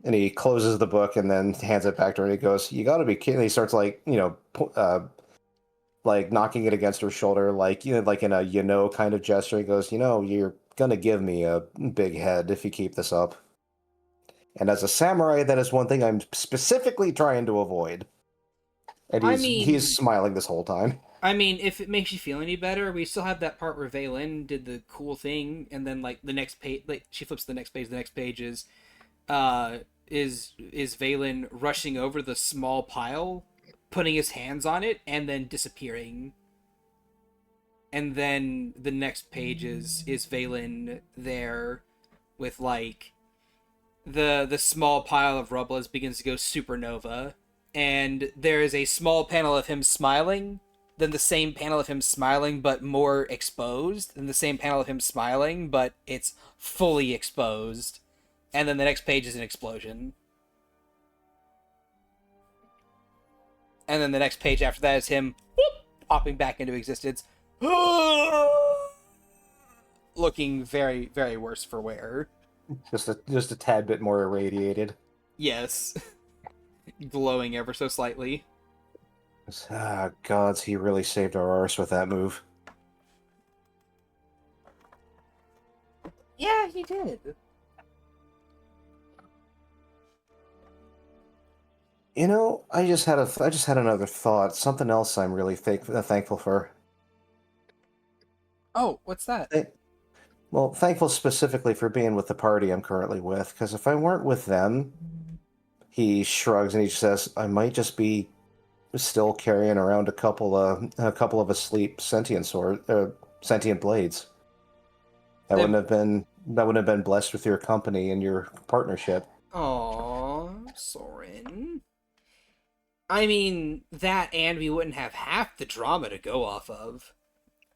E: And he closes the book and then hands it back to her. And he goes, "You got to be kidding!" He starts like knocking it against her shoulder, like in a kind of gesture. He goes, "You're gonna give me a big head if you keep this up." And as a samurai, that is one thing I'm specifically trying to avoid. And he's smiling this whole time.
A: I mean, if it makes you feel any better, we still have that part where Valen did the cool thing, and then the next page, she flips the next page. The next page is Valen rushing over the small pile, putting his hands on it, and then disappearing. And then the next page is Valen there with the small pile of rubble begins to go supernova, and there is a small panel of him smiling, then the same panel of him smiling but more exposed, then the same panel of him smiling but it's fully exposed, and then the next page is an explosion. And then the next page after that is him popping back into existence, looking very, very worse for wear.
E: Just a tad bit more irradiated.
A: Yes. Glowing ever so slightly.
E: Gods, he really saved our arse with that move.
A: Yeah, he did.
E: I just had another thought. Something else I'm really thankful for.
A: Oh, what's that?
E: Well, thankful specifically for being with the party I'm currently with, because if I weren't with them, he shrugs and he says, I might just be still carrying around a couple of asleep sentient blades. That wouldn't have been blessed with your company and your partnership.
A: Aww, Soren. I mean, that, and we wouldn't have half the drama to go off of.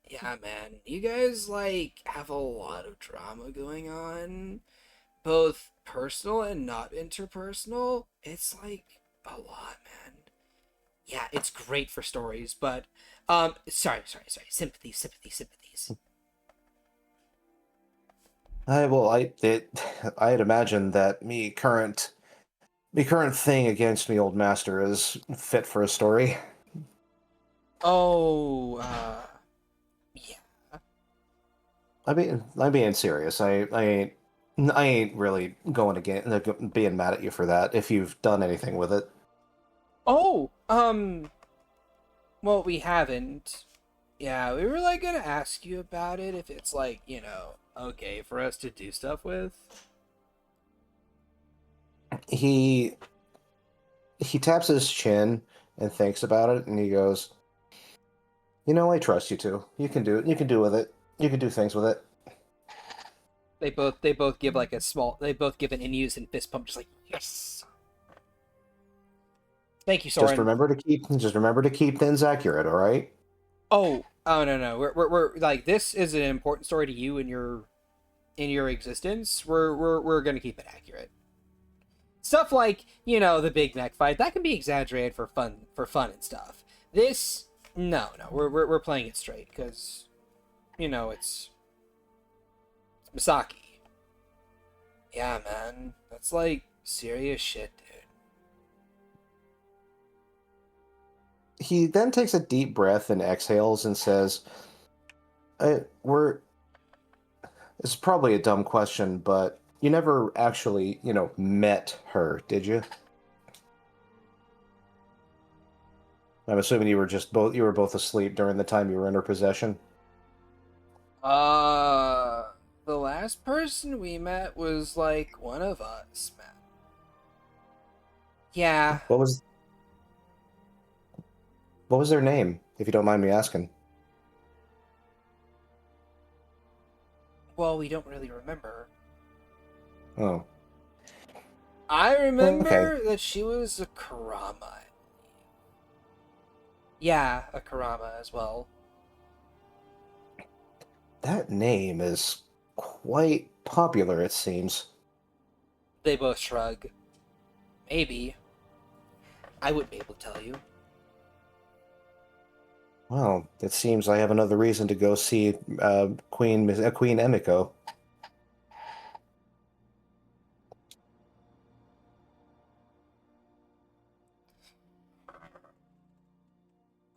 A: Yeah, man, you guys, have a lot of drama going on, both personal and not interpersonal. It's, a lot, man. Yeah, it's great for stories, but, sorry. Sympathies.
E: I had imagined that me current thing against me old master is fit for a story.
A: Oh, yeah.
E: I'm being serious. I ain't really going again being mad at you for that if you've done anything with it.
A: Oh, well, we haven't. Yeah, we were gonna ask you about it if it's okay for us to do stuff with.
E: He taps his chin and thinks about it, and he goes, I trust you too. You can do it. You can do with it. You can do things with it.
A: They both give they both give an in-unison fist pump, just yes. Thank you, Soren.
E: Just remember to keep things accurate, all right?
A: Oh no. We're this is an important story to you in your existence. We're gonna keep it accurate. Stuff the big mech fight, that can be exaggerated for fun and stuff. This, no, we're playing it straight, because, it's Misaki. Yeah, man, that's serious shit, dude.
E: He then takes a deep breath and exhales and says, it's probably a dumb question, but you never actually, met her, did you? I'm assuming you were both asleep during the time you were in her possession.
A: The last person we met was like one of us, man. Yeah.
E: What was their name, if you don't mind me asking?
A: Well, we don't really remember.
E: Oh.
A: I remember
E: Okay.
A: that she was a Karama. Yeah, a Karama as well.
E: That name is quite popular, it seems.
A: They both shrug. Maybe. I wouldn't be able to tell you.
E: Well, it seems I have another reason to go see Queen Emiko.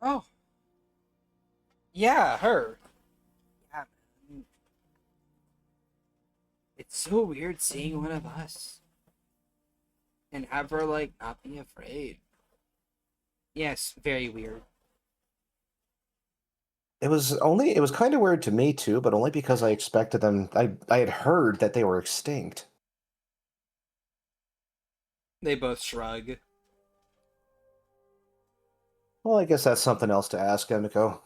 A: Oh. Yeah, her. Yeah, man. It's so weird seeing one of us. And have her, like, not be afraid. Yes, very weird.
E: It was kind of weird to me too, but only because I expected them. I had heard that they were extinct.
A: They both shrug.
E: Well, I guess that's something else to ask Emiko.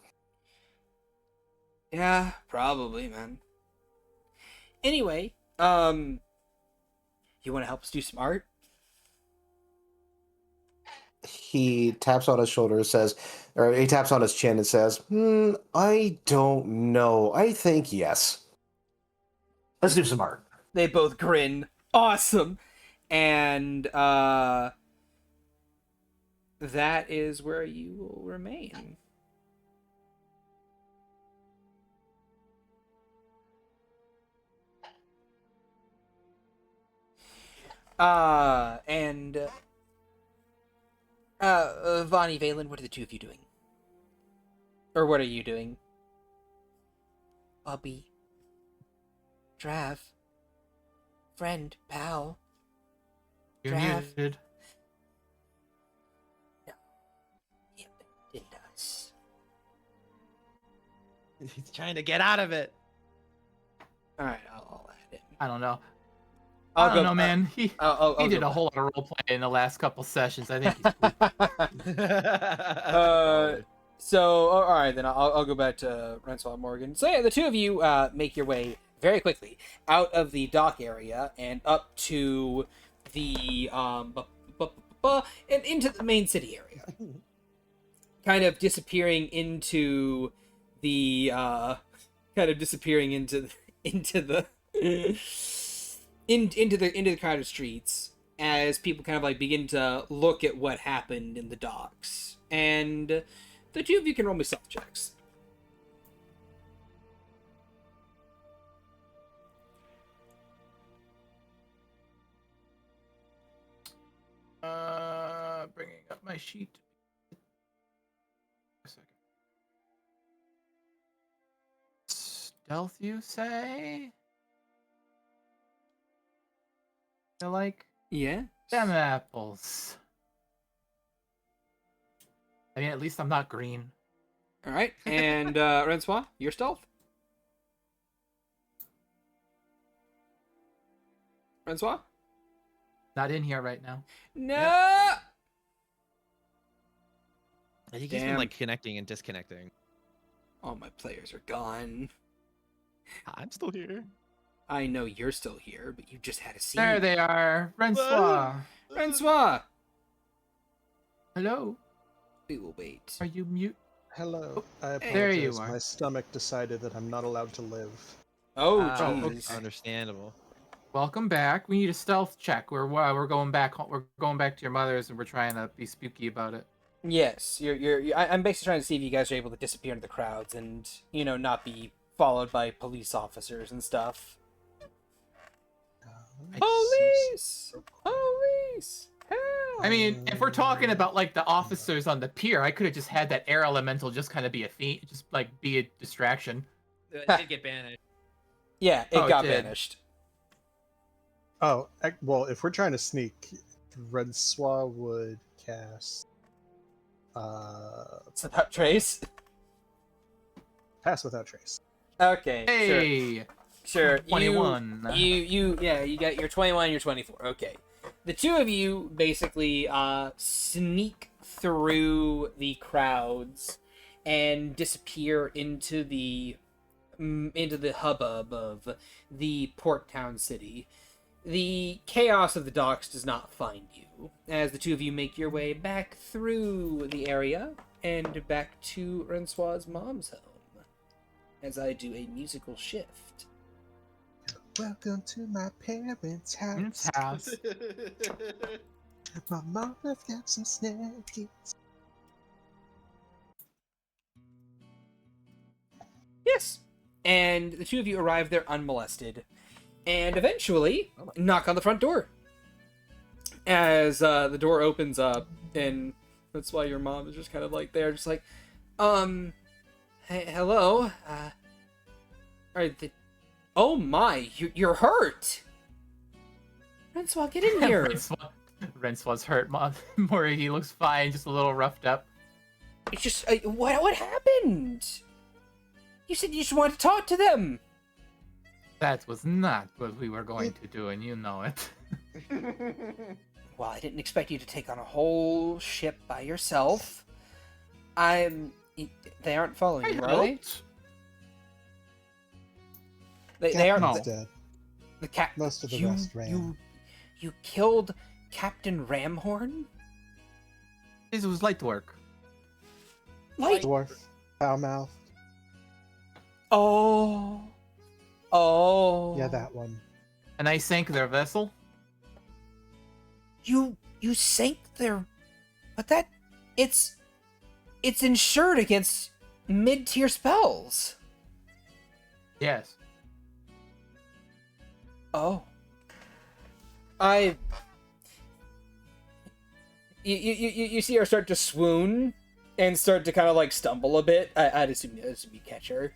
A: Yeah, probably, man. Anyway, you want to help us do some art?
E: He taps on his shoulder and says, or he taps on his chin and says, I don't know. I think yes. Let's do some art.
A: They both grin. Awesome. And that is where you will remain. And Vonnie, Valen, what are the two of you doing? Or what are you doing? Bobby. Trav. Friend, pal.
C: You're
A: Trav.
C: muted.
A: He abandoned us.
F: He's trying to get out of it.
A: Alright, I'll add him.
C: I don't know.
A: I'll
C: I don't
A: go-
C: know, man. He
A: I'll
C: did
A: go
C: a whole lot of role play in the last couple sessions. I think he's cool.
A: So, all right, then I'll go back to Rensselaer Morgan. So, yeah, the two of you make your way very quickly out of the dock area and up to the and into the main city area, kind of disappearing into the into the crowded streets as people kind of like begin to look at what happened in the docks. And the two of you can roll me stealth checks.
C: Bringing up my sheet. A second. Stealth, you say? I like
A: Yeah.
C: them apples. I mean, at least I'm not green.
A: All right, and Rensois, your stealth. Rensois?
C: Not in here right now.
A: No.
F: I think he's been
A: Damn.
F: like connecting and disconnecting.
A: All my players are gone.
F: I'm still here.
A: I know you're still here, but you just had a scene.
C: There they are. Francois.
A: Francois!
C: Hello.
A: We will wait.
C: Are you mute?
B: Hello. I apologize.
C: There you are.
B: My stomach decided that I'm not allowed to live.
A: Oh,
F: Oh,
A: jeez.
F: understandable.
C: Welcome back. We need a stealth check. We're going back. We're going back to your mother's, and we're trying to be spooky about it.
A: Yes, I'm basically trying to see if you guys are able to disappear into the crowds and, you know, not be followed by police officers and stuff. Police! Police! Help!
C: I mean, if we're talking about like the officers on the pier, I could have just had that air elemental just kind of be a just like be a distraction.
F: It did get banished.
A: Yeah, it
C: Oh, it
A: got
C: did.
A: banished.
B: Oh, well, if we're trying to sneak, Rensois would cast
A: It's about Trace.
B: Pass without trace.
A: Okay, sure.
C: Hey,
A: Sure.
C: 21.
A: You got your 21, your 24. Okay. The two of you basically sneak through the crowds and disappear into the hubbub of the port town city. The chaos of the docks does not find you, as the two of you make your way back through the area and back to Rensoir's mom's home, as I do a musical shift.
B: Welcome to my parents' house.
C: House.
B: My mama's got some snackies.
A: Yes. And the two of you arrive there unmolested, and eventually knock on the front door. As the door opens up, and that's why your mom is just kind of like there, just like, hey, hello, oh my, you're hurt! Rensoir, get in here!
C: Rensoir's hurt, Mom. Mori, he looks fine, just a little roughed up.
A: It's just, what happened? You said you just wanted to talk to them!
C: That was not what we were going to do, and you know it.
A: Well, I didn't expect you to take on a whole ship by yourself. They aren't following you, are they? They aren't.
B: Captain's dead.
A: The cap.
B: Most of the rest ran.
A: You killed Captain Ramhorn?
C: This was light work.
A: Light.
B: Dwarf, foul-mouthed.
A: Oh.
B: Yeah, that one.
C: And I sank their vessel.
A: You sank their, but it's insured against mid-tier spells.
C: Yes.
A: Oh. You see her start to swoon and start to kind of like stumble a bit. I'd assume you catch her.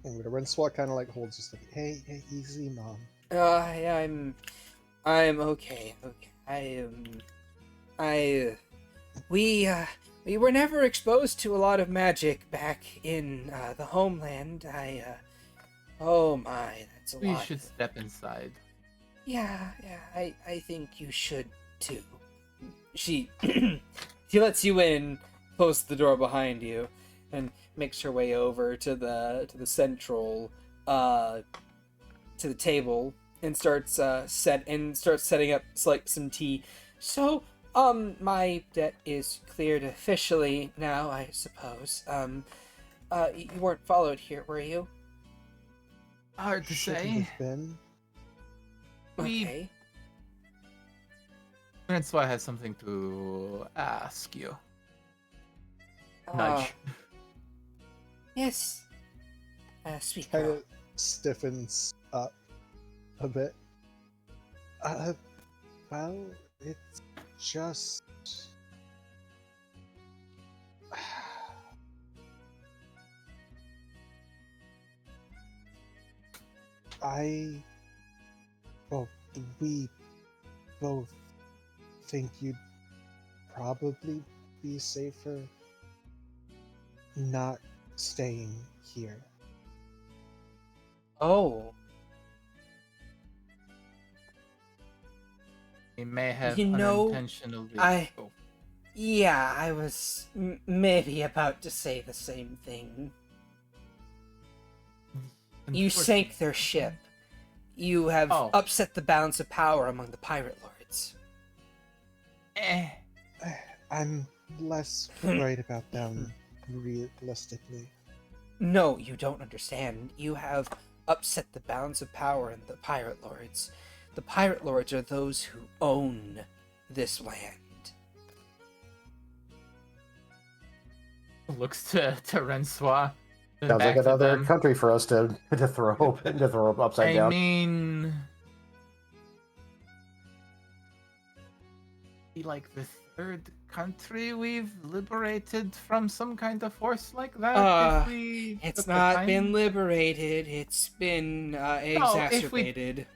B: And Rensoir kind of like holds just like, hey, easy, mom.
A: Yeah, I'm okay. We were never exposed to a lot of magic back in the homeland. Oh my, that's a lot.
C: We should step inside.
A: Yeah, I think you should too. She lets you in, closes the door behind you, and makes her way over to the central to the table and starts setting up like some tea. So, my debt is cleared officially now, I suppose. You weren't followed here, were you?
C: Hard to
B: Shouldn't
C: say.
B: have been.
A: Okay.
C: Francois has something to ask you.
A: Uh,
C: Nudge.
A: Yes. Sweet
B: Kind
A: girl.
B: of stiffens up a bit. Well, it's just... we both think you'd probably be safer not staying here.
A: Oh.
C: He may have
A: You know,
C: unintentionally. Oh.
A: Yeah, I was maybe about to say the same thing. You sank their ship. You have upset the balance of power among the pirate lords.
B: I'm less worried about them, realistically.
A: No, you don't understand. You have upset the balance of power in the pirate lords. The pirate lords are those who own this land.
C: Looks to Rensoir.
E: Sounds like another country for us to throw upside down.
C: I mean, be like the third country we've liberated from some kind of force like that.
A: It's not been liberated. It's been exacerbated.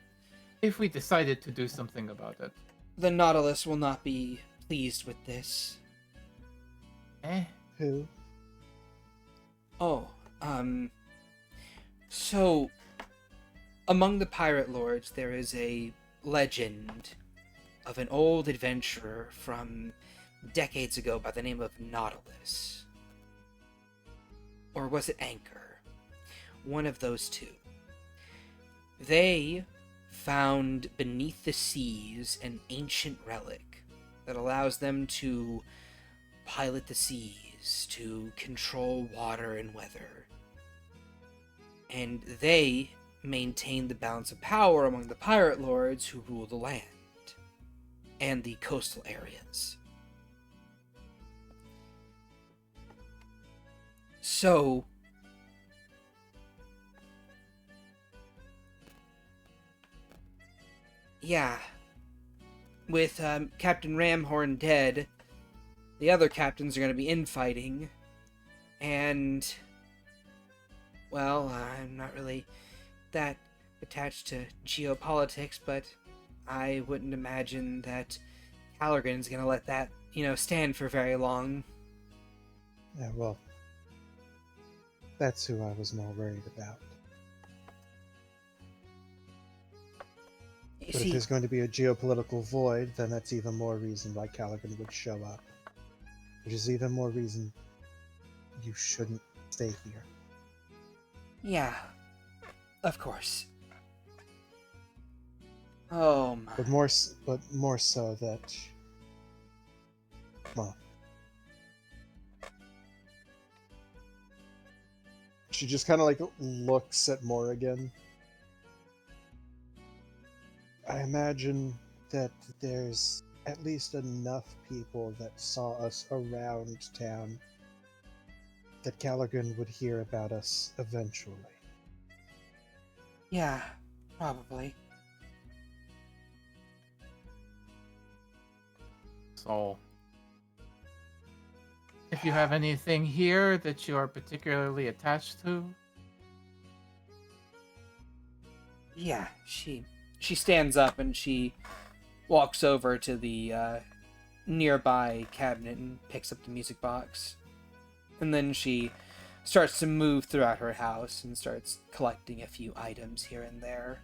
C: If we decided to do something about it,
A: The Nautilus will not be pleased with this.
C: Eh?
B: Who?
A: Oh, so among the pirate lords, there is a legend of an old adventurer from decades ago by the name of Nautilus. Or was it Anchor? One of those two. They found beneath the seas an ancient relic that allows them to pilot the seas, to control water and weather. And they maintain the balance of power among the pirate lords who rule the land and the coastal areas. So, yeah, with Captain Ramhorn dead, the other captains are going to be infighting, and, well, I'm not really that attached to geopolitics, but I wouldn't imagine that Hallergan's going to let that, stand for very long.
B: Yeah, well, that's who I was more worried about.
A: You
B: But if
A: see,
B: there's going to be a geopolitical void, then that's even more reason why Callaghan would show up. Which is even more reason you shouldn't stay here.
A: yeah, of course. Oh my.
B: But more so that, well, she just kind of like looks at Morrigan. I imagine that there's at least enough people that saw us around town that Callaghan would hear about us eventually.
A: Yeah, probably.
C: So, if you have anything here that you are particularly attached to,
A: Yeah, she stands up and she walks over to the nearby cabinet and picks up the music box. And then she starts to move throughout her house and starts collecting a few items here and there.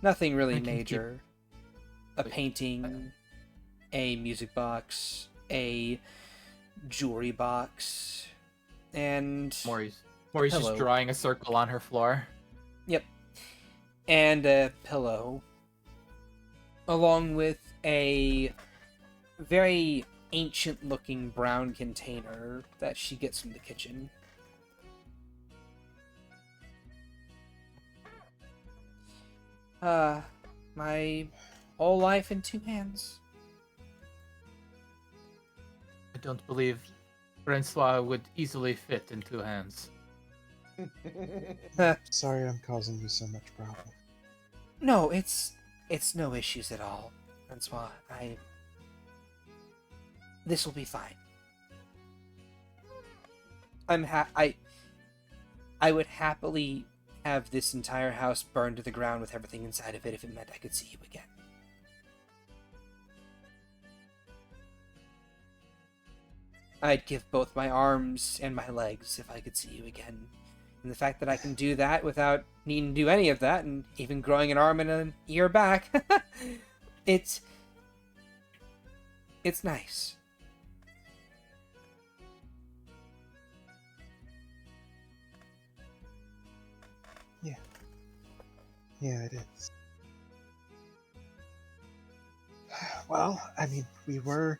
A: Nothing really
C: I can
A: major. A painting, a music box, a jewelry box, and
C: Maury's
A: Hello.
C: just drawing a circle on her floor.
A: Yep. And a pillow. Along with a very ancient looking brown container that she gets from the kitchen. My whole life in 2 hands.
C: I don't believe Francois would easily fit in 2 hands.
B: Sorry I'm causing you so much problem.
A: No, it's no issues at all, Francois. This will be fine. I would happily have this entire house burned to the ground with everything inside of it if it meant I could see you again. I'd give both my arms and my legs if I could see you again. And the fact that I can do that without needing to do any of that, and even growing an arm and an ear back, it's nice.
B: Yeah, it is. Well, I mean, we were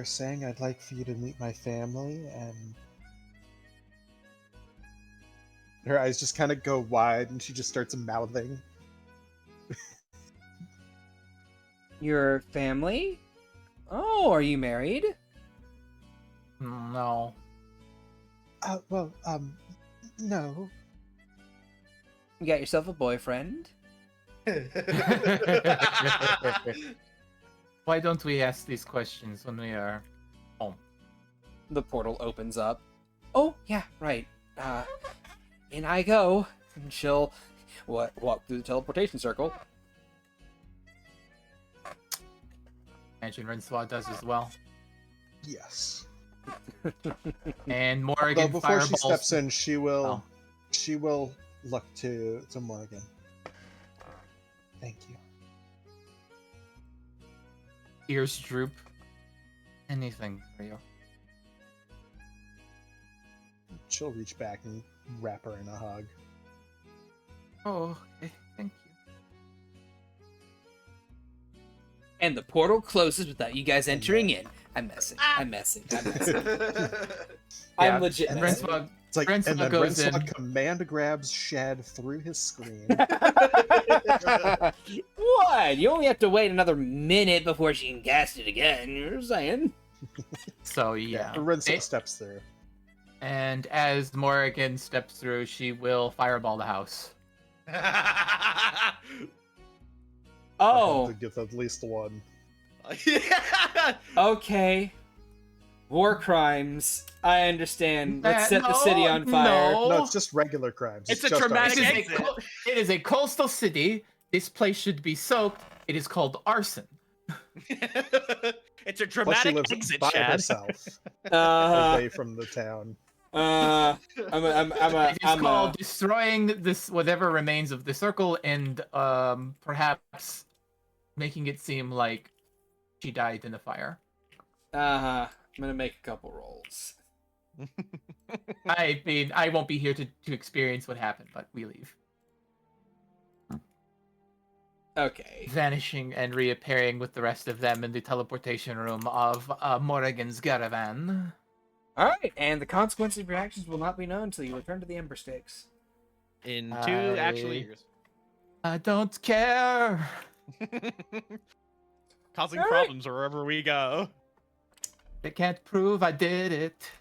B: saying I'd like for you to meet my family, and her eyes just kind of go wide, and she just starts mouthing.
A: Your family? Oh, are you married?
C: No.
B: Well, no.
A: You got yourself a boyfriend?
C: Why don't we ask these questions when we are home?
A: The portal opens up. Oh, yeah, right. In I go. And she'll walk through the teleportation circle.
C: imagine Rensois does as well.
B: Yes.
C: And
B: Though
C: Morrigan
B: before she
C: fireballs.
B: steps in, she will
C: Oh.
B: she will look to Morgan. Thank you.
C: Ears droop. Anything for you.
B: She'll reach back and wrap her in a hug.
C: Oh, okay. Thank you.
A: And the portal closes without you guys entering in. I'm messing. I'm messing. I'm
C: Yeah,
A: legit
C: and
A: messing.
C: Rensois
B: It's like,
C: Rensois
B: and then
C: goes
B: Rensois
C: in.
B: command grabs Shad through his screen.
A: What? You only have to wait another minute before she can cast it again. You're saying?
C: So yeah.
B: Rensois steps through.
C: And as Morrigan steps through, she will fireball the house.
A: Oh,
B: To get at least one.
A: okay. War crimes. I understand. Let's set the city on fire.
B: No, it's just regular crimes.
F: It's a
B: just
F: traumatic
B: arson.
F: exit.
C: It is a coastal city. This place should be soaked. It is called arson.
F: It's a
B: Plus, she
F: dramatic
B: lives
F: exit,
B: by
F: Chad.
B: herself,
A: Uh,
B: away from the town.
C: It is called destroying this whatever remains of the circle and perhaps making it seem like she died in a fire.
A: I'm gonna make a couple rolls.
C: I mean, I won't be here to experience what happened, but we leave.
A: Okay.
C: Vanishing and reappearing with the rest of them in the teleportation room of Morrigan's caravan.
A: All right, and the consequences of your actions will not be known until you return to the Ember Stakes.
F: In 2 actual years.
C: I don't care.
F: Causing
A: All right.
F: problems wherever we go.
C: They can't prove I did it.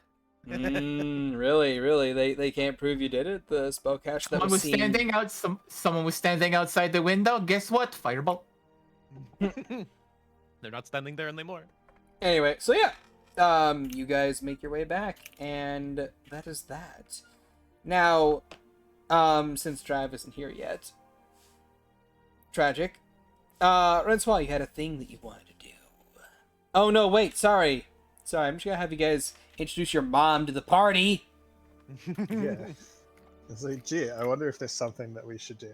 A: Really? They can't prove you did it? The spellcaster that
C: Someone was
A: seen...
C: standing out. Someone was standing outside the window. Guess what? Fireball.
F: They're not standing there anymore.
A: Anyway, so yeah. You guys make your way back, and that is that. Now, since Drive isn't here yet, tragic. Rensois, you had a thing that you wanted to do. Oh no, wait, sorry, I'm just gonna have you guys introduce your mom to the party.
B: Yeah. It's like, gee, I wonder if there's something that we should do.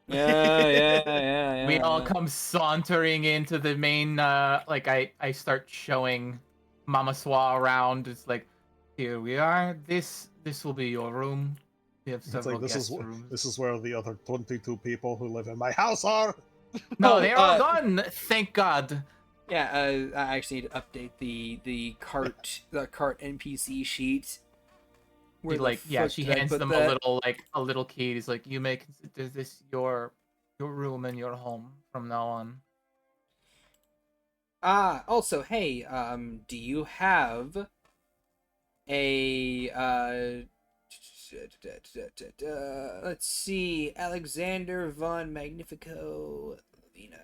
A: Yeah.
C: We all come sauntering into the main. I start showing Mama Swa around. It's like, here we are. This will be your room. We have
B: It's
C: several
B: like,
C: guest rooms.
B: this is where the other 22 people who live in my house are.
C: No, they're all gone. Thank God.
A: Yeah, I actually need to update the cart NPC sheet. Where the
C: She
A: fuck did I
C: hands
A: put
C: them
A: that?
C: a little key. He's like, you may consider this your room and your home from now on.
A: Also, hey, do you have a let's see, Alexander von Magnifico Lavina.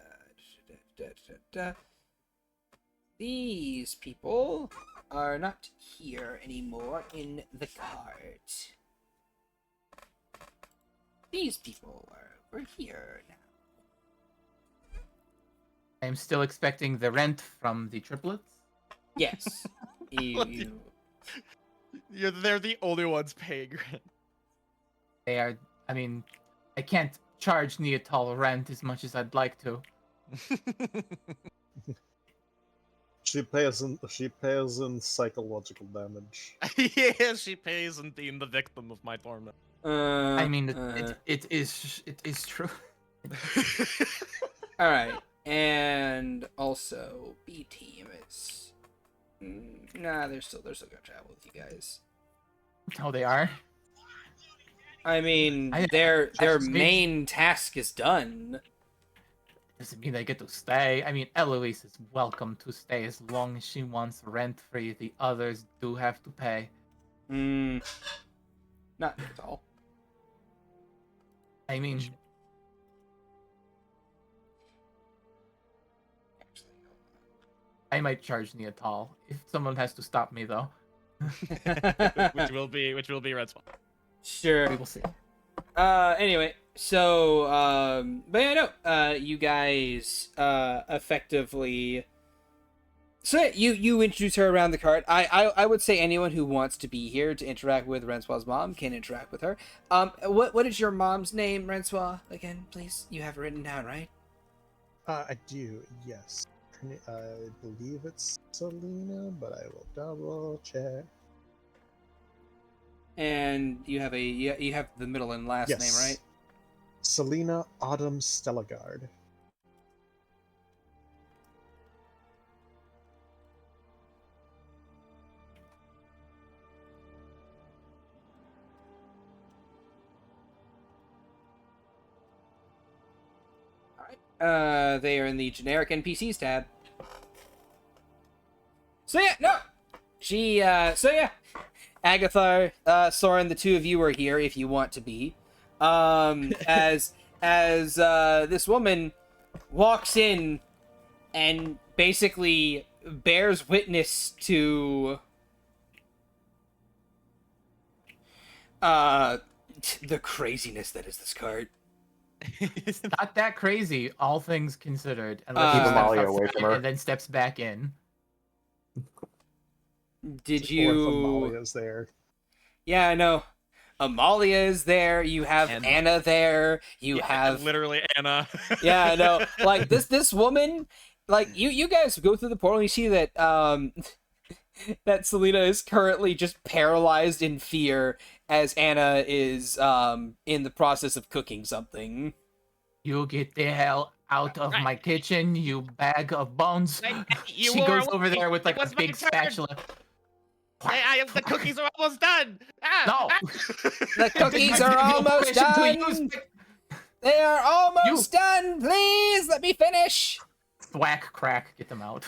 A: These people are not here anymore in the cart. These people are over here now.
C: I'm still expecting the rent from the triplets.
A: Yes. You...
F: They're the only ones paying rent.
C: They are. I mean, I can't charge Neatal rent as much as I'd like to.
B: She pays in psychological damage.
F: Yeah, she pays in being the victim of my torment.
C: I mean, it is true.
A: All right, and also B team is. Nah, they're still gonna travel with you guys.
C: Oh, they are.
A: I mean,
C: I
A: their
C: just
A: main task is done.
C: Doesn't mean they get to stay. I mean, Eloise is welcome to stay as long as she wants rent free. The others do have to pay.
A: Not at all.
C: I mean, I might charge Neatal if someone has to stop me, though.
F: which will be Red Spawn.
A: Sure.
C: We will see.
A: Anyway, so but yeah, no. You guys effectively So yeah, you introduce her around the cart. I would say anyone who wants to be here to interact with Rensoir's mom can interact with her. What is your mom's name, Rensoir? Again, please. You have it written down, right?
B: I do, yes. I believe it's Selena, but I will double check.
A: And you have you have the middle and last name, right?
B: Selena Autumn Stellagard.
A: They are in the generic NPCs tab. So yeah, no! Agathar, Soren, the two of you are here if you want to be. As this woman walks in and basically bears witness to the craziness that is this cart.
C: It's not that crazy, all things considered.
E: Keep
C: Unless he steps
E: Amalia away
C: outside
E: from her.
C: and then steps back in.
A: Did
B: Or if
A: you?
B: Amalia's there.
A: Yeah, I know. Amalia is there. You have
F: And-
A: Anna there. You have
F: literally Anna.
A: yeah, I know. Like this woman. Like you guys go through the portal and you see that that Selena is currently just paralyzed in fear as Anna is in the process of cooking something.
C: You get the hell out of my kitchen, you bag of bones.
F: You
C: She
F: were
C: goes
F: away.
C: over there with like
F: It
C: a
F: was my
C: big
F: turn.
C: spatula.
F: The cookies are almost done.
C: No!
A: The cookies
C: I
A: are
C: did the
A: almost
C: operation to
A: done.
C: use-
A: They are almost done. Please let me finish.
C: Thwack, crack, get them out.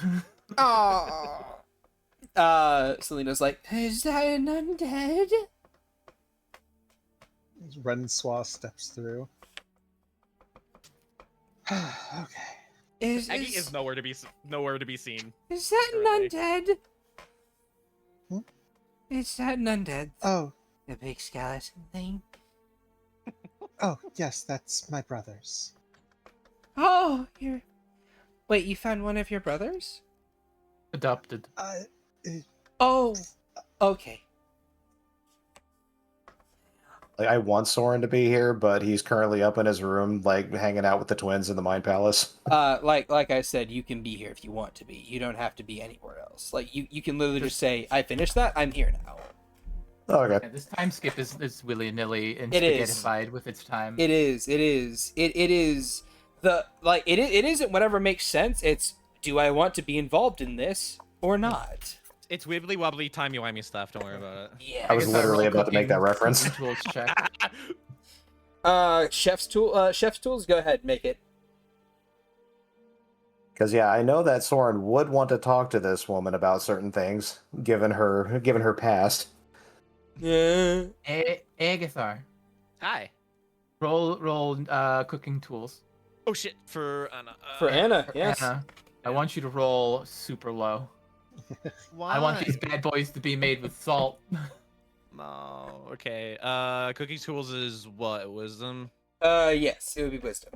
A: Oh. Selena's like, is that an undead?
B: Rensoir steps through. Okay.
F: Aggie is nowhere to be seen.
A: Is that an
F: currently.
A: undead?
B: Hmm?
A: Is that an undead?
B: Oh,
A: The big skeleton thing?
B: oh, yes, that's my brother's.
A: Oh, you're... Wait, you found one of your brothers?
C: Adopted.
A: Oh, okay.
E: Like, I want Soren to be here, but he's currently up in his room, like hanging out with the twins in the Mind Palace.
A: Like I said, you can be here if you want to be. You don't have to be anywhere else. Like, you can literally just say, I finished that, I'm here now.
E: Oh, okay.
C: Yeah, this time skip is willy-nilly and
A: It is.
C: spaghettified with its time.
A: It is. It is the like it isn't whatever makes sense. It's do I want to be involved in this or not?
F: It's wibbly wobbly timey wimey stuff. Don't worry about it.
A: Yeah.
E: I was
C: guess
E: literally
C: roll
E: about to make that
C: cooking-
E: reference.
C: cooking tools check.
A: Chef's tools. Go ahead, make it.
E: Because yeah, I know that Soren would want to talk to this woman about certain things, given her past.
A: Yeah.
C: Agathar,
F: Hi.
C: roll cooking tools.
F: Oh shit. For Anna.
A: For Anna,
C: For
A: yes.
C: Anna, I want you to roll super low.
F: Why?
C: I want these bad boys to be made with salt.
F: No. Okay. Cooking tools is what? Wisdom.
A: Yes, it would be wisdom.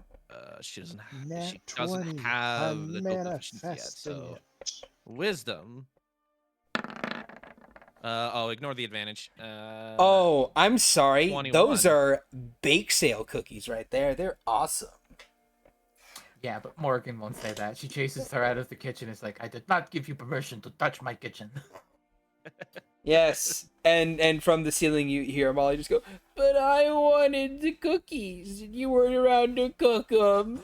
F: She doesn't.
B: Nat
F: She doesn't
B: 20,
F: have
B: I'm
F: the proficiency yet.
B: manifesting
F: So
B: it.
F: wisdom. Oh, ignore the advantage.
A: Oh, I'm sorry.
F: 21.
A: Those are bake sale cookies right there. They're awesome.
C: Yeah, but Morgan won't say that. She chases her out of the kitchen. It's like, I did not give you permission to touch my kitchen.
A: Yes, and from the ceiling you hear Molly just go, but I wanted the cookies, and you weren't around to cook them.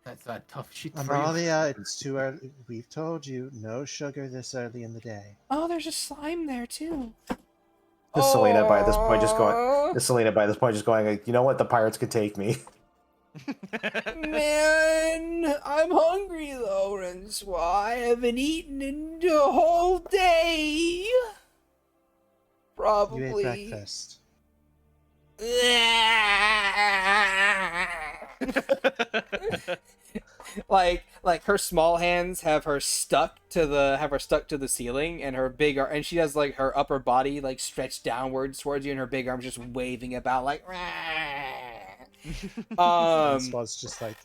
C: That's a tough shit for you.
B: Amalia, it's too early. We've told you, no sugar this early in the day.
A: Oh, there's a slime there too.
E: Is Selena by this point just going like, you know what, the pirates could take me.
A: Man, I'm hungry though, Rensoir. I haven't eaten in a whole day. Probably.
B: You ate breakfast.
A: like her small hands have her stuck to the ceiling, and her big and she has like her upper body like stretched downwards towards you, and her big arms just waving about like.
B: Rensoir's just like,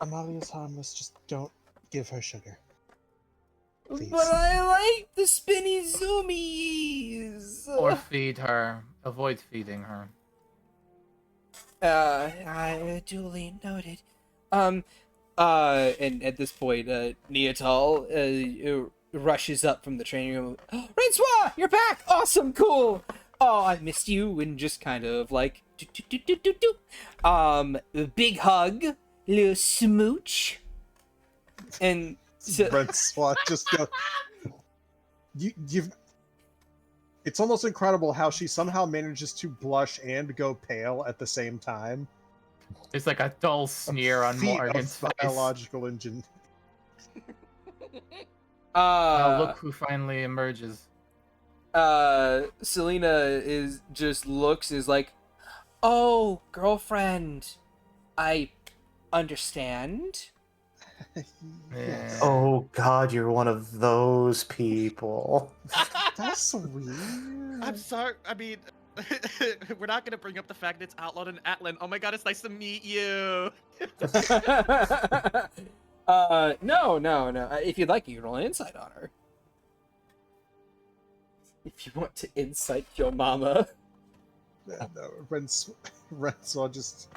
B: Amalia's harmless, just don't give her sugar. Please.
A: But I like the spinny zoomies.
C: Or feed her. Avoid feeding her.
A: I duly noted. And at this point, Neatal rushes up from the training room. Francois, you're back! Awesome, cool! Oh, I missed you, and just kind of like big hug, little smooch, and so
B: Francois just go. You've. It's almost incredible how she somehow manages to blush and go pale at the same time.
C: There's like a dull sneer on
B: Feat
C: Morgan's
B: of
C: face.
B: biological engine.
C: Oh, look who finally emerges.
A: Selena is like, oh, girlfriend, I understand.
C: Yeah.
E: Oh God, you're one of those people.
B: That's weird.
F: I'm sorry. I mean, we're not gonna bring up the fact it's outlawed in Atlan. Oh my god, it's nice to meet you.
A: No. If you'd like, you can roll an insight on her. If you want to insight your mama.
B: No, Francois just.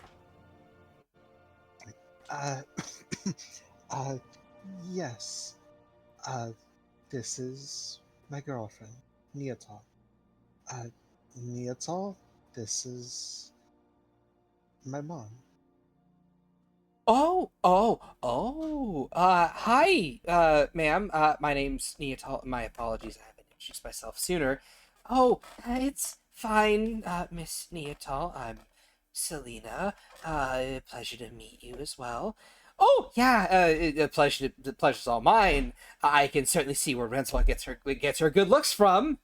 B: Yes. This is my girlfriend, Neatal. Neatal, this is my mom.
A: Hi, ma'am. My name's Neatal. My apologies, I haven't introduced myself sooner. Oh, it's fine, Miss Neatal. I'm Selena. Pleasure to meet you as well. Oh, yeah, the pleasure's all mine. I can certainly see where Renslaw gets her good looks from.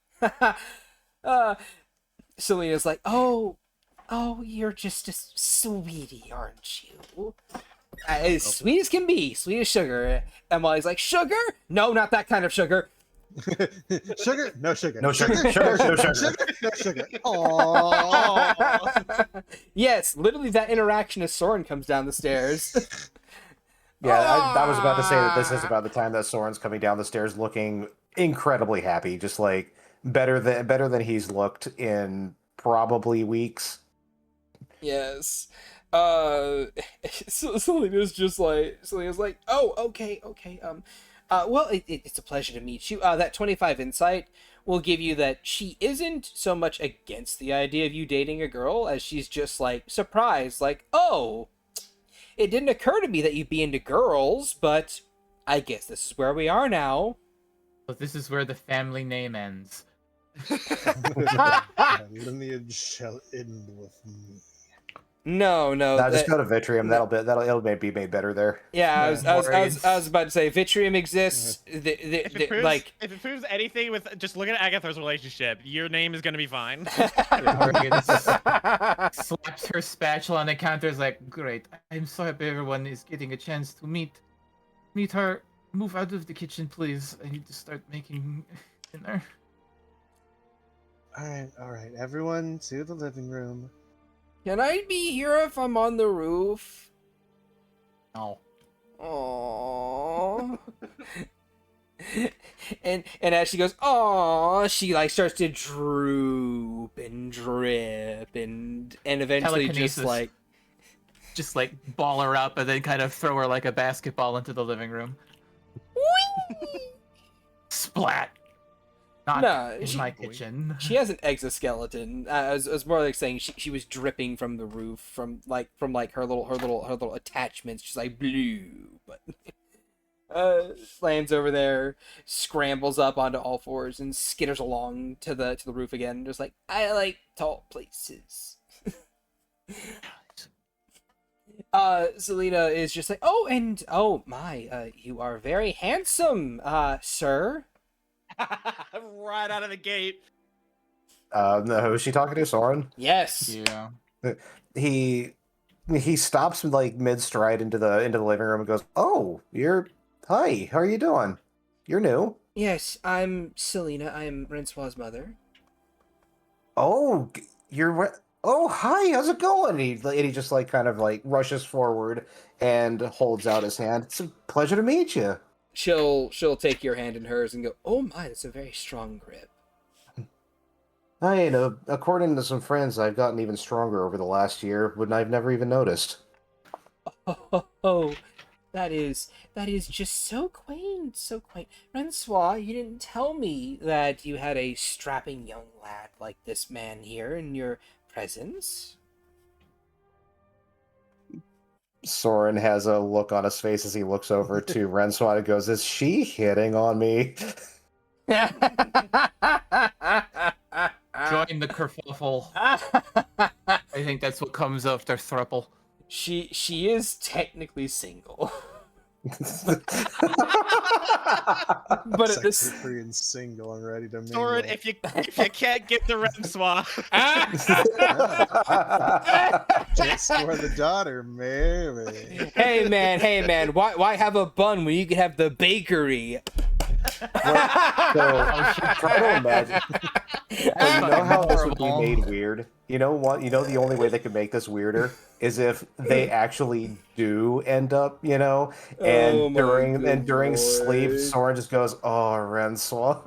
A: Selena's like, oh, you're just a sweetie, aren't you? As sweet as can be, sweet as sugar. And Molly's like, sugar? No, not that kind of sugar.
B: Sugar? No sugar.
E: No sugar. Sugar. No sugar.
B: Sugar? No sugar. Aww.
A: Yes, literally that interaction as Soren comes down the stairs.
E: Yeah, I was about to say that this is about the time that Soren's coming down the stairs looking incredibly happy, just like better than he's looked in probably weeks.
A: Yes. So Selena's like, oh, okay. Well, it's a pleasure to meet you. That 25 insight will give you that she isn't so much against the idea of you dating a girl as she's just like surprised, like, oh, it didn't occur to me that you'd be into girls, but I guess this is where we are now.
C: But this is where the family name ends.
B: My lineage shall end with me.
A: No.
E: Just go to Vitrium. It'll be made better there.
A: Yeah, I was about to say Vitrium exists.
F: If it proves anything with just looking at Agatha's relationship, your name is gonna be fine.
C: Morgan slaps her spatula on the counter. Is like, great. I'm so happy everyone is getting a chance to meet her. Move out of the kitchen, please. I need to start making dinner.
B: All right. Everyone to the living room.
A: Can I be here if I'm on the roof?
C: No.
A: Aww. and as she goes, aww, she like starts to droop and drip and eventually just like
C: ball her up and then kind of throw her like a basketball into the living room. Splat. Not in my kitchen.
A: She has an exoskeleton. I was more like saying she was dripping from the roof from her little attachments, just like blue. But lands over there, scrambles up onto all fours, and skitters along to the roof again. Just like, I like tall places. Selena is just like, oh my, you are very handsome, sir.
F: Right out of the gate.
E: Who's she talking to? Soren?
A: Yes.
C: Yeah.
E: He stops like mid stride into the living room and goes, "Oh, hi. How are you doing? You're new."
A: Yes, I'm Selena. I'm Francois' mother.
E: Oh, you're Oh, hi, how's it going? And he just like kind of like rushes forward and holds out his hand. It's a pleasure to meet you.
A: She'll take your hand in hers and go, "Oh my, that's a very strong grip."
E: According to some friends, I've gotten even stronger over the last year, but I've never even noticed.
A: Oh, that is just so quaint, so quaint. Francois, you didn't tell me that you had a strapping young lad like this man here in your presence.
E: Soren has a look on his face as he looks over to Renswat and goes, "Is she hitting on me?"
C: Join the kerfuffle. I think that's what comes after thruple.
A: She is technically single. But at this
B: Secretary and single and ready to mingle.
F: Soren, if you can't get the Remswa,
B: Can't score the daughter, maybe.
A: Hey man, why have a bun when you can have the bakery?
E: So, try to imagine. Well, you know how this would be made weird? You know what? You know the only way they could make this weirder is if they actually do end up, and during sleep, Soren just goes, "Oh, Renswa."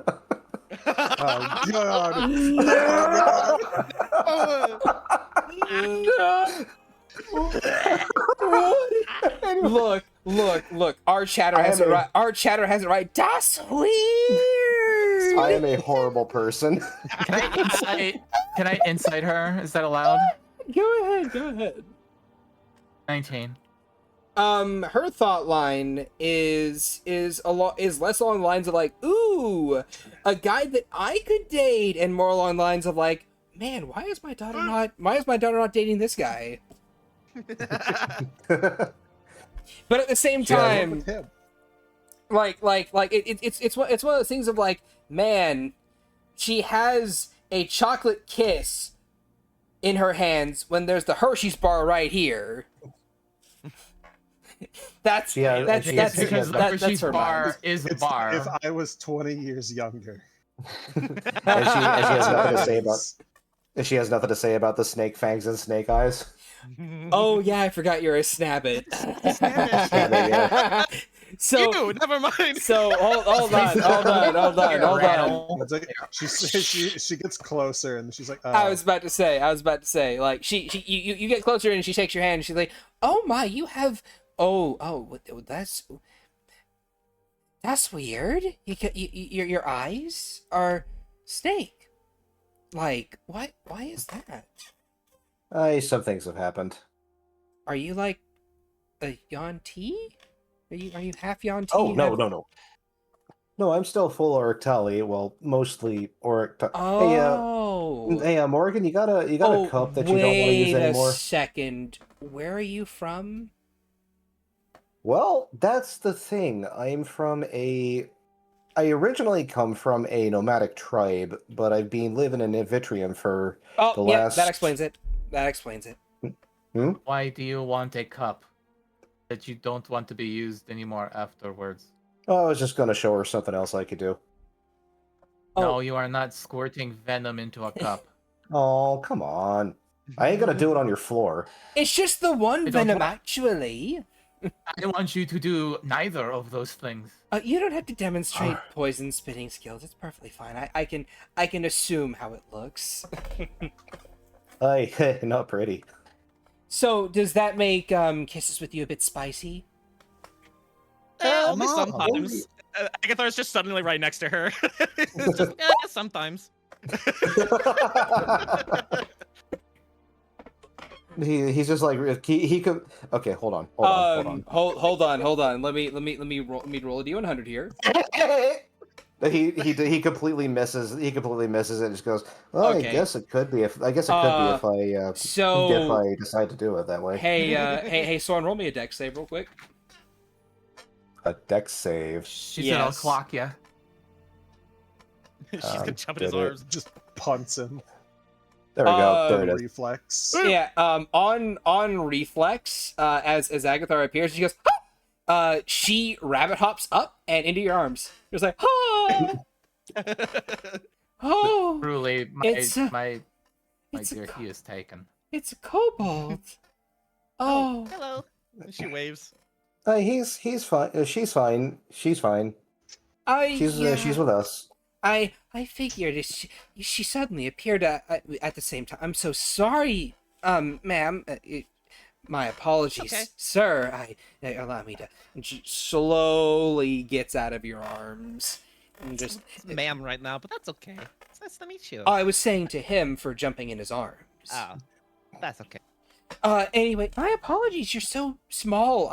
B: Oh, God.
A: Look. Our chatter has it right. Our chatter has it right. That's weird.
E: I am a horrible person.
C: Can I insight her? Is that allowed?
A: Go ahead.
C: 19.
A: Her thought line is less along the lines of like, ooh, a guy that I could date, and more along the lines of like, man, why is my daughter not dating this guy? But at the same time, it's one of those things of like, man, she has a chocolate kiss in her hands when there's the Hershey's bar right here. That's
C: because the Hershey's bar is a bar.
B: If I was 20 years younger.
E: And she has nothing to say about. And she has nothing to say about the snake fangs and snake eyes.
A: Oh yeah, I forgot you're a snabbit.
E: Yeah.
A: So
F: never mind.
A: So hold on.
B: It's like, she gets closer and she's like, oh.
A: I was about to say, like you get closer and she shakes your hand and she's like, oh my, you have that's weird. Your eyes are snake. Like, why is that?
E: Some things have happened.
A: Are you like a Yuan-ti? Are you half Yuan-ti?
E: Oh, no. No, I'm still full Orictali. Well, mostly Orictali.
A: Oh.
E: Hey, Morgan, you got a cup that you don't want to use anymore?
A: Wait a second. Where are you from?
E: Well, that's the thing. I originally come from a nomadic tribe, but I've been living in Vitrium for the last...
A: that explains it.
C: Why do you want a cup that you don't want to be used anymore afterwards?
E: Oh, I was just going to show her something else I could do.
C: No, you are not squirting venom into a cup.
E: Oh, come on. I ain't going to do it on your floor.
A: It's just the one venom, actually.
C: I want you to do neither of those things.
A: You don't have to demonstrate poison spitting skills. It's perfectly fine. I can assume how it looks.
E: Not pretty.
A: So, does that make kisses with you a bit spicy?
F: Only sometimes. Agathar's just suddenly right next to her. Just, sometimes.
E: He's just like he could. Okay, hold on.
A: Hold on. Let me roll a d100 here.
E: He completely misses. He completely misses it. And just goes. Well,
A: Okay.
E: I guess it could be if I decide to do it that way.
A: Hey, Soren, roll me a dex save real quick.
E: A dex save.
C: She said, "I'll clock ya."
F: She's gonna jump in his arms.
B: Just punts him.
E: There we go. There it is.
B: Reflex.
A: Yeah. On reflex, as Agathar appears, she goes. Ah! She rabbit hops up and into your arms. Just like, oh,
C: Truly, My
A: It's a
C: dear,
A: co-
C: he is taken.
A: It's a kobold. Oh,
F: Hello. She waves.
E: He's fine. She's fine. She's fine. She's with us.
A: I figured she suddenly appeared at the same time. I'm so sorry, ma'am. My apologies,
F: Okay.
A: sir. Allow me to. And she slowly gets out of your arms and just.
F: It's ma'am right now, but that's okay. It's nice to meet you.
A: I was saying to him for jumping in his arms.
F: Oh, that's okay.
A: Anyway, my apologies. You're so small.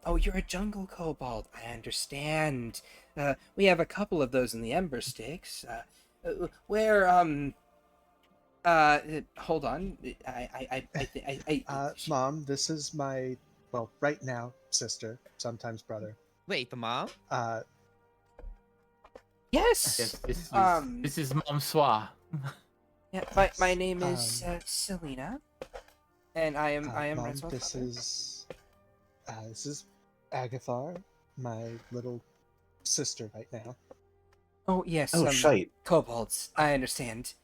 A: Oh, you're a jungle kobold. I understand. We have a couple of those in the Ember Sticks. Where, hold on.
B: Mom, this is my, well, right now, sister, sometimes brother.
F: Wait, the mom?
A: Yes.
C: Yes, this is Mom Swa.
A: Yeah, my name is Selena, and I am
B: Mom,
A: Renzo's
B: this is Agathar, my little sister right now.
A: Oh yes.
E: Oh shite!
A: Kobolds. I understand.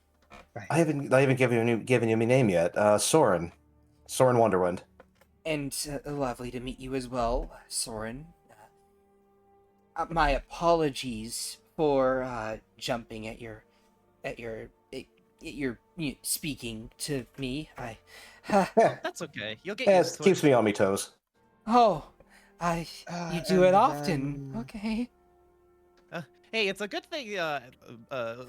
B: Right.
E: I haven't given you my name yet. Soren Wonderwind.
A: And lovely to meet you as well, Soren. My apologies for jumping at your speaking to me.
F: That's okay. You'll get
E: It
F: used to
E: keeps
F: it.
E: me on my toes.
A: Oh, you do it
B: And
A: often.
B: then-
A: Okay.
F: Hey, it's a good thing.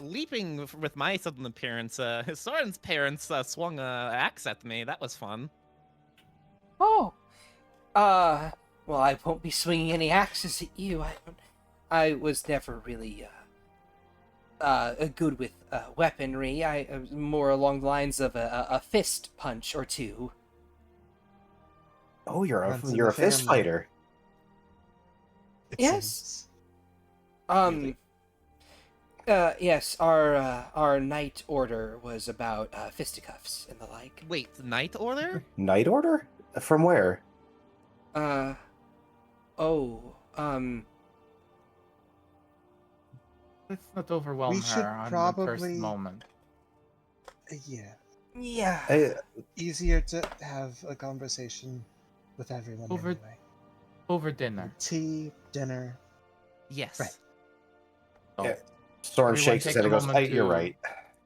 F: Leaping with my sudden appearance. Soren's parents swung an axe at me. That was fun.
A: Oh, well, I won't be swinging any axes at you. I was never really good with weaponry. I was more along the lines of a fist punch or two.
E: Oh, you're
B: Runs in
E: a
B: the
E: fist
B: family.
E: fighter.
B: It
A: Yes.
B: seems.
F: Really?
A: Yes, our knight order was about fisticuffs and the like.
F: Wait, the Knight Order?
E: Night Order? From where?
A: Oh,
C: Let's not overwhelm
B: We should
C: her on the
B: probably-
C: first moment.
B: Yeah.
A: yeah.
B: Easier to have a conversation with everyone
C: Over-
B: anyway.
C: Over dinner.
B: Tea, dinner.
F: Yes.
B: Right.
C: So,
E: Yeah. Soren
C: everyone
E: shakes his
C: take
E: head and
C: a
E: goes,
C: moment
E: "You're
C: to
E: right."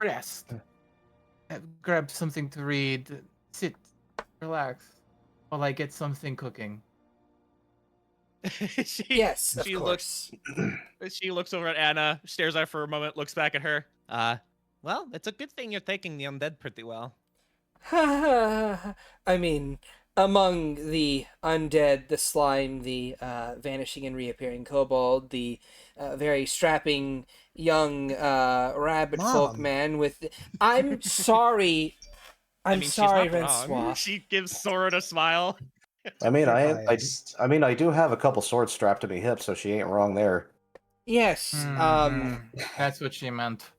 C: Rest. Grab something to read. Sit. Relax. While I get something cooking.
A: Yes, of
F: she
A: course.
F: She looks over at Anna, stares at her for a moment, looks back at her. Well, it's a good thing you're taking the undead pretty well.
A: I mean, among the undead, the slime, the vanishing and reappearing kobold, the very strapping young rabbit folk
B: Mom.
A: man with. I'm sorry. I'm sorry,
F: she's not wrong.
A: Rensois.
F: She gives Soren a smile.
E: I mean,
B: You're
E: I
B: biased.
E: I do have a couple swords strapped to my hip, so she ain't wrong there.
A: Yes.
C: Mhm. That's what she meant.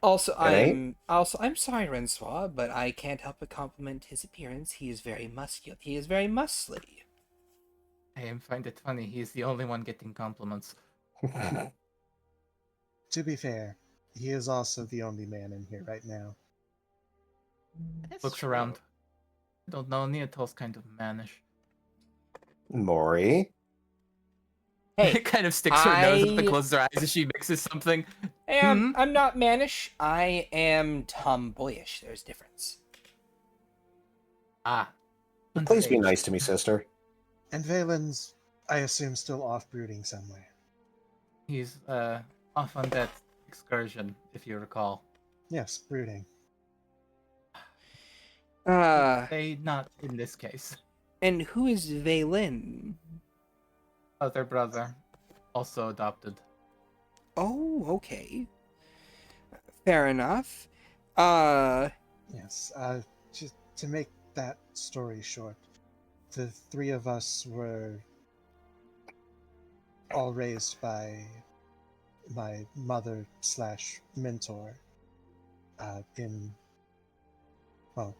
A: Also,
E: ain't?
A: I'm sorry, Rensois, but I can't help but compliment his appearance. He is very muscular. He is very muscly.
C: I find it funny. He's the only one getting compliments.
B: To be fair, he is also the only man in here right now.
F: That's
C: Looks
F: true.
C: around. I don't know. Neotel's kind of mannish.
E: Maury.
A: Hey,
C: It kind of sticks her nose up
A: I-
C: and closes her eyes as she mixes something.
A: Hey,
C: Hmm?
A: I'm not mannish. I am tomboyish. There's difference.
C: Ah.
E: Please be
C: Underage.
E: nice to me, sister.
B: And Valen's, I assume, still off brooding somewhere.
C: He's off on that excursion, if you recall.
B: Yes, brooding.
C: Not in this case.
A: And who is Valen?
C: Other brother, also adopted.
A: Oh, okay. Fair enough.
B: Yes, just to make that story short, the three of us were all raised by my mother slash mentor in, well,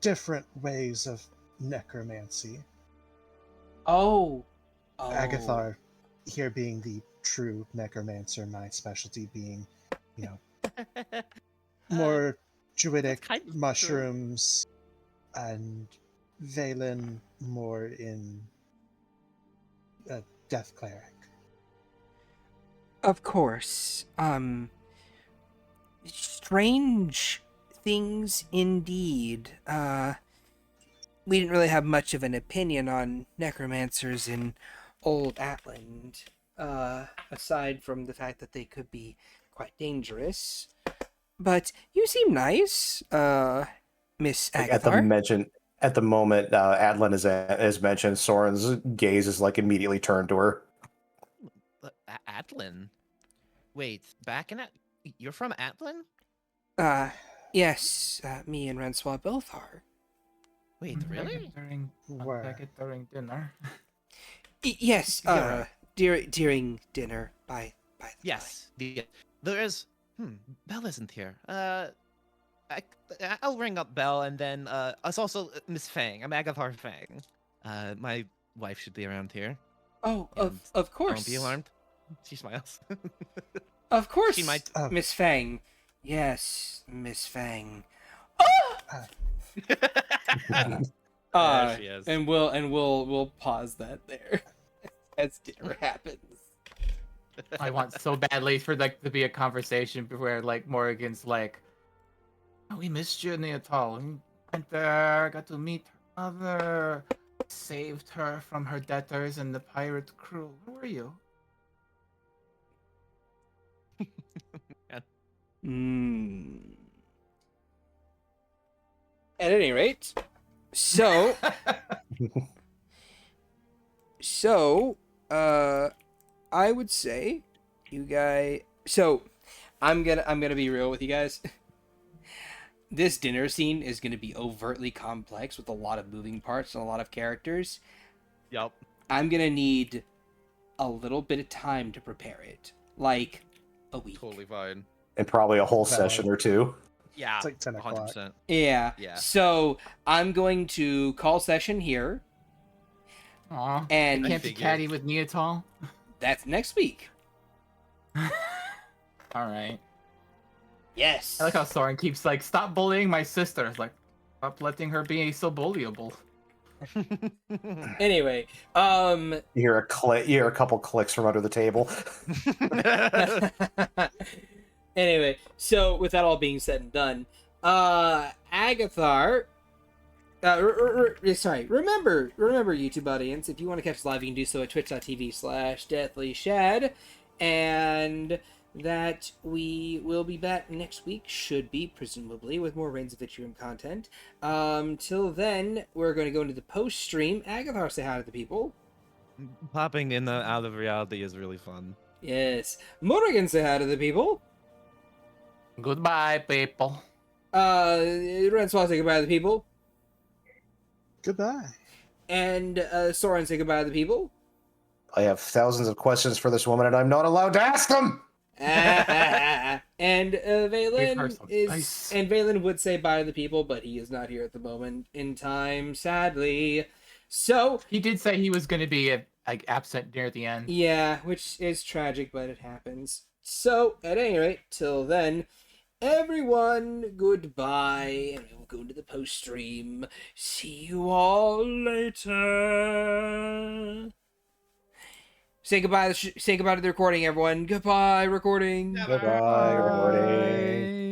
B: different ways of necromancy.
A: Oh.
B: Agathar here being the true necromancer, my specialty being, you know, more druidic
F: kind of true.
B: mushrooms, and Valen more in a death cleric.
A: Of course. Strange things indeed. We didn't really have much of an opinion on necromancers in Old Atland, aside from the fact that they could be quite dangerous. But you seem nice, Miss
E: Like,
A: Agathar.
E: at the moment, Adlin is mentioned. Soren's gaze is like immediately turned to her.
F: Atlin? Wait, back in you're from Atlin?
A: Yes, me and Rensois both are.
F: Wait, really?
C: During dinner.
A: Yes,
B: Yeah.
A: during dinner, by the
F: Yes. There is. Belle isn't here. I'll ring up Belle, and then us also Miss Fang. I'm Agathar Fang. My wife should be around here.
A: Oh,
F: And
A: of course.
F: Don't be alarmed. She smiles.
A: Of course,
F: She might.
A: Miss Fang. Yes, Miss Fang.
F: There she is.
A: And we'll pause that there as dinner happens.
C: I want so badly for like to be a conversation where like Morrigan's like, oh, we missed you, Neatal. We went there, got to meet her mother, saved her from her debtors and the pirate crew. Who were you?
A: At any rate, so I would say you guys. So I'm gonna be real with you guys. This dinner scene is gonna be overtly complex with a lot of moving parts and a lot of characters.
F: Yup.
A: I'm gonna need a little bit of time to prepare it, like a week.
F: Totally fine.
E: And probably a whole
B: Valid.
E: session or two.
F: Yeah.
B: It's like 10 o'clock.
F: 100%.
A: Yeah.
F: Yeah.
A: So I'm going to call session here,
C: Aw,
A: and
C: I can't be
F: figured.
C: catty with Neatal.
A: that's next week.
C: All right.
A: Yes.
C: I like how Soren keeps like, stop bullying my sister. It's like, stop letting her be so bullyable.
A: Anyway,
E: You hear you hear a couple clicks from under the table.
A: anyway, so with that all being said and done, Agathar, sorry, remember YouTube audience, if you want to catch us live, you can do so at twitch.tv/deathlyshad, and that we will be back next week, should be, presumably, with more Rains of Vitrium content. Till then, we're going to go into the post-stream. Agathar, say hi to the people.
F: Popping in and out of reality is really fun.
A: Yes. Morrigan, say hi to the people.
C: Goodbye, people.
A: Rensois, say goodbye to the people.
B: Goodbye.
A: And Soren, say goodbye to the people.
E: I have thousands of questions for this woman, and I'm not allowed to ask them.
A: And
C: Give her
A: Valen
C: some
A: is,
C: spice.
A: and Valen would say bye to the people, but he is not here at the moment in time, sadly. So
C: He did say he was going to be like absent near the end.
A: yeah, which is tragic, but it happens. So at any rate, till then, everyone, goodbye, and we'll go into the post stream. See you all later. Say goodbye. Say goodbye to the recording, everyone. Goodbye, recording.
E: Goodbye, recording.